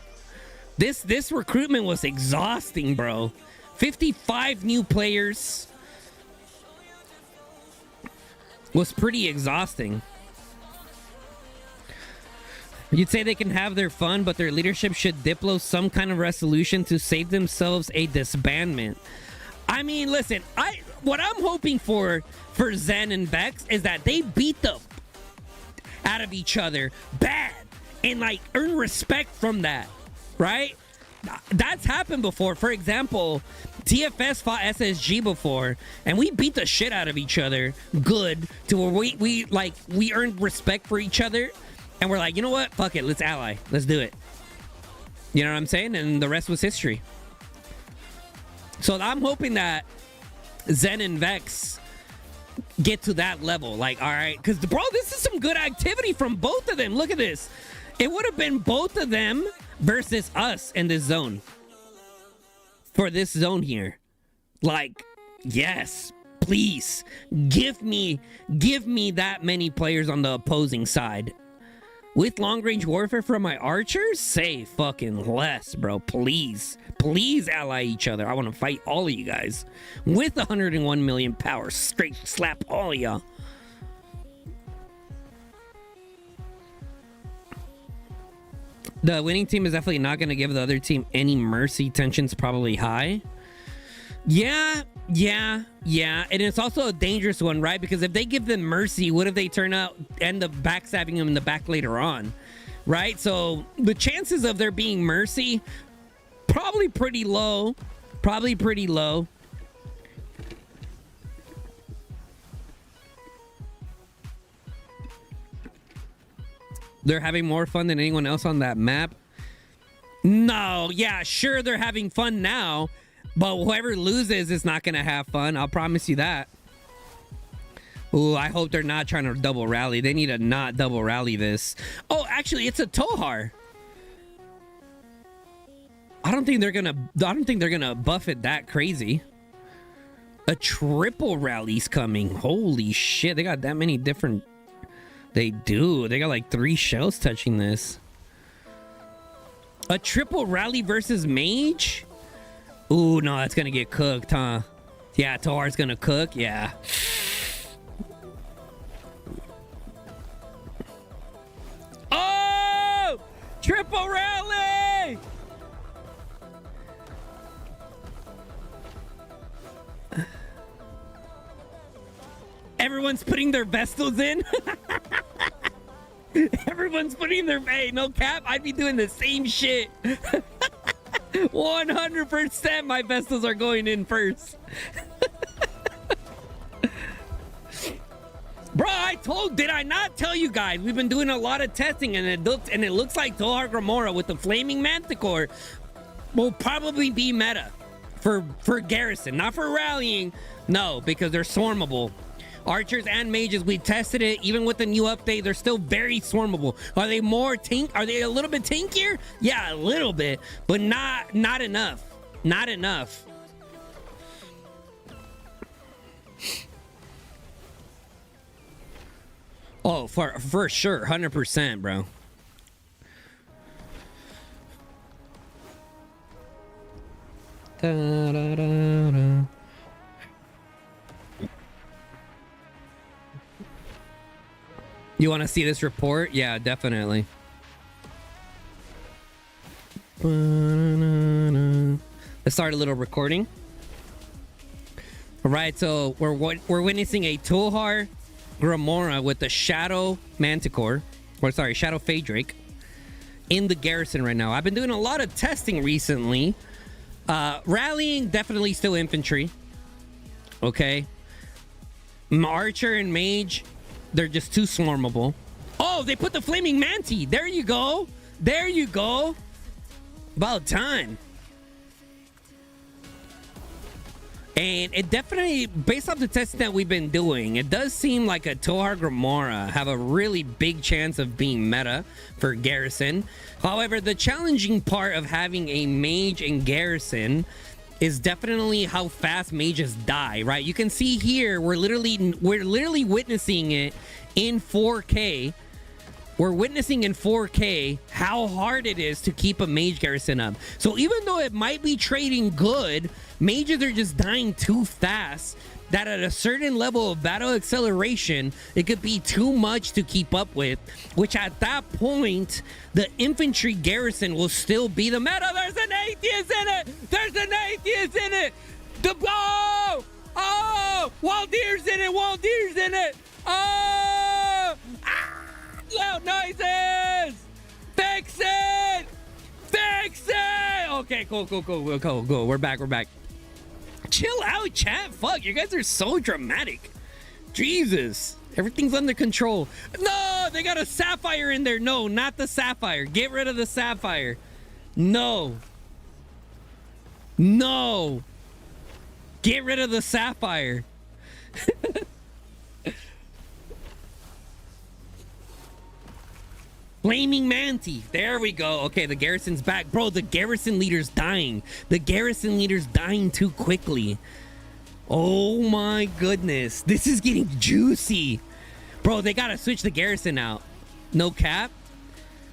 This recruitment was exhausting, bro. 55 new players was pretty exhausting. You'd say they can have their fun, but their leadership should diplo some kind of resolution to save themselves a disbandment. I mean, listen, what I'm hoping for Zen and Vex is that they beat the out of each other bad and like earn respect from that, right? That's happened before. For example, TFS fought SSG before and we beat the shit out of each other good to where we earned respect for each other and we're like, you know what, fuck it, let's ally, let's do it. You know what I'm saying? And the rest was history. So I'm hoping that Zen and Vex get to that level. Like, all right, because bro, this is some good activity from both of them. Look at this. It would have been both of them versus us in this zone. For this zone here. Like, yes, please give me that many players on the opposing side. With long-range warfare from my archers? Say fucking less, bro. Please. Please ally each other. I want to fight all of you guys. With 101 million power. Straight slap all of y'all. The winning team is definitely not going to give the other team any mercy. Tension's probably high. Yeah. And it's also a dangerous one, right? Because if they give them mercy, what if they end up backstabbing them in the back later on, right? So the chances of there being mercy, probably pretty low. They're having more fun than anyone else on that map. No, yeah, sure, they're having fun now. But whoever loses is not going to have fun. I'll promise you that. Ooh, I hope they're not trying to double rally. They need to not double rally this. Oh, actually, it's a Tohar. I don't think they're gonna buff it that crazy. A triple rally's coming. Holy shit, they got that many different. They do. They got like 3 shells touching this. A triple rally versus mage? Ooh, no, that's gonna get cooked, huh? Yeah, Tohar's gonna cook. Yeah. Oh! Triple rally! Everyone's putting their Vestals in. Everyone's putting their... Hey, no cap. I'd be doing the same shit. 100% my Vestals are going in first. Bro, did I not tell you guys? We've been doing a lot of testing, and it looks like Tohar Gramora with the Flaming Manticore will probably be meta for Garrison, not for rallying. No, because they're swarmable. Archers and mages, we tested it. Even with the new update, they're still very swarmable. Are they more Are they a little bit tankier? Yeah, a little bit, but not enough. Not enough. Oh, for sure, 100%, bro. Da, da, da, da. You want to see this report? Yeah, definitely. Let's start a little recording. All right, so we're witnessing a Tohar Gramora with the Shadow Manticore, or sorry, Shadow Phaedrake in the garrison right now. I've been doing a lot of testing recently. Rallying, definitely still infantry. Okay. Archer and mage, they're just too swarmable. Oh, they put the Flaming Manti. There you go. There you go. About time. And it definitely, based off the testing that we've been doing, it does seem like a Tohar Gramora have a really big chance of being meta for Garrison. However, the challenging part of having a mage in Garrison is definitely how fast mages die, right? You can see here, we're literally witnessing it in 4K. We're witnessing in 4K how hard it is to keep a mage garrison up. So even though it might be trading good, mages are just dying too fast that at a certain level of battle acceleration, it could be too much to keep up with, which at that point, the infantry garrison will still be the meta. There's an atheist in it! There's an atheist in it! Oh! Waldir's in it! Waldir's in it! Oh! Loud noises! Fix it! Fix it! Okay, cool. We're back. Chill out, chat. Fuck, you guys are so dramatic. Jesus. Everything's under control. No, they got a sapphire in there. No, not the sapphire. Get rid of the sapphire. No. Get rid of the sapphire. Flaming Manti. There we go. Okay, the garrison's back. Bro, the garrison leader's dying. The garrison leader's dying too quickly. Oh my goodness. This is getting juicy. Bro, they gotta switch the garrison out. No cap.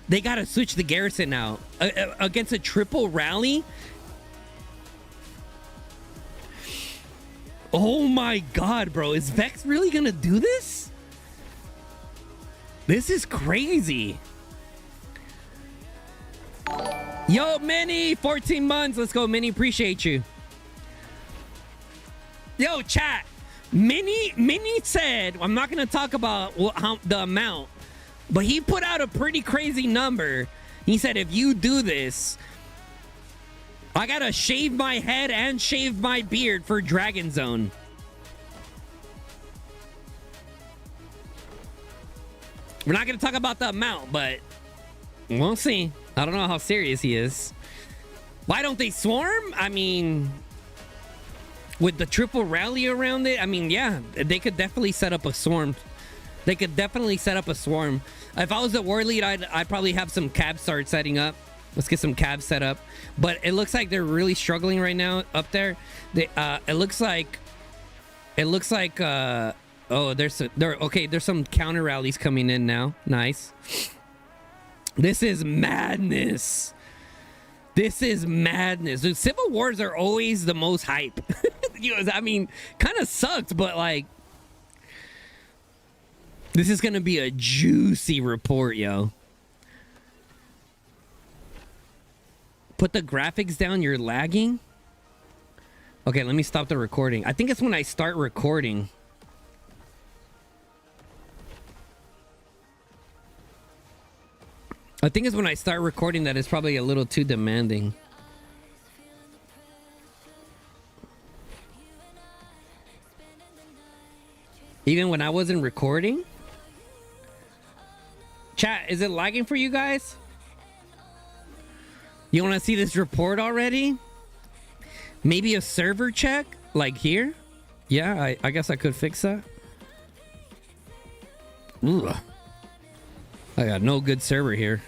They gotta switch the garrison out. Against a triple rally? Oh my god, bro. Is Vex really gonna do this? This is crazy. Yo, Minnie, 14 months. Let's go, Minnie. Appreciate you. Yo, chat. Minnie said, I'm not going to talk about the amount, but he put out a pretty crazy number. He said, if you do this, I got to shave my head and shave my beard for Dragon Zone. We're not going to talk about the amount, but we'll see. I don't know how serious he is. Why don't they swarm? I mean, with the triple rally around it, I mean, yeah, they could definitely set up a swarm. They could definitely set up a swarm. If I was the war lead, I'd probably have some cabs start setting up. Let's get some cabs set up. But it looks like they're really struggling right now up there. They, it looks like, oh, there's some counter rallies coming in now. Nice. This is madness. This is madness. Dude, civil wars are always the most hype. I mean, kind of sucks, but like, this is gonna be a juicy report, yo. Put the graphics down, you're lagging. Okay, let me stop the recording. I think it's when I start recording. I think it's when I start recording that it's probably a little too demanding. Even when I wasn't recording? Chat, is it lagging for you guys? You want to see this report already? Maybe a server check? Like here? Yeah, I guess I could fix that. Ugh. I got no good server here.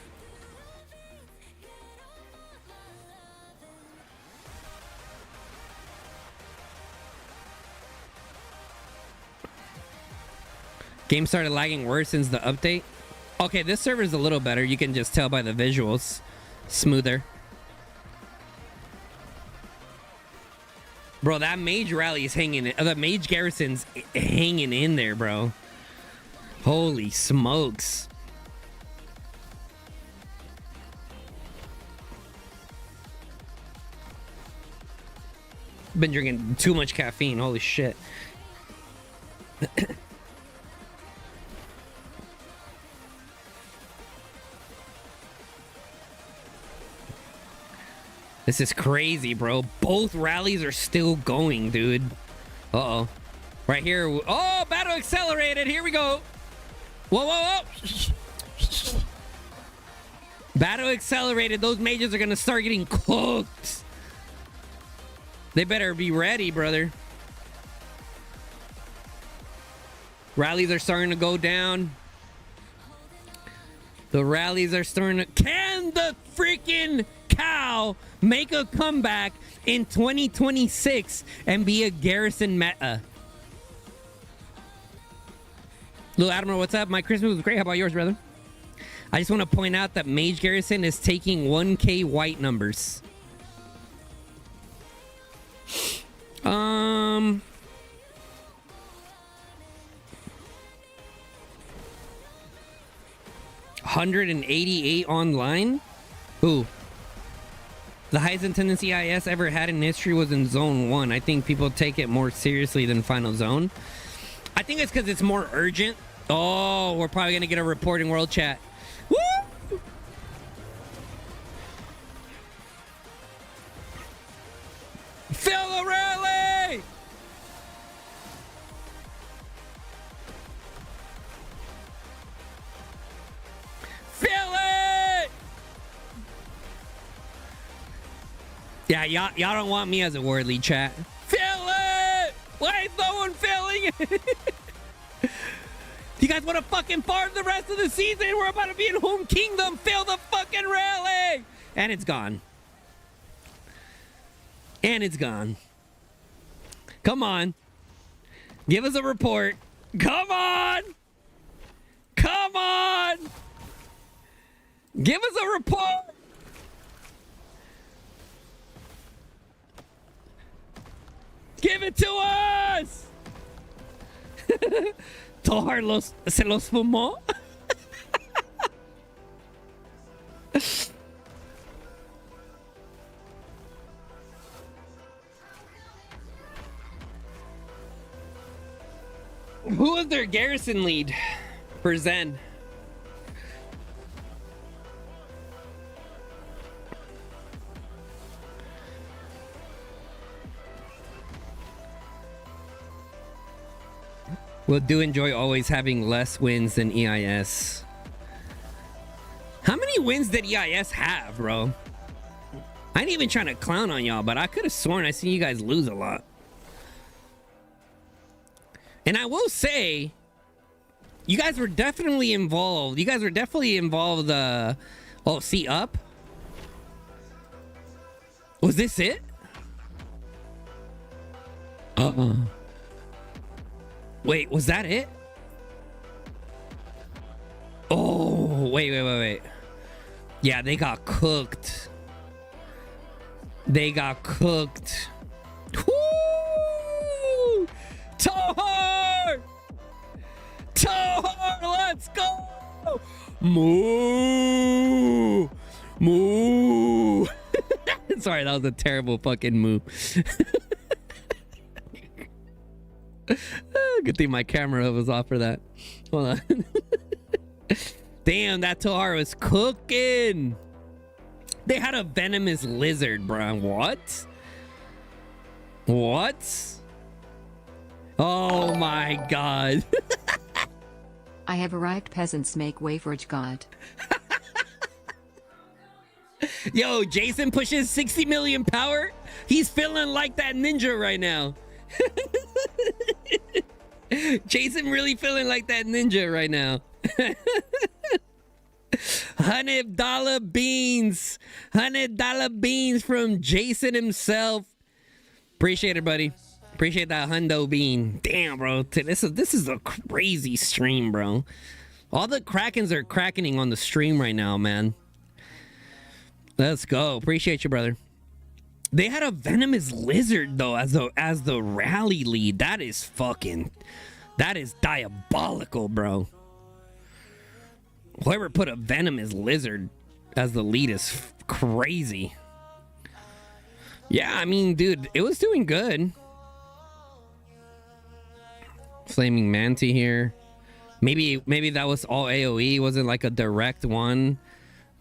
Game started lagging worse since the update. Okay, this server is a little better. You can just tell by the visuals. Smoother. Bro, that mage rally is hanging in. The mage garrison's hanging in there, bro. Holy smokes. Been drinking too much caffeine. Holy shit. This is crazy, bro. Both rallies are still going, dude. Uh-oh. Right here. Oh, battle accelerated. Here we go. Whoa, whoa, whoa. Battle accelerated. Those mages are going to start getting cooked. They better be ready, brother. Rallies are starting to go down. The rallies are starting to... Can the freaking cow make a comeback in 2026 and be a garrison meta? Little Admiral, what's up? My Christmas was great. How about yours, brother? I just want to point out that Mage Garrison is taking 1K white numbers. 188 online. Ooh. The highest attendance EIS ever had in history was in Zone 1. I think people take it more seriously than Final Zone. I think it's because it's more urgent. Oh, we're probably going to get a report in World Chat. Woo! Fill the rally! Fill it! Yeah, y'all don't want me as a word lead, chat. Fill it! Why is no one filling it? You guys want to fucking farm the rest of the season? We're about to be in Home Kingdom. Fill the fucking rally! And it's gone. And it's gone. Come on. Give us a report. Come on! Come on! Give us a report! Give it to us! Tohar se los fumó. Who was their garrison lead for Zen? Well, do enjoy always having less wins than EIS. How many wins did EIS have, bro? I ain't even trying to clown on y'all, but I could have sworn I seen you guys lose a lot. And I will say, you guys were definitely involved. Oh, see up? Was this it? Wait, was that it? Oh, wait. Yeah, they got cooked. Woo! Tohar! Let's go! Moo! Sorry, that was a terrible fucking move. Good thing my camera was off for that. Hold on. Damn, that Tohar was cooking. They had a venomous lizard, bro. What? Oh my god. I have arrived. Peasants make way for God. Yo, Jason pushes 60 million power. He's feeling like that ninja right now. Jason really feeling like that ninja right now. $100 beans. $100 beans from Jason himself. Appreciate it, buddy. Appreciate that hundo bean. Damn, bro. This is a crazy stream, bro. All the Krakens are crackening on the stream right now, man. Let's go. Appreciate you, brother. They had a venomous lizard though as the rally lead. That is diabolical, bro. Whoever put a venomous lizard as the lead is crazy. Yeah, I mean, dude, it was doing good. Flaming Manti here. Maybe that was all AoE. Wasn't like a direct one.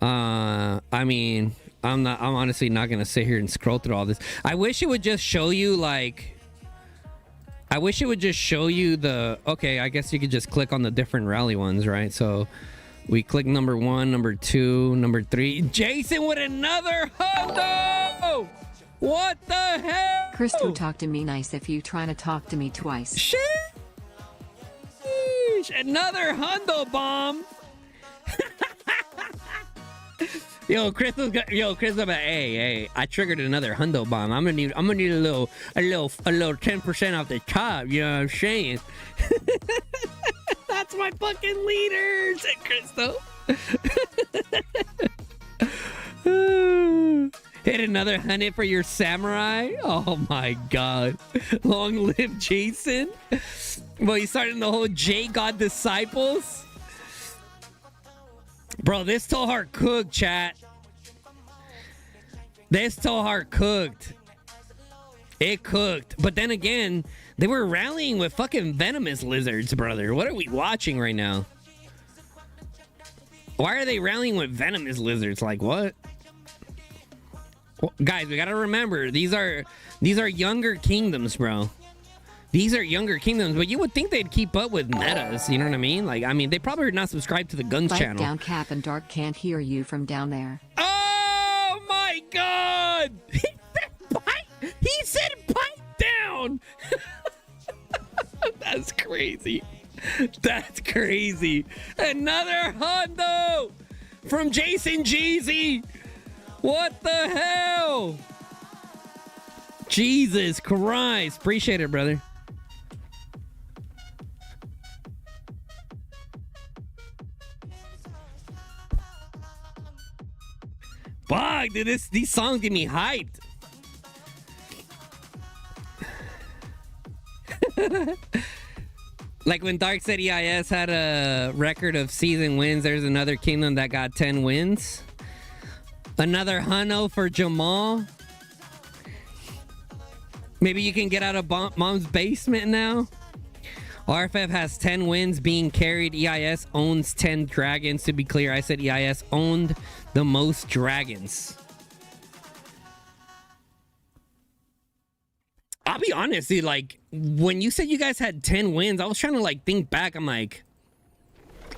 I mean, I'm honestly not gonna sit here and scroll through all this. I wish it would just show you the okay, I guess you could just click on the different rally ones, right? So we click number 1, number 2, number 3. Jason with another hundo! What the hell? Crystal, talk to me nice if you trying to talk to me twice. Shit! Another hundo bomb! Yo, Crystal's got, hey, I triggered another hundo bomb. I'm gonna need a little 10% off the top, you know what I'm saying? That's my fucking leader, said Crystal. Hit another 100 for your samurai. Oh my god. Long live Jason. Well, he's starting the whole J God disciples. Bro, this Tohar cooked, chat. This Tohar cooked. It cooked. But then again, they were rallying with fucking venomous lizards, brother. What are we watching right now? Why are they rallying with venomous lizards? Like, what? Well, guys, we gotta remember, these are younger kingdoms, bro. These are younger kingdoms, but you would think they'd keep up with metas, you know what I mean? Like, I mean, they probably are not subscribed to the Guns Pipe channel. down, Cap, and Dark can't hear you from down there. Oh my god! He said pipe down! That's crazy. That's crazy. Another hundo from Jason Jeezy. What the hell? Jesus Christ. Appreciate it, brother. Fuck, dude, these songs get me hyped. Like when Dark said EIS had a record of season wins, there's another kingdom that got 10 wins. Another Huno for Jamal. Maybe you can get out of mom's basement now. RFF has 10 wins being carried. EIS owns 10 dragons. To be clear, I said EIS owned the most dragons. I'll be honest, dude, like, when you said you guys had 10 wins, I was trying to, like, think back. I'm like,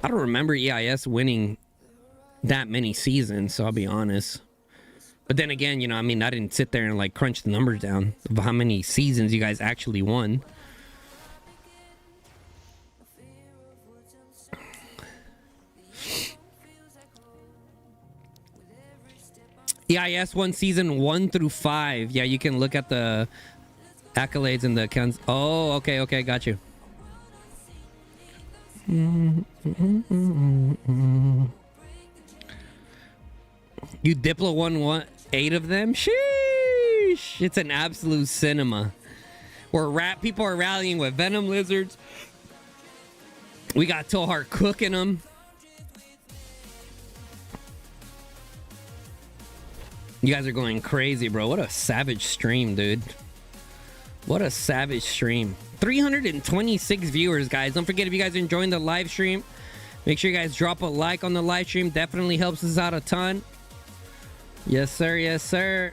I don't remember EIS winning that many seasons, so I'll be honest. But then again, you know, I mean, I didn't sit there and, like, crunch the numbers down of how many seasons you guys actually won. EIS won season 1 through 5. Yeah, you can look at the accolades and the accounts. Oh, okay, got you. You Diplo won 8 of them? Sheesh! It's an absolute cinema. Where people are rallying with Venom Lizards. We got Tohar cooking them. You guys are going crazy, bro. What a savage stream, dude. What a savage stream. 326 viewers, guys. Don't forget, if you guys are enjoying the live stream, make sure you guys drop a like on the live stream. Definitely helps us out a ton. Yes, sir. Yes, sir.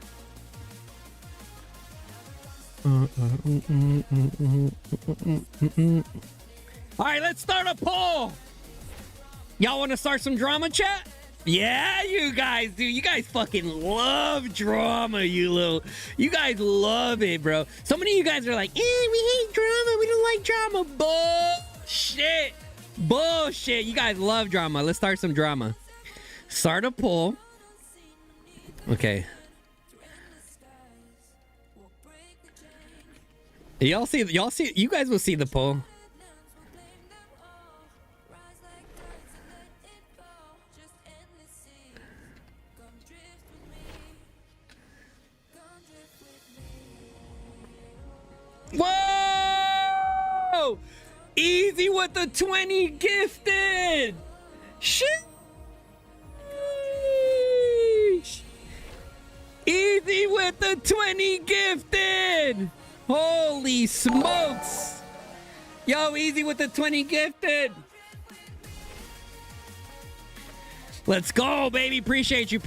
All right, let's start a poll. Y'all want to start some drama, chat? Yeah, you guys do. You guys fucking love drama, you guys love it, bro. So many of you guys are like, we hate drama. We don't like drama. Bullshit. Bullshit. You guys love drama. Let's start some drama. Start a poll. Okay. Y'all see, you guys will see the poll. Whoa! Easy with the 20 gifted. Shit. Easy with the 20 gifted. Holy smokes. Yo, easy with the 20 gifted. Let's go, baby. Appreciate you.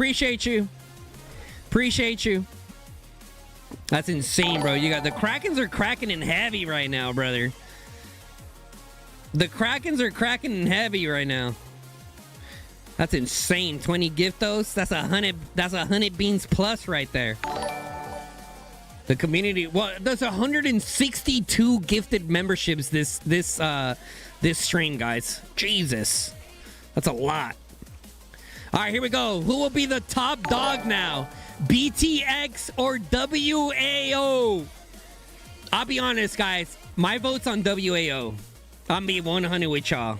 That's insane, bro. You got the Krakens are cracking in heavy right now, brother. The Krakens are cracking in heavy right now. That's insane. 20 giftos. That's 100 beans plus right there. The community. Well, there's 162 gifted memberships this stream, guys. Jesus, that's a lot. All right, here we go. Who will be the top dog now? BTX or WAO? I'll be honest, guys. My vote's on WAO. I'm being 100 with y'all.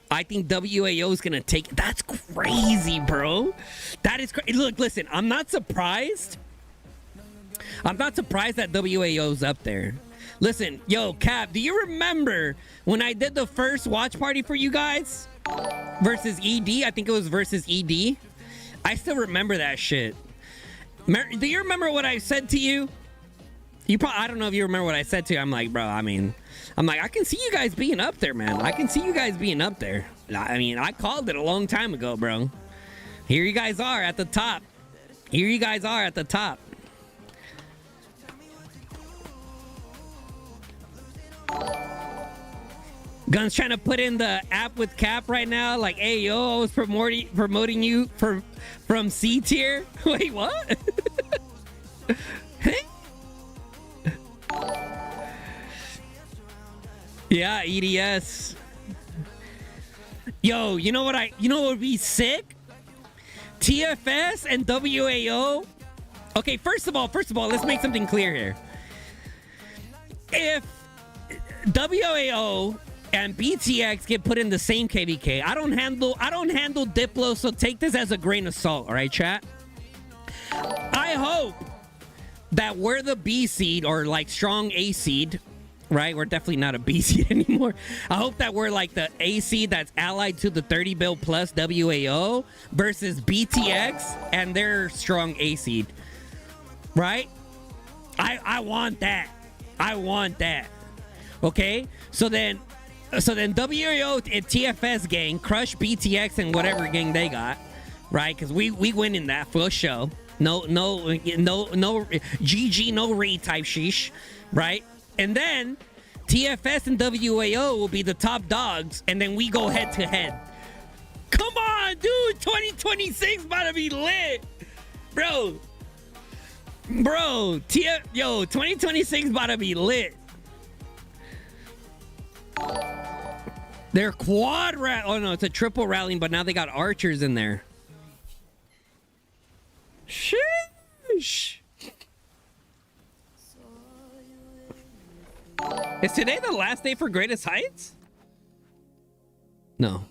I think WAO is gonna take. That's crazy, bro. That is crazy. Look, listen. I'm not surprised. That WAO's up there. Listen, yo, Cap, do you remember when I did the first watch party for you guys versus ED? I think it was versus ED. I still remember that shit. Do you remember what I said to you? I don't know if you remember what I said to you. I'm like, bro, I can see you guys being up there, man. I can see you guys being up there. I mean, I called it a long time ago, bro. Here you guys are at the top. Gun's trying to put in the app with Cap right now. Like, hey, yo, I was promoting you from C tier. Wait, what? Yeah, EDS. Yo, you know what would be sick? TFS and WAO. Okay, first of all, let's make something clear here. If WAO and BTX get put in the same KVK, I don't handle Diplo, so take this as a grain of salt, all right, chat? I hope that we're the B seed or like strong A seed, right? We're definitely not a B seed anymore. I hope that we're like the A seed that's allied to the 30 bill plus WAO versus BTX and their strong A seed, right? I want that. Okay, so then WAO and TFS gang crush BTX and whatever gang they got, right? Because we win in that for show. No GG, no re type sheesh, right? And then TFS and WAO will be the top dogs, and then we go head to head. Come on, dude! 2026 about to be lit, bro. 2026 about to be lit. They're quad oh no, it's a triple rallying, but now they got archers in there. Sheesh. Is today the last day for Greatest Heights? No.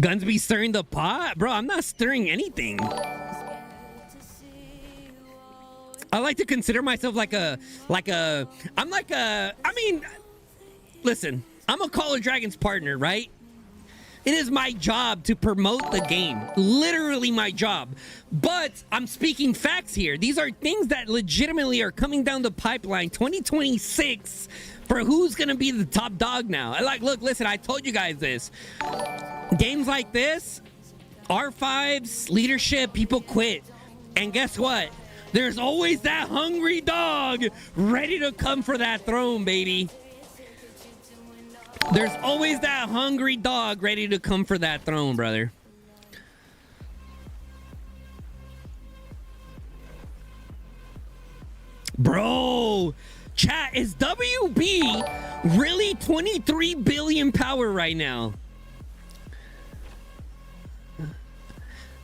Guns be stirring the pot? Bro, I'm not stirring anything. I like to consider myself I mean, listen, I'm a Call of Dragons partner, right? It is my job to promote the game. Literally my job. But I'm speaking facts here. These are things that legitimately are coming down the pipeline. 2026 for who's going to be the top dog now. Look, listen, I told you guys this. Games like this, R5s, leadership, people quit. And guess what? There's always that hungry dog ready to come for that throne, baby. There's always that hungry dog ready to come for that throne, brother. Bro, chat, is WB really 23 billion power right now?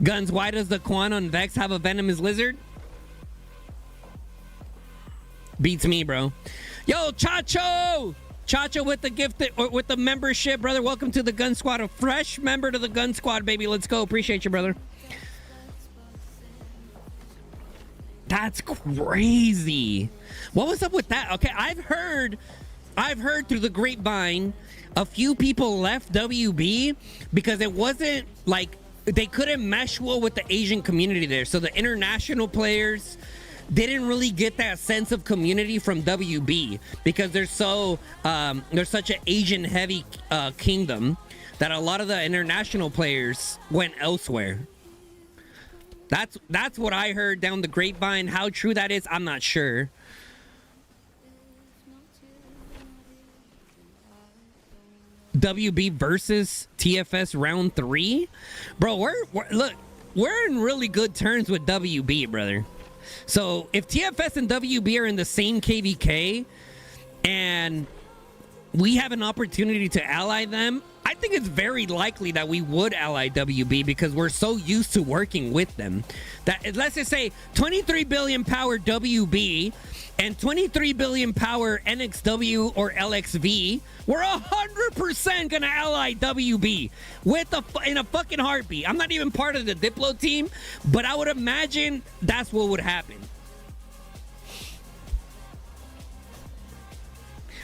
Guns, why does the Quan on Vex have a venomous lizard? Beats me, bro. Yo, Chacho! Chacho with the gift, or with the membership, brother. Welcome to the Gun Squad. A fresh member to the Gun Squad, baby. Let's go. Appreciate you, brother. That's crazy. What was up with that? Okay, I've heard through the grapevine a few people left WB because it wasn't like they couldn't mesh well with the Asian community there. So the international players didn't really get that sense of community from WB because there's such an Asian heavy kingdom that a lot of the international players went elsewhere. That's what I heard down the grapevine. How true that is, I'm not sure. WB versus TFS round 3, bro. We're in really good terms with WB, brother. So if TFS and WB are in the same KVK and we have an opportunity to ally them, I think it's very likely that we would ally WB because we're so used to working with them. That let's just say 23 billion power WB and 23 billion power NXW or LXV, we're 100% gonna ally WB in a fucking heartbeat. I'm not even part of the Diplo team, but I would imagine that's what would happen.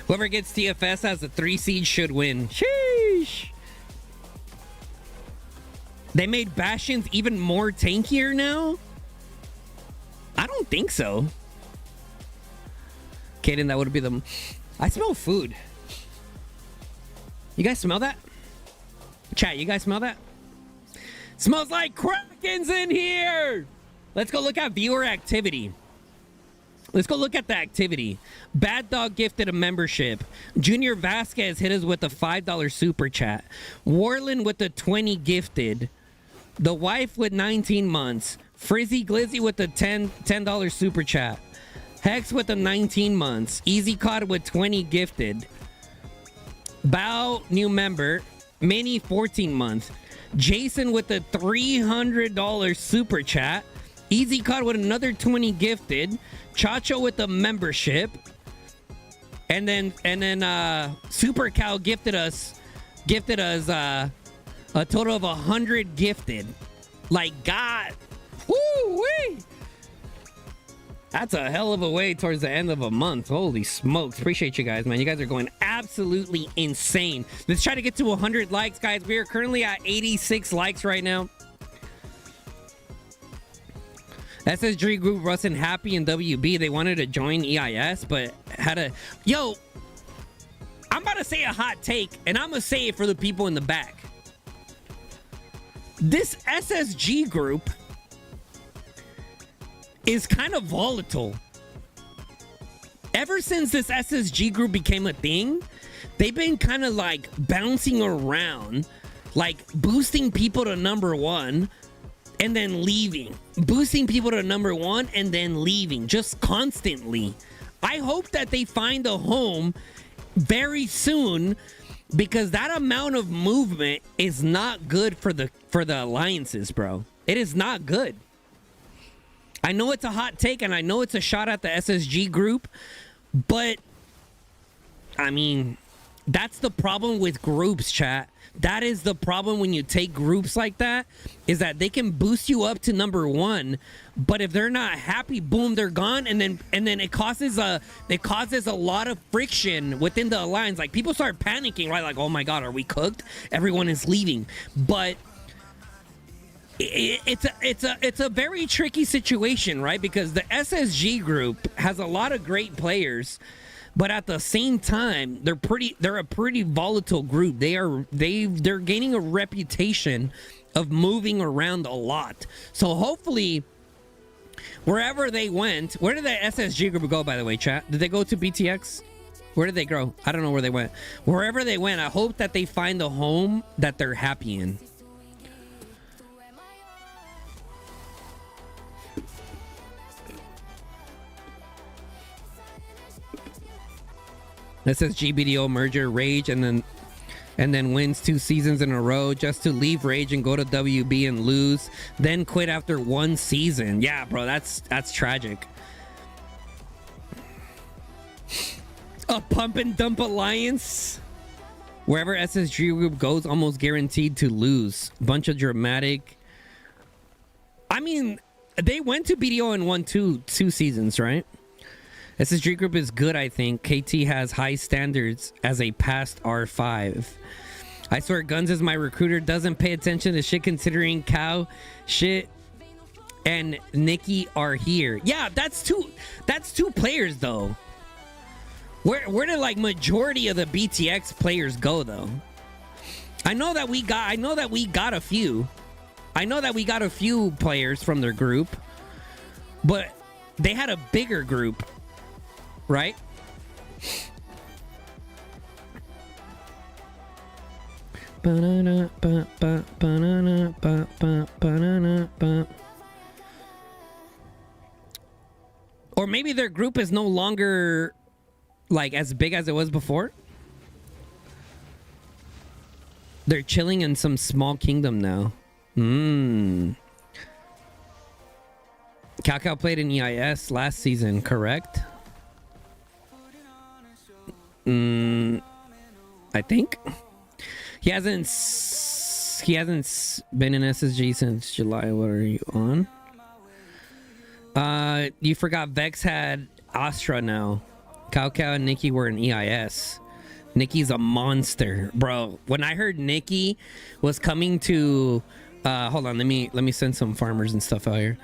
Whoever gets TFS as a 3 seed should win. Sheesh. They made Bastions even more tankier now? I don't think so. Kaden, that would be the... I smell food. You guys smell that? Chat, you guys smell that? Smells like Kraken's in here! Let's go look at viewer activity. Let's go look at the activity. Bad Dog gifted a membership. Junior Vasquez hit us with a $5 super chat. Warland with the 20 gifted. The Wife with 19 months. Frizzy Glizzy with the $10 super chat. Hex with the 19 months. Easy Cod with 20 gifted. Bao, new member. Mini, 14 months. Jason with the $300 super chat. Easy Cod with another 20 gifted. Chacho with the membership. And then Supercowv gifted us a total of 100 gifted. Like, God. Woo-wee. That's a hell of a way towards the end of a month. Holy smokes. Appreciate you guys, man. You guys are going absolutely insane. Let's try to get to 100 likes, guys. We are currently at 86 likes right now. SSG group wasn't happy in WB. They wanted to join EIS, but had a... Yo, I'm about to say a hot take, and I'm going to say it for the people in the back. This SSG group is kind of volatile. Ever since this SSG group became a thing, they've been kind of like bouncing around, like boosting people to number 1 and then leaving, boosting people to number 1 and then leaving, just constantly. I hope that they find a home very soon because that amount of movement is not good for the alliances, bro. It is not good. I know it's a hot take and I know it's a shot at the SSG group, but I mean, that's the problem with groups, chat. That is the problem when you take groups like that, is that they can boost you up to number 1, but if they're not happy, boom, they're gone, and then it causes a lot of friction within the alliance. Like, people start panicking, right? Like, oh my god, are we cooked? Everyone is leaving. But it's a very tricky situation, right? Because the SSG group has a lot of great players, but at the same time, they're a pretty volatile group. They're gaining a reputation of moving around a lot. So hopefully, wherever they went, where did the SSG group go, by the way, chat? Did they go to BTX? Where did they go? I don't know where they went. Wherever they went, I hope that they find a home that they're happy in. That says GBDO merger Rage and then wins 2 seasons in a row just to leave Rage and go to WB and lose, then quit after 1 season. Yeah, bro, that's tragic. A pump and dump alliance. Wherever SSG group goes, almost guaranteed to lose. Bunch of dramatic. I mean, they went to BDO and won 2 seasons, right? SSG group is good, I think. KT has high standards as a past R5. I swear Guns is my recruiter, doesn't pay attention to shit considering Cow, shit, and Nikki are here. Yeah, that's two players though. Where did like majority of the BTX players go though? I know that we got a few. I know that we got a few players from their group, but they had a bigger group. Right? Or maybe their group is no longer like as big as it was before. They're chilling in some small kingdom now. Cow played in EIS last season, correct? I think he hasn't been in SSG since July. What are you on? You forgot Vex had Astra now. Cow and Nikki were in EIS. Nikki's a monster, bro. When I heard Nikki was coming to hold on, let me send some farmers and stuff out here.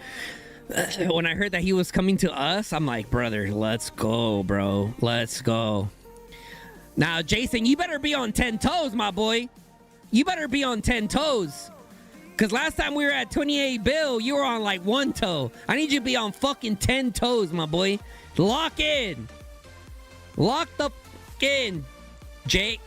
When I heard that he was coming to us, I'm like, brother, let's go, bro. Let's go. Now, Jason, you better be on 10 toes, my boy. You better be on 10 toes. Because last time we were at 28 bill, you were on like 1 toe. I need you to be on fucking 10 toes, my boy. Lock in. Lock the fuck in, Jake.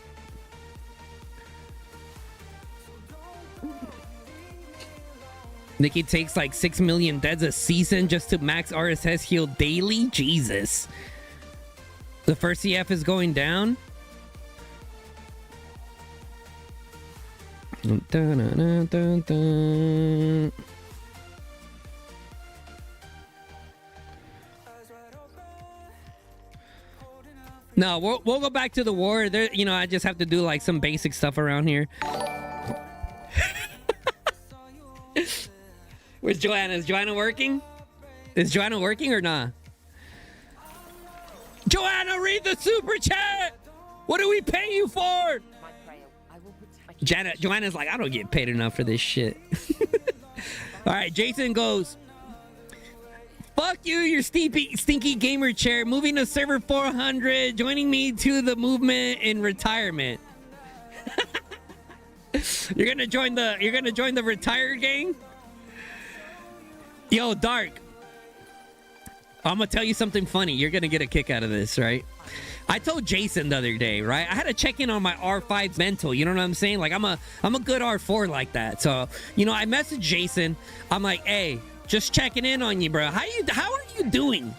Nikki takes like 6 million deads a season just to max RSS heal daily? Jesus. The first CF is going down? Dun, dun, dun, dun. No, we'll go back to the war. There, you know, I just have to do like some basic stuff around here. Where's Joanna? Is Joanna working? Is Joanna working or not? Joanna, read the super chat. What do we pay you for? Joanna's like, I don't get paid enough for this shit. All right, Jason goes, fuck you, your stinky gamer chair. Moving to server 400, joining me to the movement in retirement. You're gonna join the retire gang? Yo, Dark. I'm gonna tell you something funny. You're gonna get a kick out of this, right? I told Jason the other day, right? I had to check in on my R5 mental. You know what I'm saying? Like I'm a good R4 like that. So, you know, I messaged Jason. I'm like, hey, just checking in on you, bro. How are you doing?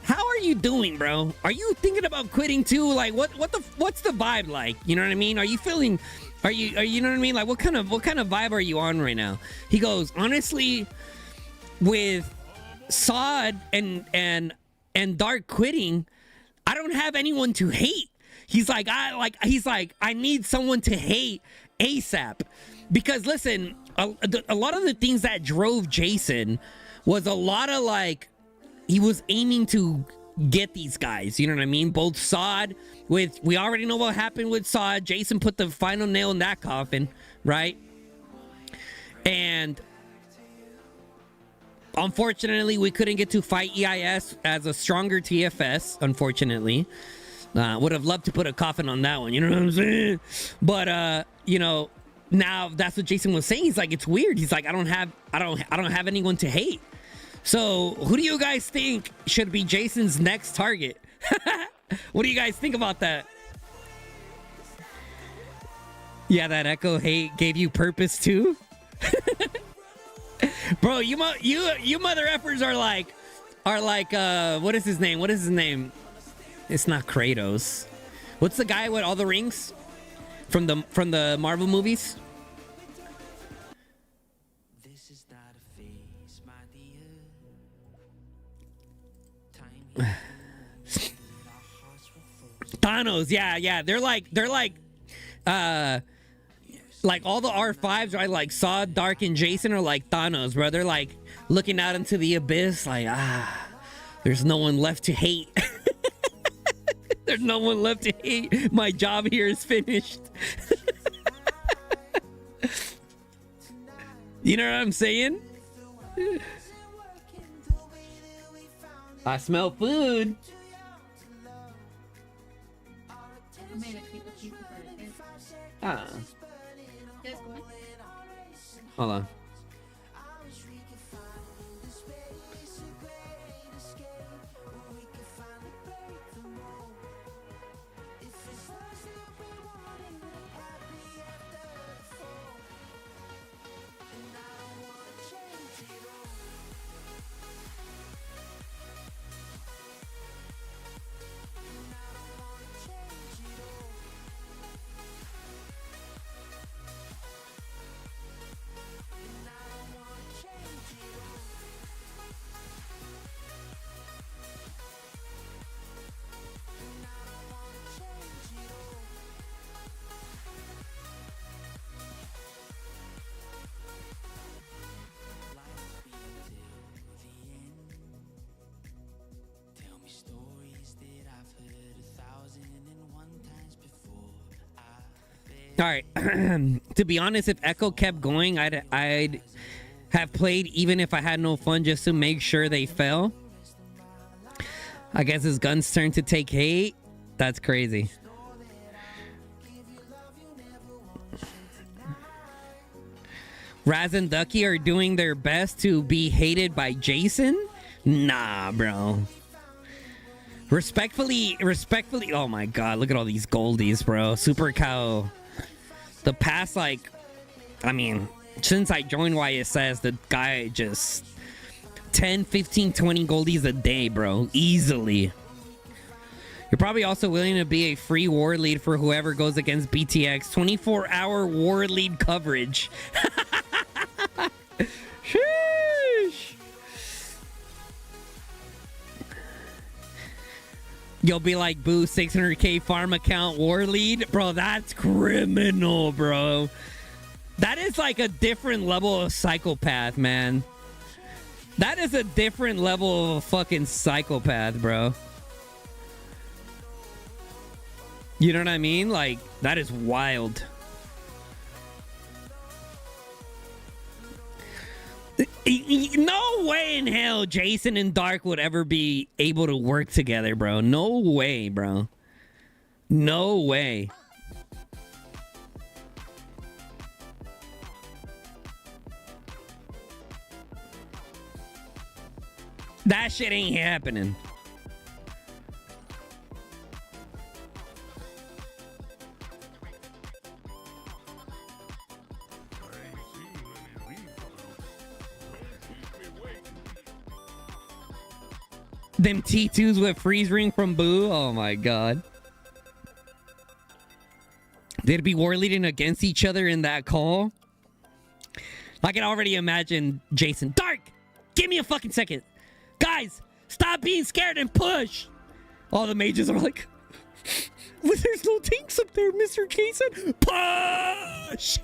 how are you doing, bro? Are you thinking about quitting too? Like, what's the vibe like? You know what I mean? Are you feeling? Are you know what I mean? Like, what kind of vibe are you on right now? He goes, honestly, with Sod and Dark quitting, I don't have anyone to hate. He's like, I need someone to hate ASAP. Because listen, a lot of the things that drove Jason was a lot of like, he was aiming to get these guys, you know what I mean? Both Sod with, we already know what happened with Sod. Jason put the final nail in that coffin, right? And unfortunately, we couldn't get to fight EIS as a stronger TFS, unfortunately. Would have loved to put a coffin on that one, you know what I'm saying? But you know, now that's what Jason was saying. He's like, it's weird. He's like, I don't have anyone to hate. So who do you guys think should be Jason's next target? What do you guys think about that? Yeah, that Echo hate gave you purpose too. Bro, you mother effers are like what is his name? It's not Kratos. What's the guy with all the rings from the Marvel movies? This is not a phase, my dear. Thanos, yeah. They're like all the R5s, right? Like Sod, Dark, and Jason are like Thanos, bro. They're like looking out into the abyss, like, there's no one left to hate. There's no one left to hate. My job here is finished. You know what I'm saying? I smell food. I made a pizza for the kids. Ah, Guys, come on. hold on. All right. To be honest, if Echo kept going, I'd have played even if I had no fun, just to make sure they fell. I guess it's Gun's turn to take hate. That's crazy. Raz and Ducky are doing their best to be hated by Jason? Nah, bro. Respectfully. Oh my god, look at all these goldies, bro. Supercowv. The past, like, I mean, since I joined YSS, the guy just 10, 15, 20 goldies a day, bro. Easily. You're probably also willing to be a free war lead for whoever goes against BTX. 24-hour war lead coverage. Sheesh. You'll be like, boo, 600k farm account war lead. Bro, that's criminal, bro. That is like a different level of psychopath, man. That is a different level of a fucking psychopath, bro. You know what I mean? Like, that is wild. No way in hell Jason and Dark would ever be able to work together, bro. No way, bro. No way. That shit ain't happening. Them T2s with freeze ring from Boo. Oh my god. They'd be war leading against each other in that call. I can already imagine Jason. Dark! Give me a fucking second. Guys, stop being scared and push! All the mages are like, well, there's no tanks up there, Mr. Jason. Push!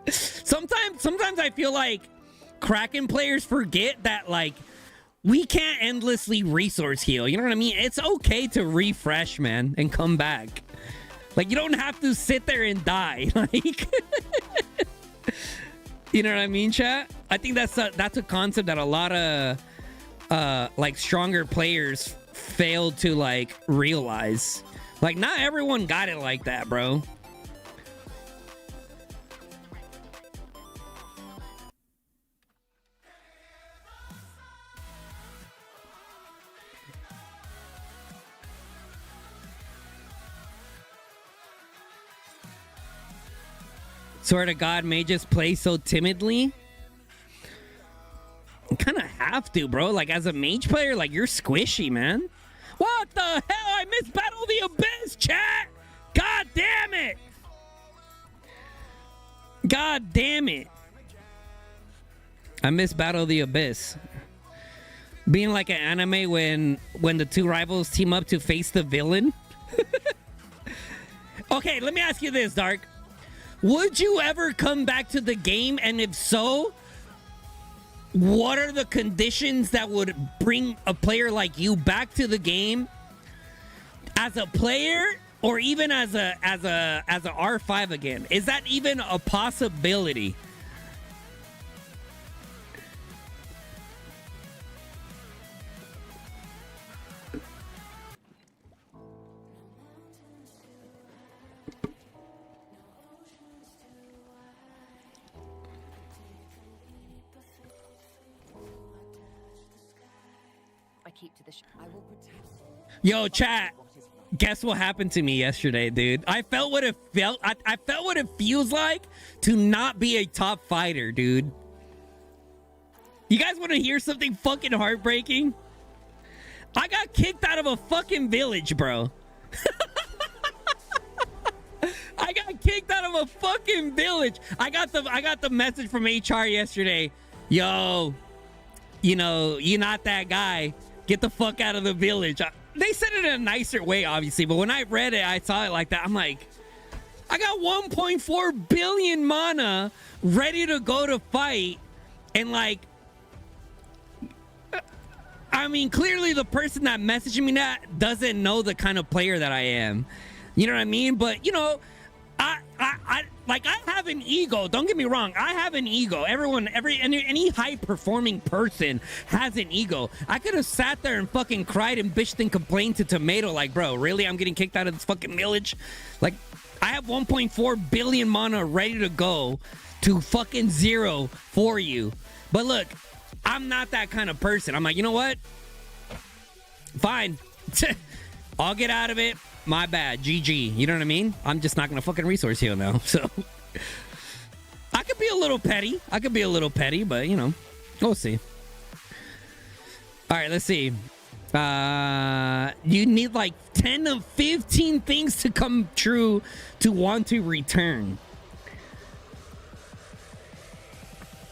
Sometimes I feel like Kraken players forget that, like, we can't endlessly resource heal. You know what I mean? It's okay to refresh, man, and come back. Like, you don't have to sit there and die. Like, you know what I mean, chat? I think that's a concept that a lot of like stronger players fail to like realize. Like, not everyone got it like that, bro. Swear to God, may just play so timidly. You kind of have to, bro. Like, as a mage player, like, you're squishy, man. What the hell? I missed Battle the Abyss, chat! God damn it! God damn it. I missed Battle the Abyss. Being like an anime when the two rivals team up to face the villain. Okay, let me ask you this, Dark. Would you ever come back to the game? And if so, what are the conditions that would bring a player like you back to the game as a player or even as a R5 again? Is that even a possibility? Yo, chat. Guess what happened to me yesterday, dude? I felt what it felt. I felt what it feels like to not be a top fighter, dude. You guys want to hear something fucking heartbreaking? I got kicked out of a fucking village, bro. I got kicked out of a fucking village. I got the message from HR yesterday. Yo, you know, you're not that guy. Get the fuck out of the village. They said it in a nicer way, obviously, but when I read it, I saw it like that. I'm like, I got 1.4 billion mana ready to go to fight. And like, I mean, clearly the person that messaged me that doesn't know the kind of player that I am. You know what I mean? But, you know, I have an ego. Don't get me wrong. I have an ego. Any high performing person has an ego. I could have sat there and fucking cried and bitched and complained to Tomato like, bro, really? I'm getting kicked out of this fucking village? Like, I have 1.4 billion mana ready to go to fucking zero for you. But look, I'm not that kind of person. I'm like, you know what? Fine. I'll get out of it. My bad. GG. You know what I mean? I'm just not going to fucking resource heal now. So I could be a little petty. But, you know, we'll see. All right, let's see. You need like 10 of 15 things to come true to want to return.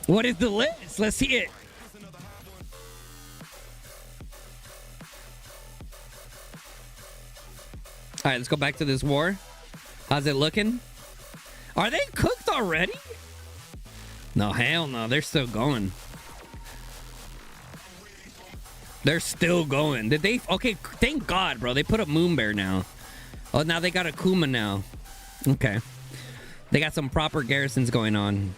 What is the list? Let's see it. All right, let's go back to this war. How's it looking? Are they cooked already? No, hell no. They're still going. They're still going. Did they? Okay, thank God, bro. They put up Moonbear now. Oh, now they got a Kuma now. Okay. They got some proper garrisons going on.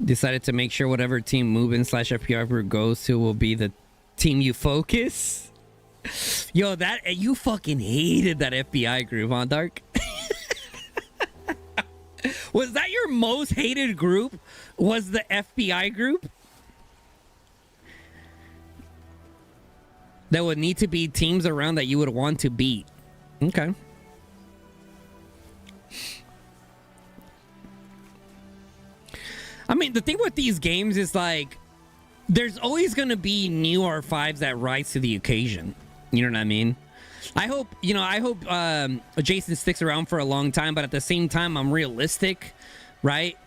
Decided to make sure whatever team move-in/FPR group goes to will be the team you focus. Yo, that you fucking hated that FBI group, huh, Dark? Was that your most hated group? Was the FBI group? There would need to be teams around that you would want to beat. Okay. I mean, the thing with these games is like, there's always going to be new R5s that rise to the occasion. You know what I mean? I hope Jason sticks around for a long time, but at the same time, I'm realistic, right?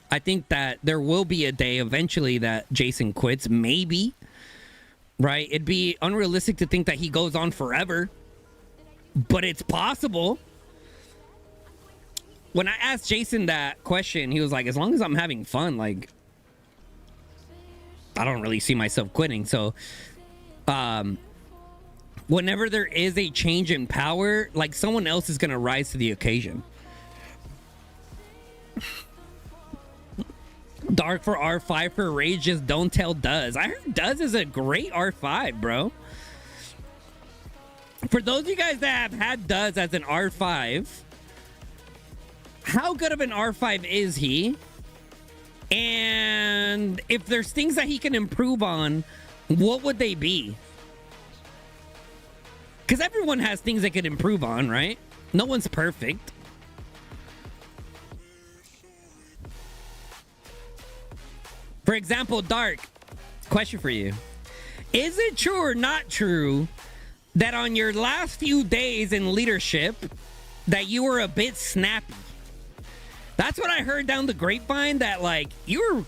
I think that there will be a day eventually that Jason quits, maybe, right? It'd be unrealistic to think that he goes on forever, but it's possible. When I asked Jason that question, he was like, as long as I'm having fun, like, I don't really see myself quitting. So, whenever there is a change in power, like, someone else is going to rise to the occasion. Dark for R5 for Rage, just don't tell Duz. I heard Duz is a great R5, bro. For those of you guys that have had Duz as an R5, how good of an R5 is he? And if there's things that he can improve on, what would they be? Because everyone has things they could improve on, right? No one's perfect. For example, Dark, question for you. Is it true or not true that on your last few days in leadership that you were a bit snappy? That's what I heard down the grapevine, that like you were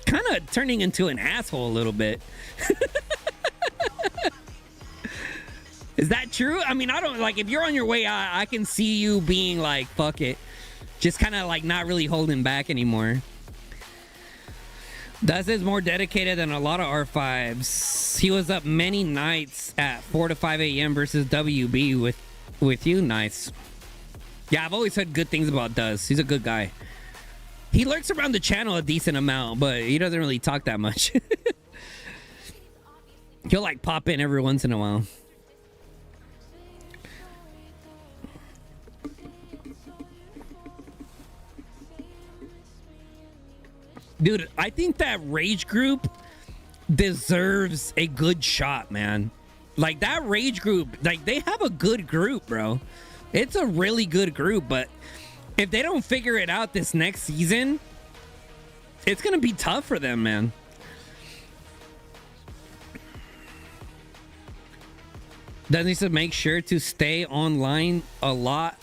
kind of turning into an asshole a little bit. Is that true? I mean, I don't, like, if you're on your way out, I can see you being like, fuck it. Just kind of like not really holding back anymore. Duz is more dedicated than a lot of R5s. He was up many nights at 4 to 5 a.m. versus WB with you. Nice. Yeah, I've always heard good things about Duz. He's a good guy. He lurks around the channel a decent amount, but he doesn't really talk that much. He'll like pop in every once in a while. Dude, I think that Rage group deserves a good shot, man. Like, that Rage group, like, they have a good group, bro. It's a really good group, but if they don't figure it out this next season, it's going to be tough for them, man. Does need to make sure to stay online a lot.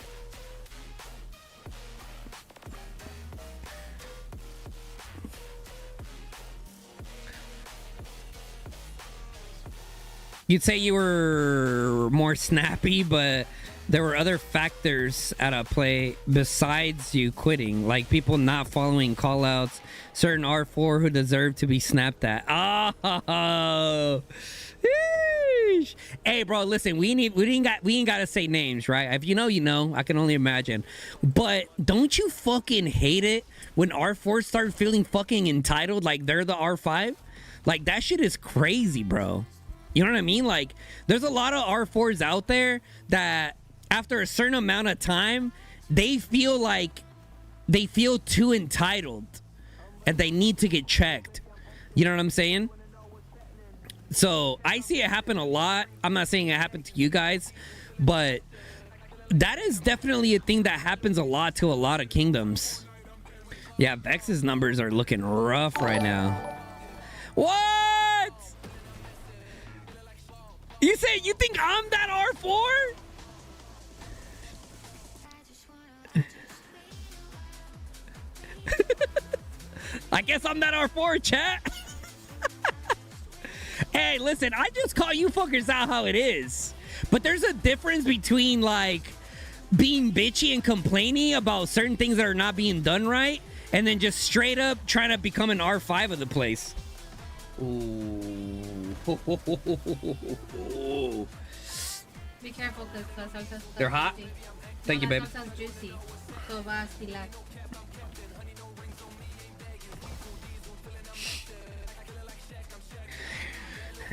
You'd say you were more snappy, but there were other factors at play besides you quitting, like people not following callouts, certain R4 who deserve to be snapped at. Oh, yeesh. Hey, bro, listen, we ain't got to say names, right? If you know, you know. I can only imagine. But don't you fucking hate it when R4s start feeling fucking entitled, like they're the R5? Like, that shit is crazy, bro. You know what I mean? Like, there's a lot of R4s out there that after a certain amount of time, they feel too entitled and they need to get checked. You know what I'm saying? So I see it happen a lot. I'm not saying it happened to you guys, but that is definitely a thing that happens a lot to a lot of kingdoms. Yeah, Vex's numbers are looking rough right now. What? You say you think I'm that R4? I guess I'm that R4, chat. Hey, listen, I just call you fuckers out how it is. But there's a difference between, like, being bitchy and complaining about certain things that are not being done right, and then just straight up trying to become an R5 of the place. Ooh. Be careful because the salsa's They're hot? juicy. Thank you, The babe. salsa's juicy, so va a estilar.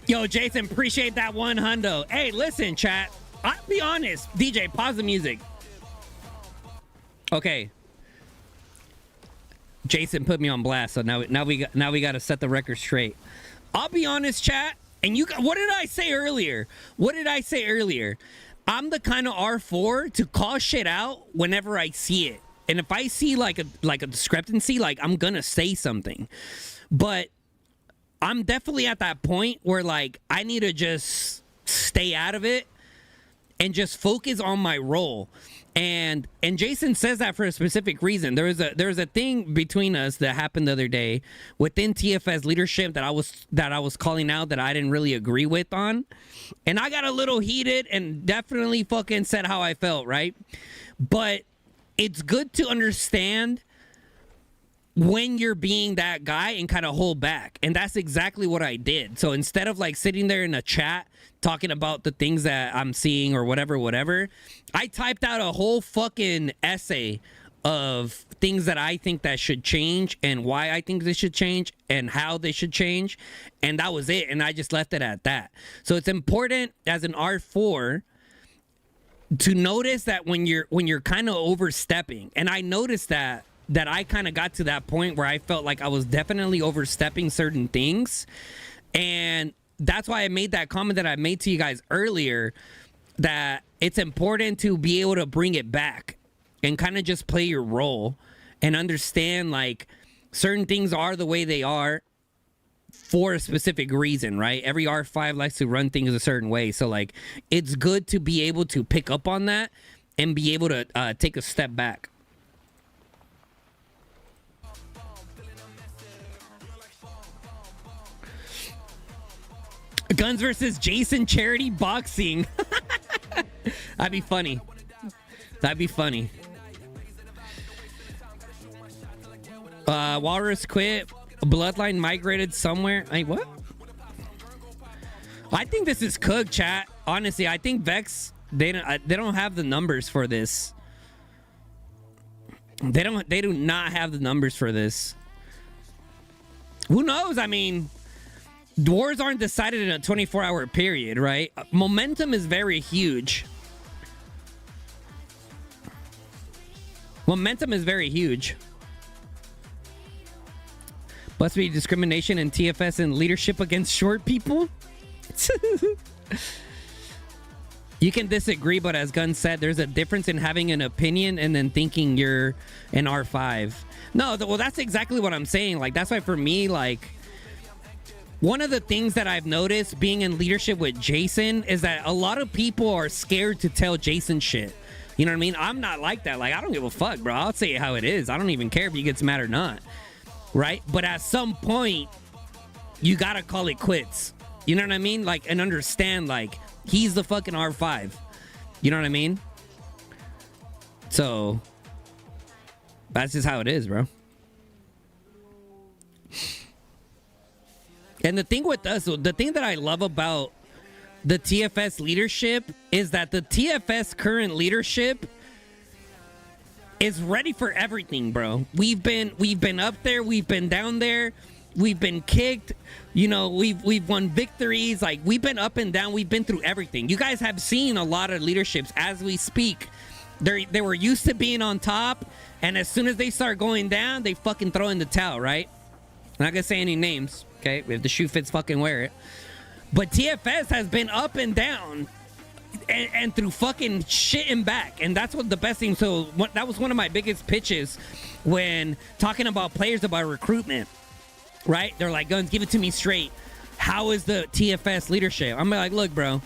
Yo, Jason, appreciate that one hundo. Hey, listen, chat. I'll be honest. DJ, pause the music. Okay. Jason put me on blast, so now we got to set the record straight. I'll be honest, chat. And what did I say earlier? I'm the kind of R4 to call shit out whenever I see it. And if I see like a discrepancy, like I'm gonna say something. But I'm definitely at that point where like I need to just stay out of it and just focus on my role. And Jason says that for a specific reason. There was a thing between us that happened the other day within TFS leadership that I was calling out that I didn't really agree with on. And I got a little heated and definitely fucking said how I felt, right? But it's good to understand when you're being that guy and kind of hold back. And that's exactly what I did. So instead of like sitting there in a chat talking about the things that I'm seeing or whatever, I typed out a whole fucking essay of things that I think that should change and why I think they should change and how they should change. And that was it. And I just left it at that. So it's important as an R4 to notice that when you're kind of overstepping. And I noticed that I kind of got to that point where I felt like I was definitely overstepping certain things. And that's why I made that comment that I made to you guys earlier, that it's important to be able to bring it back and kind of just play your role and understand like certain things are the way they are for a specific reason, right? Every R5 likes to run things a certain way. So like it's good to be able to pick up on that and be able to take a step back. Guns versus Jason charity boxing. That'd be funny. That'd be funny. Walrus quit. Bloodline migrated somewhere. Hey, what? I think this is cooked, chat. Honestly, I think Vex, they don't have the numbers for this. They do not have the numbers for this. Who knows? I mean, wars aren't decided in a 24-hour period, right? Momentum is very huge. Momentum is very huge. Must be discrimination in TFS and leadership against short people. You can disagree, but as Gunn said, there's a difference in having an opinion and then thinking you're an R5. No, well, that's exactly what I'm saying. Like, that's why for me, like, one of the things that I've noticed being in leadership with Jason is that a lot of people are scared to tell Jason shit. You know what I mean? I'm not like that. Like, I don't give a fuck, bro. I'll say it how it is. I don't even care if he gets mad or not. Right? But at some point, you gotta call it quits. You know what I mean? Like, and understand, like, he's the fucking R5. You know what I mean? So, that's just how it is, bro. And the thing with us, the thing that I love about the TFS leadership is that the TFS current leadership is ready for everything, bro. We've been up there, we've been down there, we've been kicked, you know, we've won victories, like we've been up and down, we've been through everything. You guys have seen a lot of leaderships as we speak. They were used to being on top, and as soon as they start going down, they fucking throw in the towel, right? I'm not gonna say any names, okay? If the shoe fits, fucking wear it. But TFS has been up and down and through fucking shit and back. And that's what the best thing. So that was one of my biggest pitches when talking about players about recruitment, right? They're like, Guns, give it to me straight. How is the TFS leadership? I'm like, look, bro,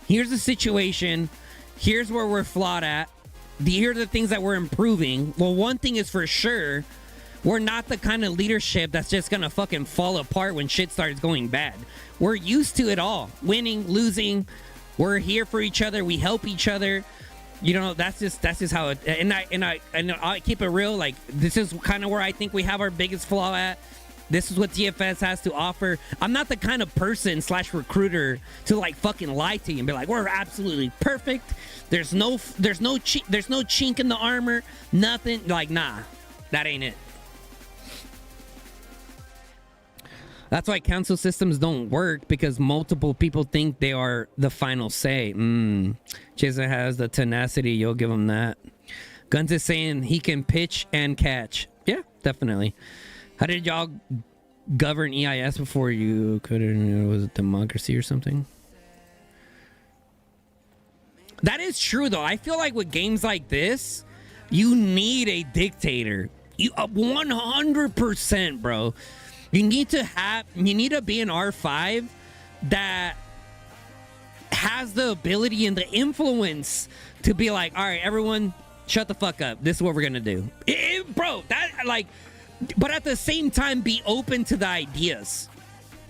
here's the situation. Here's where we're flawed at. Here are the things that we're improving. Well, one thing is for sure, we're not the kind of leadership that's just gonna fucking fall apart when shit starts going bad. We're used to it all. Winning, losing. We're here for each other. We help each other. You know, that's just how it. And I keep it real. Like, this is kind of where I think we have our biggest flaw at. This is what TFS has to offer. I'm not the kind of person / recruiter to like fucking lie to you and be like, we're absolutely perfect. There's no chink in the armor. Nothing. Like, nah, that ain't it. That's why council systems don't work, because multiple people think they are the final say. Jason has the tenacity. You'll give him that. Guns is saying he can pitch and catch. Yeah, definitely. How did y'all govern EIS before you couldn't? Was it democracy or something? That is true, though. I feel like with games like this, You need a dictator. You 100%, bro. You need to be an R5 that has the ability and the influence to be like, all right, everyone, shut the fuck up. This is what we're gonna do, bro. That like, but at the same time, be open to the ideas,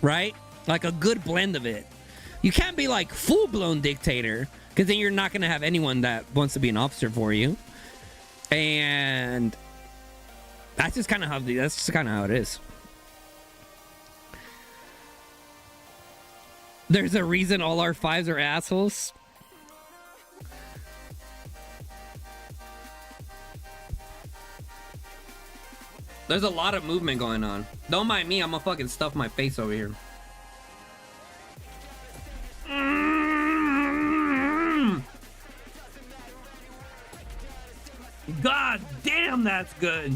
right? Like a good blend of it. You can't be like full-blown dictator, because then you're not gonna have anyone that wants to be an officer for you. And that's just kind of how it is. There's a reason all our fives are assholes. There's a lot of movement going on. Don't mind me, I'm gonna fucking stuff my face over here. God damn, that's good.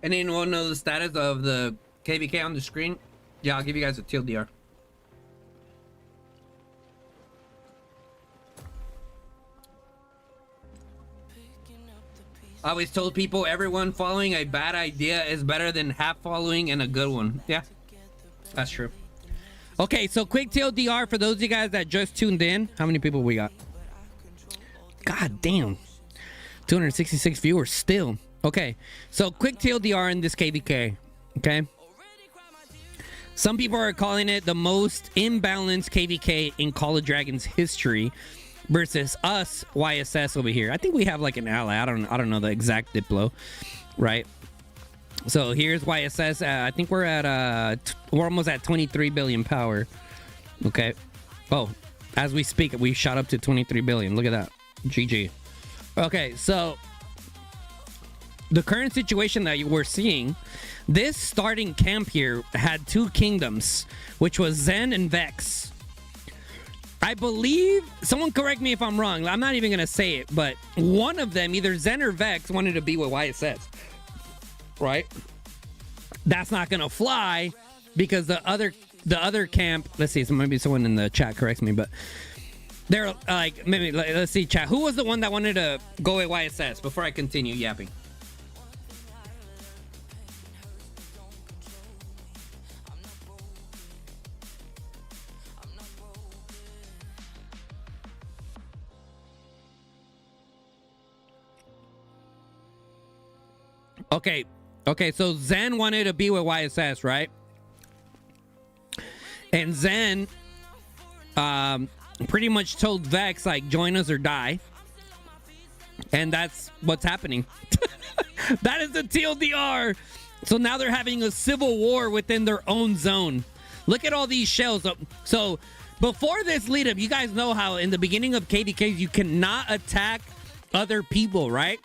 And anyone want to know the status of the KVK on the screen? Yeah, I'll give you guys a TLDR. I always told people everyone following a bad idea is better than half following and a good one. Yeah, that's true. Okay, so quick TLDR for those of you guys that just tuned in. How many people we got? God damn. 266 viewers still. Okay, so quick TLDR in this KVK, okay? Some people are calling it the most imbalanced KVK in Call of Dragons history versus us, YSS over here. I think we have like an ally. I don't know the exact Diplo, right? So here's YSS. I think we're almost at 23 billion power. Okay. Oh, as we speak, we shot up to 23 billion. Look at that. GG. Okay, so the current situation that we're seeing, this starting camp here had two kingdoms, which was Zen and Vex. I believe, someone correct me if I'm wrong, I'm not even gonna say it, but one of them, either Zen or Vex, wanted to be with YSS, right? That's not gonna fly because the other camp, let's see, so maybe someone in the chat corrects me, but they're like, maybe let's see, chat, who was the one that wanted to go with YSS before I continue yapping? Okay, so Zen wanted to be with YSS, right? And Zen pretty much told Vex, like, join us or die. And that's what's happening. That is the TLDR. So now they're having a civil war within their own zone. Look at all these shells. So before this lead up, you guys know how in the beginning of KDKs, you cannot attack other people, right?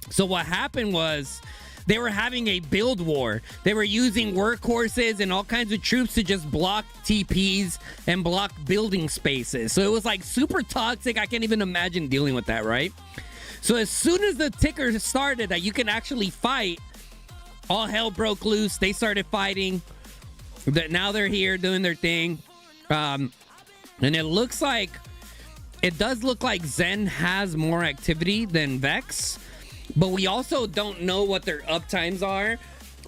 So what happened was they were having a build war. They were using workhorses and all kinds of troops to just block TPs and block building spaces. So it was like super toxic. I can't even imagine dealing with that, right? So as soon as the ticker started that you can actually fight, all hell broke loose. They started fighting. Now they're here doing their thing. And it does look like Zen has more activity than Vex. But we also don't know what their uptimes are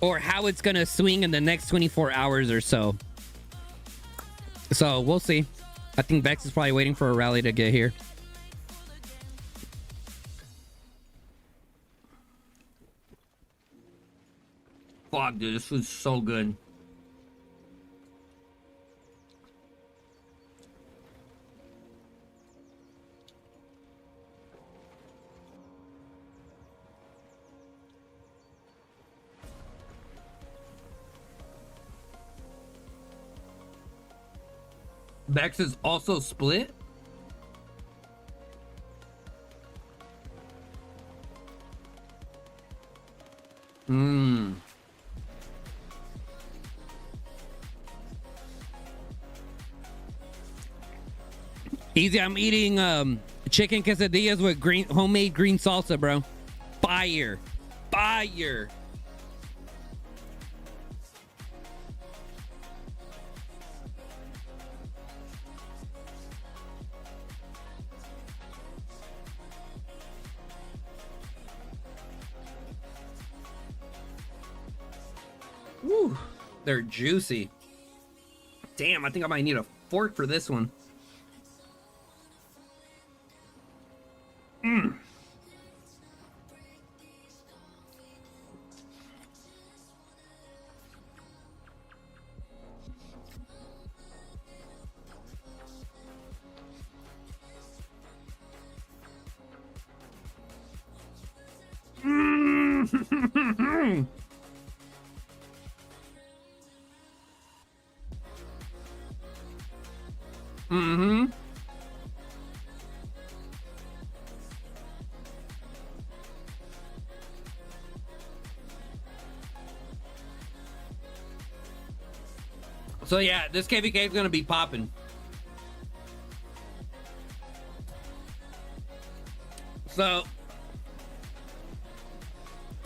or how it's going to swing in the next 24 hours or so. So we'll see. I think Vex is probably waiting for a rally to get here. Fuck, dude, this food's so good. Vex is also split? Mmm. Easy, I'm eating chicken quesadillas with homemade green salsa, bro. Fire. Fire. Woo, they're juicy. Damn, I think I might need a fork for this one. Mmm. Mm. Mm-hmm. So yeah, this KVK is gonna be popping. So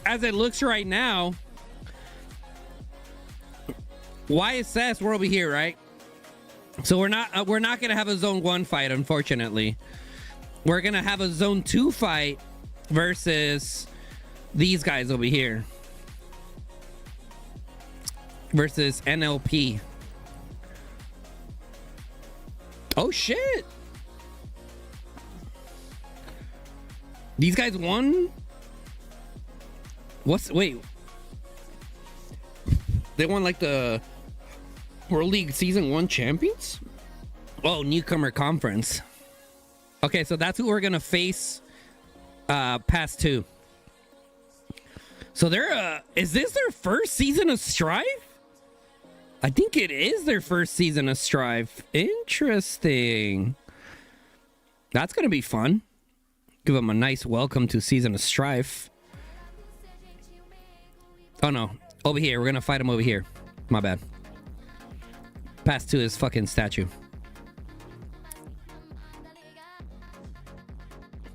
as it looks right now, YSS, we're over here, right? So we're not gonna have a zone 1 fight, unfortunately. We're gonna have a zone 2 fight versus these guys over here, versus NLP. Oh shit, these guys won. Wait, they won like the World League Season 1 champions? Oh, newcomer conference. Okay, so that's who we're gonna face past 2. So they're is this their first season of Strive? I think it is their first season of Strive. Interesting. That's gonna be fun. Give them a nice welcome to season of Strife. Oh no, over here. We're gonna fight them over here. My bad. Pass to his fucking statue.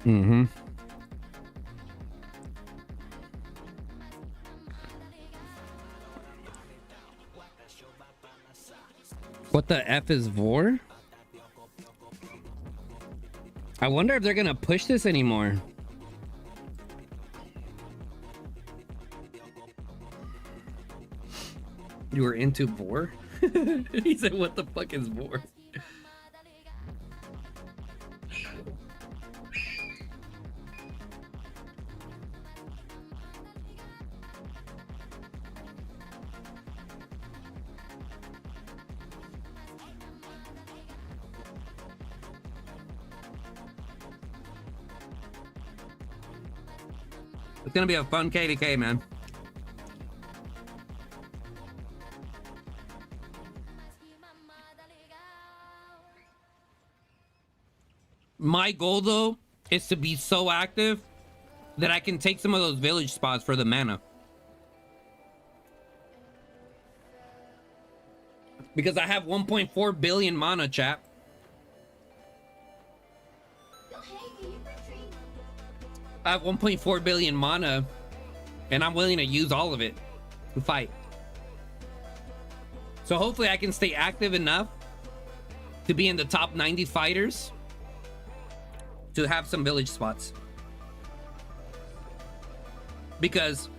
Mm-hmm. What the F is Vor? I wonder if they're gonna push this anymore. You were into Vor? He said, what the fuck is Vor? It's gonna be a fun KVK, man. My goal, though, is to be so active that I can take some of those village spots for the mana. Because I have 1.4 billion mana, chat. I have 1.4 billion mana, and I'm willing to use all of it to fight. So hopefully I can stay active enough to be in the top 90 fighters to have some village spots. Because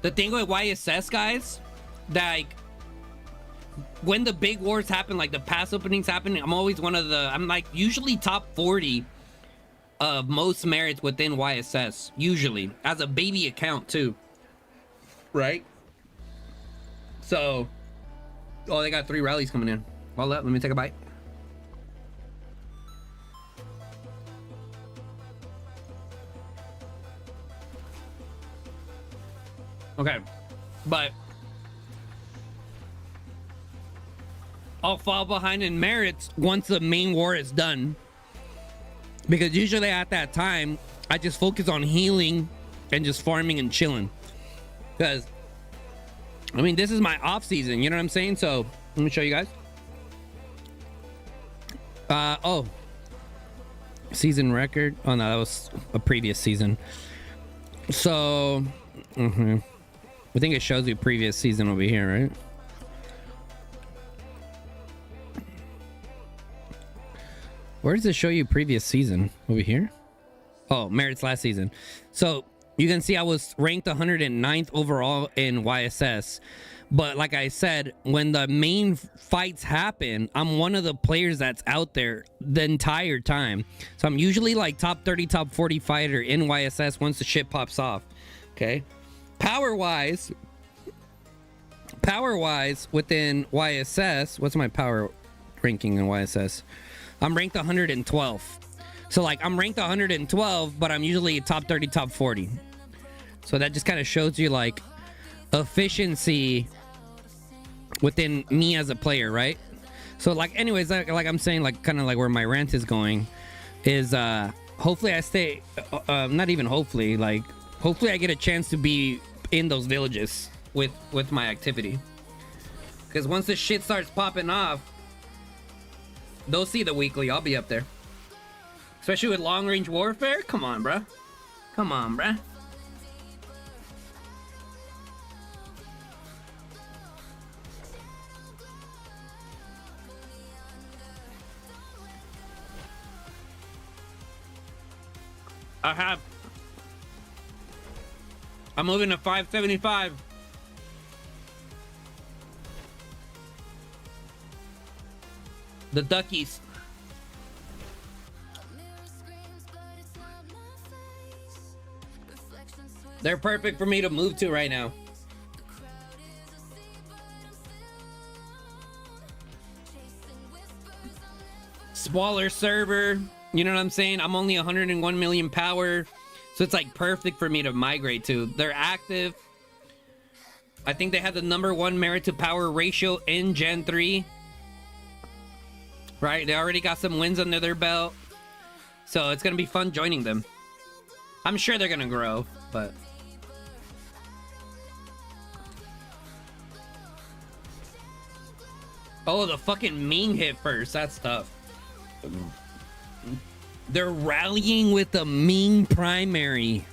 the thing with YSS, guys, that like when the big wars happen, like the pass openings happen, I'm always I'm like usually top 40 of most merits within YSS, usually as a baby account too, right? So, oh, they got 3 rallies coming in. Hold up, let me take a bite. Okay, but I'll fall behind in merits once the main war is done, because usually at that time I just focus on healing and just farming and chilling. Because, I mean, this is my off season. You know what I'm saying? So let me show you guys. Oh, season record. Oh no, that was a previous season. So, I think it shows you previous season over here, right? Where does it show you previous season? Over here? Oh, merits last season. So you can see I was ranked 109th overall in YSS. But like I said, when the main fights happen, I'm one of the players that's out there the entire time. So I'm usually like top 30, top 40 fighter in YSS once the shit pops off. Okay. Power-wise, within YSS, what's my power ranking in YSS? I'm ranked 112. So like I'm ranked 112, but I'm usually top 30, top 40. So that just kind of shows you like efficiency within me as a player, right? So like anyways, like I'm saying, like kind of like where my rant is going is hopefully I stay not even hopefully, like hopefully I get a chance to be in those villages with my activity, because once the shit starts popping off, they'll see the weekly. I'll be up there, especially with long range warfare. Come on, bruh. Come on, bruh. I'm moving to 575. The duckies. They're perfect for me to move to right now. Smaller server, you know what I'm saying? I'm only 101 million power, so it's like perfect for me to migrate to. They're active. I think they have the #1 merit to power ratio in Gen 3. Right? They already got some wins under their belt, so it's gonna be fun joining them. I'm sure they're gonna grow, but oh, the fucking Ming hit first. That's tough. They're rallying with the Ming primary.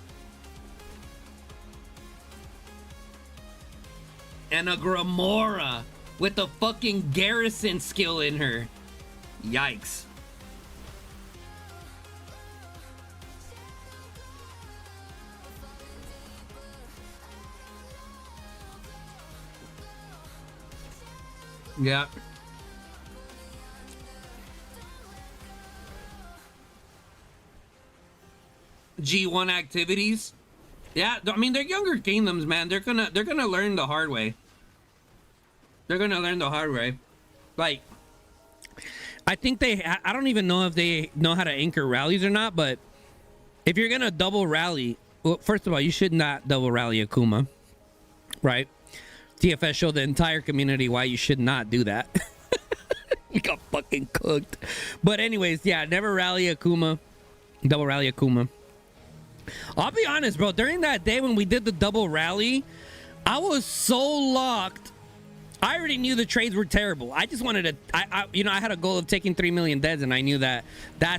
And a Gramora with the fucking garrison skill in her. Yikes. Yeah. G1 activities. Yeah, I mean, they're younger kingdoms, man. They're gonna learn the hard way. They're gonna learn the hard way. Like, I think I don't even know if they know how to anchor rallies or not, but if you're gonna double rally, well, first of all, you should not double rally Akuma, right? TFS showed the entire community why you should not do that. We got fucking cooked. But anyways, yeah, never rally Akuma. Double rally Akuma. I'll be honest, bro. During that day when we did the double rally, I was so locked. I already knew the trades were terrible. I just wanted to, I had a goal of taking 3 million deads, and I knew that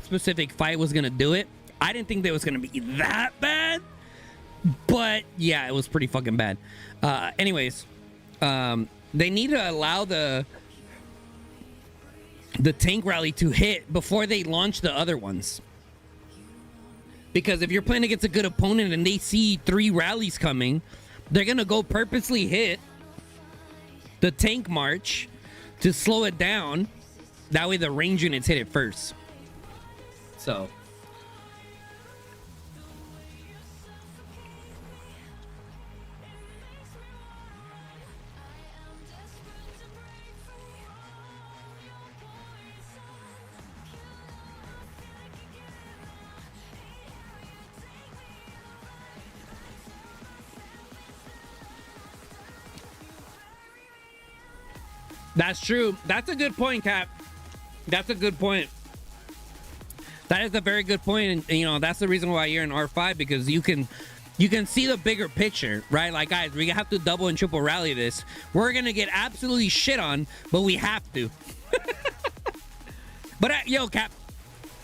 specific fight was gonna do it. I didn't think that it was gonna be that bad, but yeah, it was pretty fucking bad. Anyways, they need to allow the tank rally to hit before they launch the other ones. Because if you're playing against a good opponent and they see 3 rallies coming, they're gonna go purposely hit the tank march to slow it down. That way the range units hit it first. So that's true. That's a good point, Cap. That's a good point. That is a very good point, and you know that's the reason why you're in R5, because you can you can see the bigger picture, right? Like, guys, we have to double and triple rally this. We're gonna get absolutely shit on, but we have to. But yo, Cap,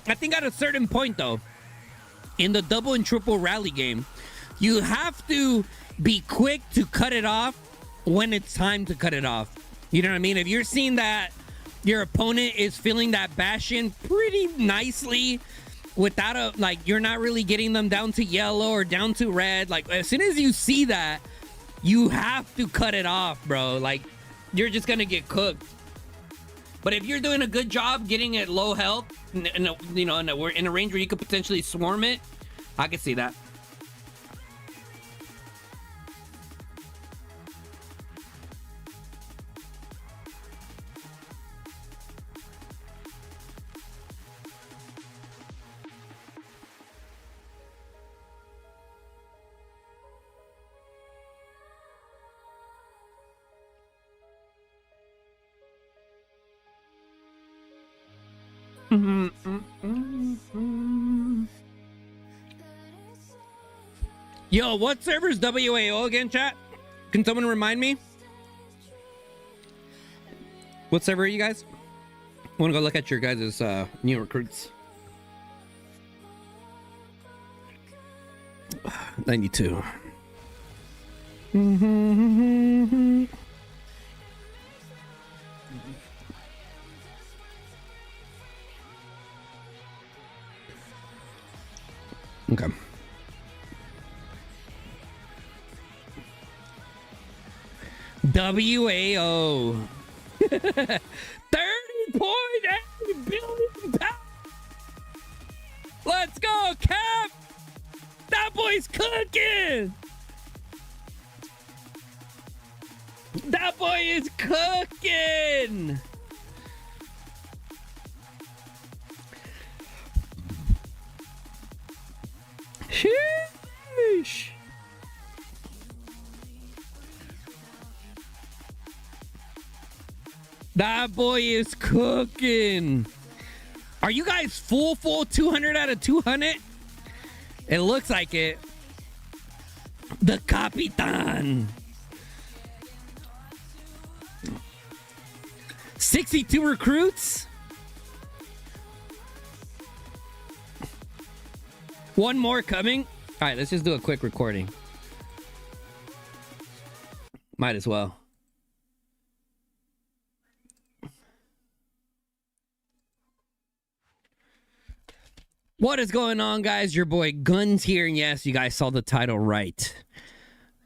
I think at a certain point though, in the double and triple rally game, you have to be quick to cut it off when it's time to cut it off. You know what I mean? If you're seeing that your opponent is feeling that bastion pretty nicely without a, like, you're not really getting them down to yellow or down to red, like, as soon as you see that, you have to cut it off, bro. Like, you're just gonna get cooked. But if you're doing a good job getting it low health, in a range where you could potentially swarm it, I could see that. Yo, what server's WAO again, chat? Can someone remind me? What server are you guys? I want to go look at your guys' new recruits. 92. Okay. WAO. 30.8 billion pounds. Let's go, Cap. That boy's cooking. That boy is cooking. Sheesh. That boy is cooking. Are you guys full 200 out of 200? It looks like it. The Capitan. 62 recruits. One more coming. All right, let's just do a quick recording. Might as well. What is going on, guys? Your boy Guns here, and yes, you guys saw the title right.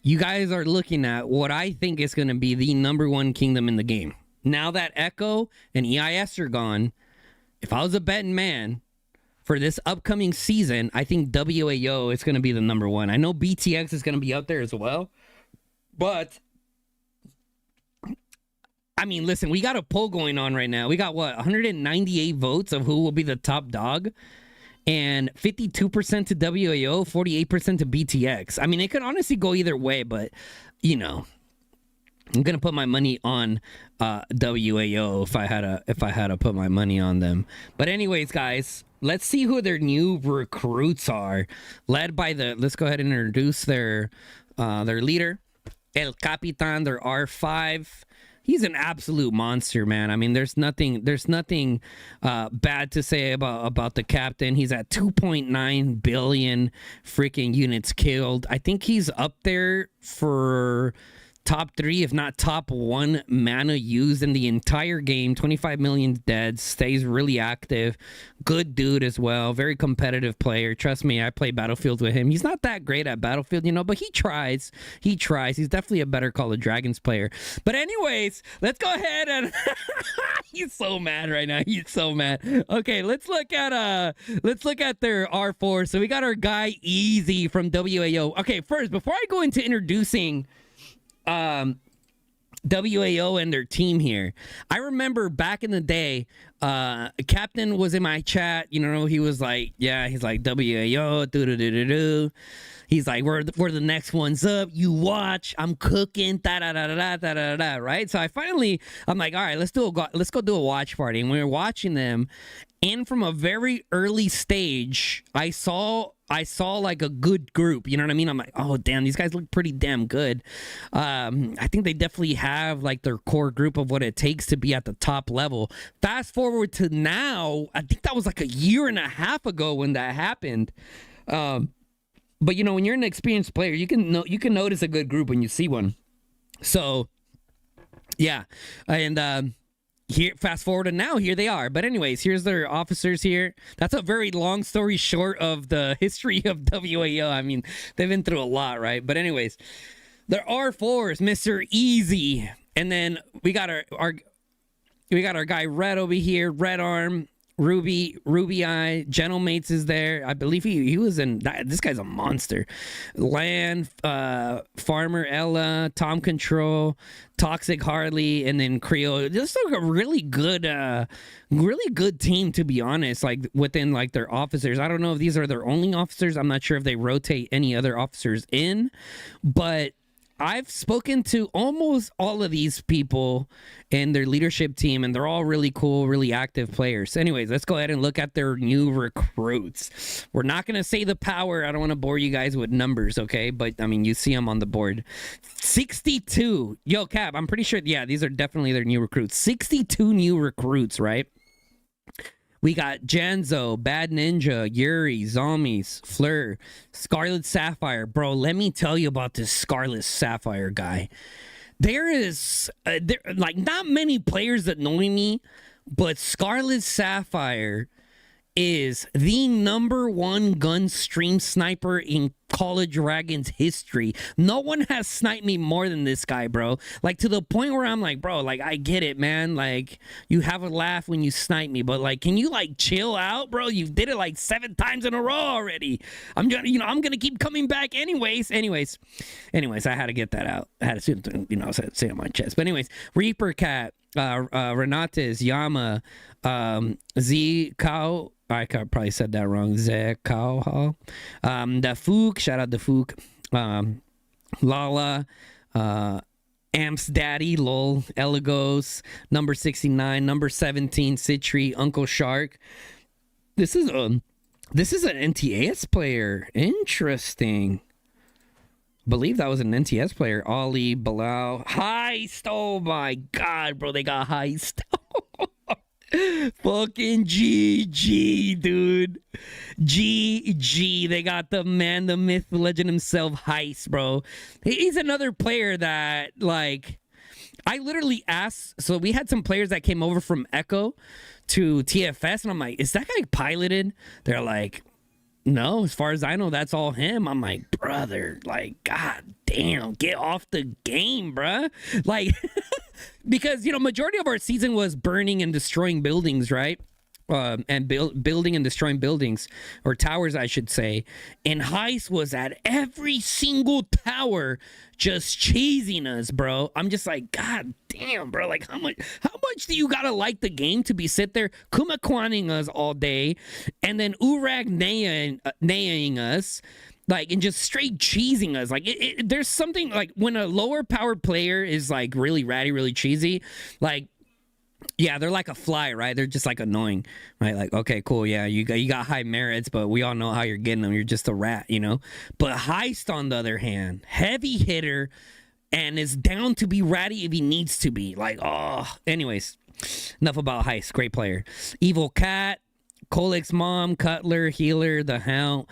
You guys are looking at what I think is going to be the #1 kingdom in the game. Now that Echo and EIS are gone, if I was a betting man for this upcoming season, I think WAO is going to be the #1. I know BTX is going to be out there as well, but I mean, listen, we got a poll going on right now. We got what, 198 votes of who will be the top dog, and 52% to WAO, 48% to BTX. I mean, it could honestly go either way, but you know, I'm gonna put my money on WAO if I had to put my money on them. But anyways, guys, let's see who their new recruits are. Led by let's go ahead and introduce their leader, El Capitan, their R5. He's an absolute monster, man. I mean, there's nothing bad to say about the captain. He's at 2.9 billion freaking units killed. I think he's up there for top 3, if not top 1 mana used in the entire game. 25 million dead, stays really active. Good dude as well. Very competitive player. Trust me, I play Battlefield with him. He's not that great at Battlefield, you know, but he tries. He tries. He's definitely a better Call of Dragons player. But anyways, let's go ahead and he's so mad right now. He's so mad. Okay, let's look at their R4. So we got our guy Easy from WAO. Okay, first, before I go into introducing WAO and their team here, I remember back in the day, Captain was in my chat. You know, he was like, yeah, he's like, WAO, do. He's like, we're the next ones up. You watch, I'm cooking, da-da-da-da-da-da-da, right? So I'm like, all right, let's go do a watch party. And we were watching them, And from a very early stage, I saw like a good group. You know what I mean? I'm like, oh damn, these guys look pretty damn good. I think they definitely have like their core group of what it takes to be at the top level. Fast forward to now, I think that was like a year and a half ago when that happened. But you know, when you're an experienced player, you can notice a good group when you see one. So yeah, and here, fast forward to now, here they are. But anyways, here's their officers here. That's a very long story short of the history of WAO. I mean, they've been through a lot, right? But anyways, there are R4s, Mr. Easy, and then we got our guy Red over here, Red Arm, Ruby Eye, Gentlemates is there. I believe he was in. This guy's a monster. Land, Farmer Ella, Tom Control, Toxic Harley, and then Creole. This is like a really good team, to be honest. Like within like their officers. I don't know if these are their only officers. I'm not sure if they rotate any other officers in, but I've spoken to almost all of these people and their leadership team, and they're all really cool, really active players. Anyways, let's go ahead and look at their new recruits. We're not going to say the power. I don't want to bore you guys with numbers, okay? But, I mean, you see them on the board. 62. Yo, Cap, I'm pretty sure, yeah, these are definitely their new recruits. 62 new recruits, right? We got Janzo, Bad Ninja, Yuri, Zombies, Fleur, Scarlet Sapphire. Bro, let me tell you about this Scarlet Sapphire guy. There is, like, not many players that know me, but Scarlet Sapphire is the #1 gun stream sniper in College Dragons history. No one has sniped me more than this guy, bro. Like, to the point where I'm like, bro, like, I get it, man. Like, you have a laugh when you snipe me, but like, can you like chill out, bro? You did it like 7 times in a row already. I'm gonna keep coming back anyways. Anyways, I had to get that out. I had to, say it on my chest. But anyways, Reaper Cat, Renates, Yama, Z Cow. I probably said that wrong. Zekau. The Fook. Shout out to Fook. Lala. Amps Daddy. Lol. Eligos. Number 69. Number 17. Citri. Uncle Shark. This is an NTS player. Interesting. Believe that was an NTS player. Ollie. Bilal. Heist. Oh my god, bro. They got Heist. Fucking GG, dude. GG. They got the man, the myth, the legend himself, Heist, bro. He's another player that, like, I literally asked. So we had some players that came over from Echo to TFS, and I'm like, is that guy piloted? They're like, no, as far as I know, that's all him. I'm like, brother, like, god damn, get off the game, bruh. Like, because, majority of our season was burning and destroying buildings, right? And building and destroying buildings, or towers, I should say. And Heist was at every single tower just chasing us, bro. I'm just like, god damn, bro. Like, how much do you gotta like the game to be sit there kumakwaning us all day, and then Urag naying us, like, and just straight cheesing us? Like, there's something, like, when a lower power player is like really ratty, really cheesy, like, yeah, they're like a fly, right? They're just like annoying, right? Like, okay, cool, yeah, you got high merits, but we all know how you're getting them. You're just a rat, But Heist, on the other hand, heavy hitter, and is down to be ratty if he needs to be. Like, oh, anyways, enough about Heist. Great player. Evil Cat, Colex Mom, Cutler, Healer, the Hound,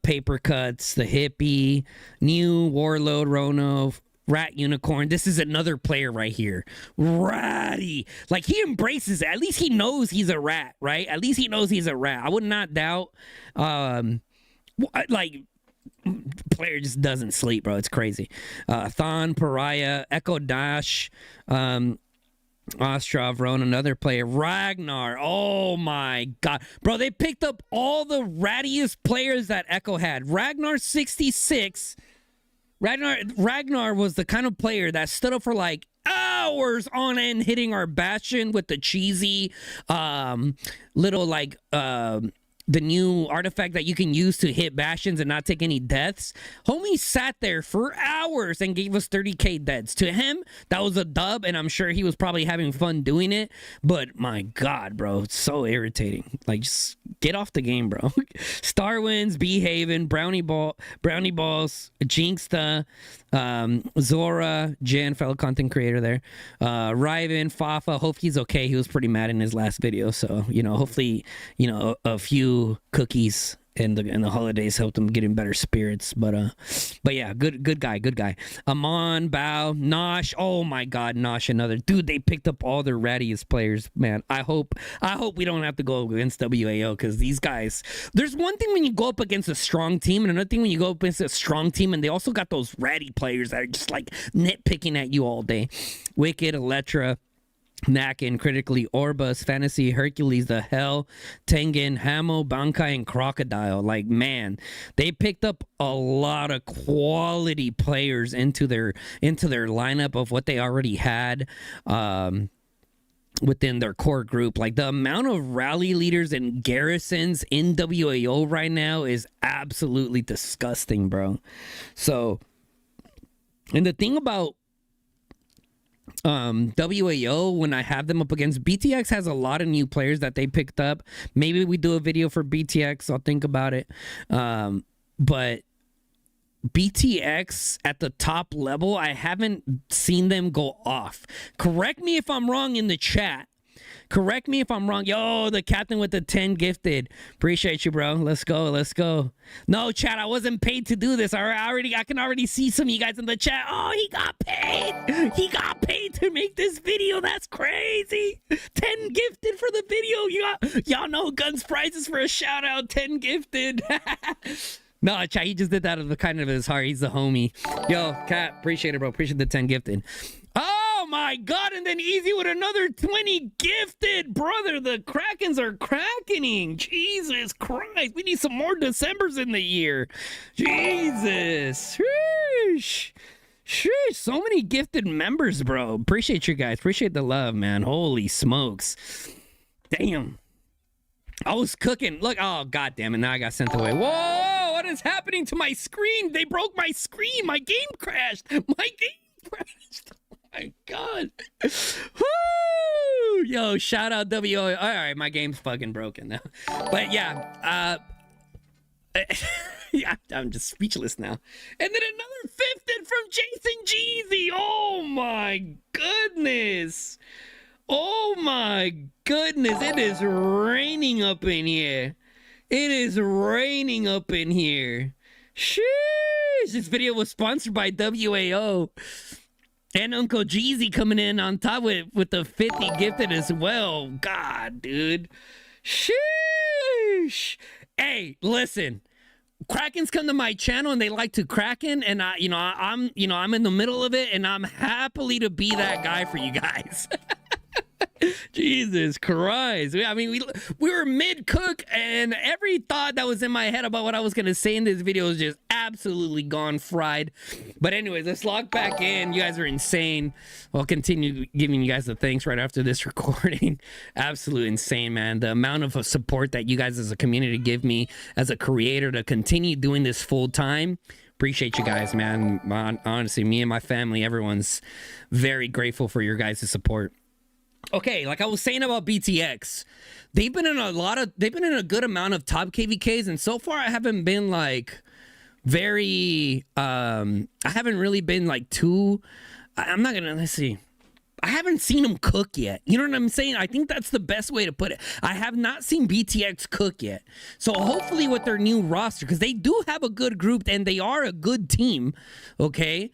Paper Cuts, the Hippie, New Warlord, Rono, Rat Unicorn. This is another player right here. Ratty. Like, he embraces it. At least he knows he's a rat, right? At least he knows he's a rat. I would not doubt. Like, player just doesn't sleep, bro. It's crazy. Thon, Pariah, Echo Dash, Ostrov, Roan, another player. Ragnar. Oh my god. Bro, they picked up all the rattiest players that Echo had. Ragnar 66. Ragnar was the kind of player that stood up for like hours on end, hitting our bastion with the cheesy little like the new artifact that you can use to hit bastions and not take any deaths. Homie sat there for hours and gave us 30k deaths. To him, that was a dub, and I'm sure he was probably having fun doing it. But my God, bro, it's so irritating. Like, just get off the game, bro. Star Winds, Behaven, Brownie Balls, Jinxta, Zora, Jen, fellow content creator there, Ryven, Fafa. Hope he's okay. He was pretty mad in his last video, so hopefully a few cookies and the holidays helped him get in better spirits. But yeah, good guy. Amon, Bao, Nosh. Oh my God, Nosh, another dude. They picked up all their rattiest players, man. I hope we don't have to go against WAO, because these guys. There's one thing when you go up against a strong team, and another thing when you go up against a strong team, and they also got those ratty players that are just like nitpicking at you all day. Wicked, Electra, Nakin, Critically, Orbus, Fantasy, Hercules, The Hell, Tengen, Hamo, Bankai, and Crocodile. Like, man, they picked up a lot of quality players into their lineup of what they already had within their core group. Like, the amount of rally leaders and garrisons in WAO right now is absolutely disgusting, bro. So, and the thing about WAO, when I have them up against BTX, has a lot of new players that they picked up. Maybe we do a video for BTX. I'll think about it. But BTX at the top level, I haven't seen them go off. Correct me if I'm wrong in the chat. Correct me if I'm wrong. Yo, the captain with the 10 gifted. Appreciate you, bro. Let's go. No, chat, I wasn't paid to do this. I can already see some of you guys in the chat. Oh, he got paid. He got paid to make this video. That's crazy. 10 gifted for the video. Y'all know Guns prizes for a shout out. 10 gifted. No, chat, he just did that out of the kind of his heart. He's the homie. Yo, Cat, appreciate it, bro. Appreciate the 10 gifted. Oh my God, and then Easy with another 20 gifted. Brother, the Krakens are crackening. Jesus Christ. We need some more Decembers in the year. Jesus. Sheesh. So many gifted members, bro. Appreciate you guys. Appreciate the love, man. Holy smokes. Damn. I was cooking. Look, oh, God damn it. Now I got sent away. Whoa, what is happening to my screen? They broke my screen. My game crashed. My God. Woo! Yo, shout out WO. All right, my game's fucking broken now. But yeah, yeah, I'm just speechless now. And then another fifth from Jason Jeezy. Oh my goodness. Oh my goodness. It is raining up in here. It is raining up in here. Sheesh. This video was sponsored by WAO. And Uncle Jeezy coming in on top with the 50 gifted as well. God, dude. Sheesh. Hey, listen. Krakens come to my channel and they like to Kraken, and I'm in the middle of it, and I'm happily to be that guy for you guys. Jesus Christ. I mean, we were mid-cook, and every thought that was in my head about what I was going to say in this video was just absolutely gone fried. But anyways, let's log back in. You guys are insane. I'll continue giving you guys the thanks right after this recording. Absolutely insane, man. The amount of support that you guys as a community give me as a creator to continue doing this full time. Appreciate you guys, man. Honestly, me and my family, everyone's very grateful for your guys' support. Okay, like I was saying about BTX, they've been in a good amount of top KVKs, and so far I haven't been like very I haven't really been like too let's see. I haven't seen them cook yet. You know what I'm saying? I think that's the best way to put it. I have not seen BTX cook yet. So hopefully with their new roster, because they do have a good group and they are a good team, okay?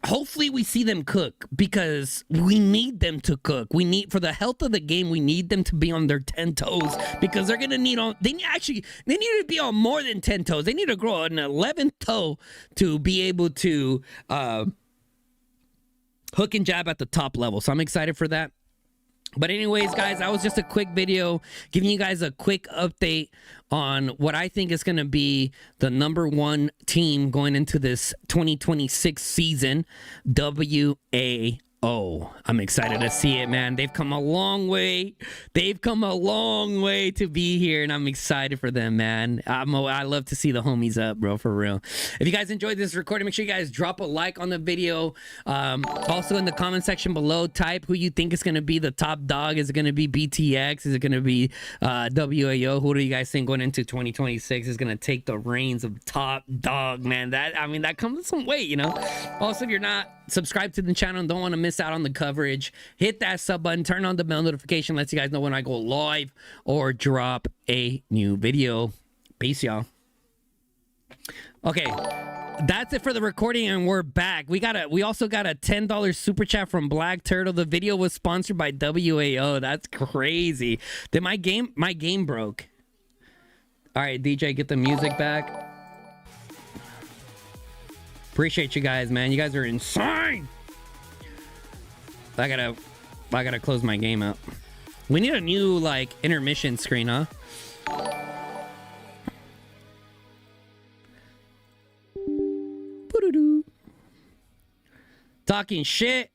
Hopefully we see them cook, because we need them to cook. We need, for the health of the game, we need them to be on their 10 toes, because they're gonna need they need to be on more than 10 toes. They need to grow an 11th toe to be able to hook and jab at the top level. So I'm excited for that. But anyways, guys, that was just a quick video giving you guys a quick update on what I think is going to be the #1 team going into this 2026 season, WAO. Oh, I'm excited to see it, man. They've come a long way. They've come a long way to be here, and I'm excited for them, man. I love to see the homies up, bro, for real. If you guys enjoyed this recording, make sure you guys drop a like on the video. Also, in the comment section below, type who you think is going to be the top dog. Is it going to be BTX? Is it going to be WAO? Who do you guys think going into 2026 is going to take the reins of top dog, man? That comes with some weight, you know? Also, if you're not subscribed to the channel and don't want to miss out on the coverage, hit that sub button, turn on the bell notification, lets you guys know when I go live or drop a new video. Peace, y'all. Okay, that's it for the recording, and we're back. We also got a $10 super chat from Black Turtle. The video was sponsored by WAO. That's crazy. Then my game broke. All right, DJ, get the music back. Appreciate you guys, man. You guys are insane. I gotta close my game out. We need a new like intermission screen, huh? Talking shit.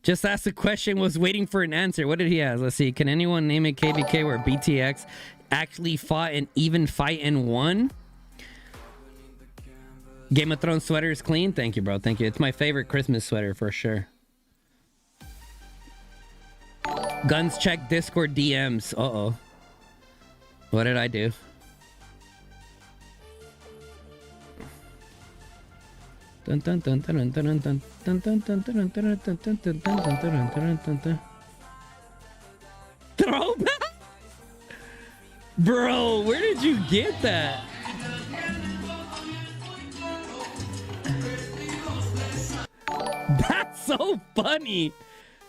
Just asked a question, was waiting for an answer. What did he ask? Let's see. Can anyone name a KVK where BTX actually fought an even fight and won? Game of Thrones sweater is clean. Thank you, bro. Thank you. It's my favorite Christmas sweater for sure. Guns check Discord DMs. Uh-oh. What did I do? Dun dun dun dun dun dun dun dun dun dun dun dun dun dun dun dun dun dun. Throwback? Bro, where did you get that? That's so funny.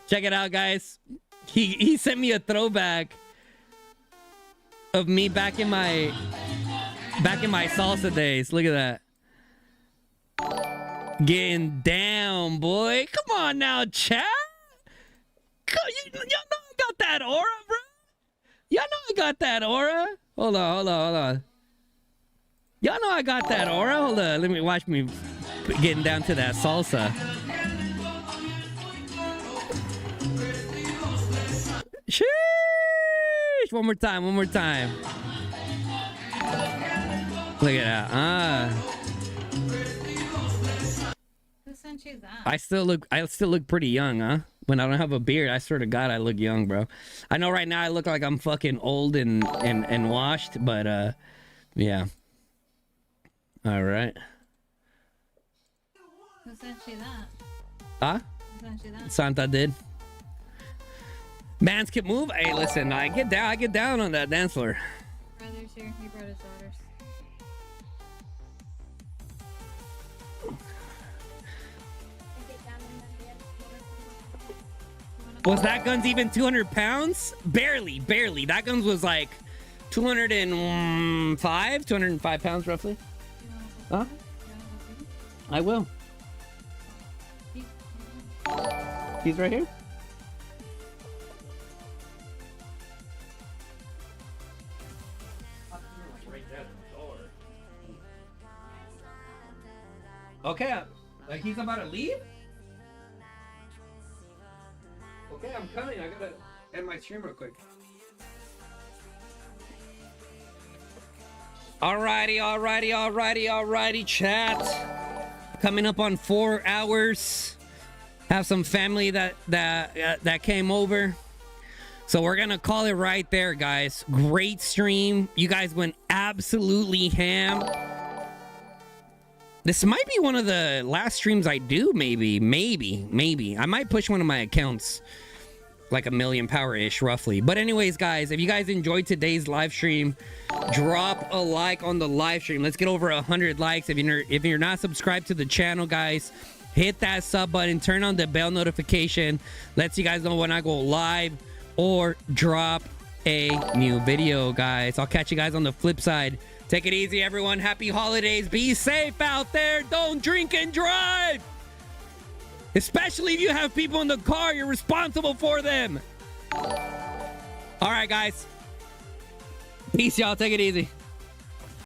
Check it out, guys. He sent me a throwback of me back in my salsa days. Look at that. Getting down, boy. Come on now, chat. Y'all know I got that aura, bro. Y'all know I got that aura. Hold on. Y'all know I got that aura. Hold on. Let me watch me getting down to that salsa. Sheesh! One more time. Look at that. Who sent you that? I still look pretty young, huh? When I don't have a beard, I swear to God, I look young, bro. I know right now I look like I'm fucking old and washed, but yeah. All right. Who sent you that? Huh? Who sent you that? Santa did. Mans can move. Hey, listen, I get down on that dance floor. Brother's here. He brought his daughters. Was that gun's even 200 pounds? Barely. That gun's was like 205 pounds roughly. Huh? I will. He's right here. Okay, like he's about to leave? Okay, I'm coming. I gotta end my stream real quick. Alrighty, chat. Coming up on 4 hours. Have some family that came over. So we're gonna call it right there, guys. Great stream. You guys went absolutely ham. This might be one of the last streams I do, maybe. I might push one of my accounts like 1 million power-ish, roughly. But anyways, guys, if you guys enjoyed today's live stream, drop a like on the live stream. Let's get over 100 likes. If you're not subscribed to the channel, guys, hit that sub button, turn on the bell notification. Lets you guys know when I go live or drop a new video, guys. I'll catch you guys on the flip side. Take it easy, everyone. Happy holidays. Be safe out there. Don't drink and drive. Especially if you have people in the car, you're responsible for them. All right, guys. Peace, y'all. Take it easy.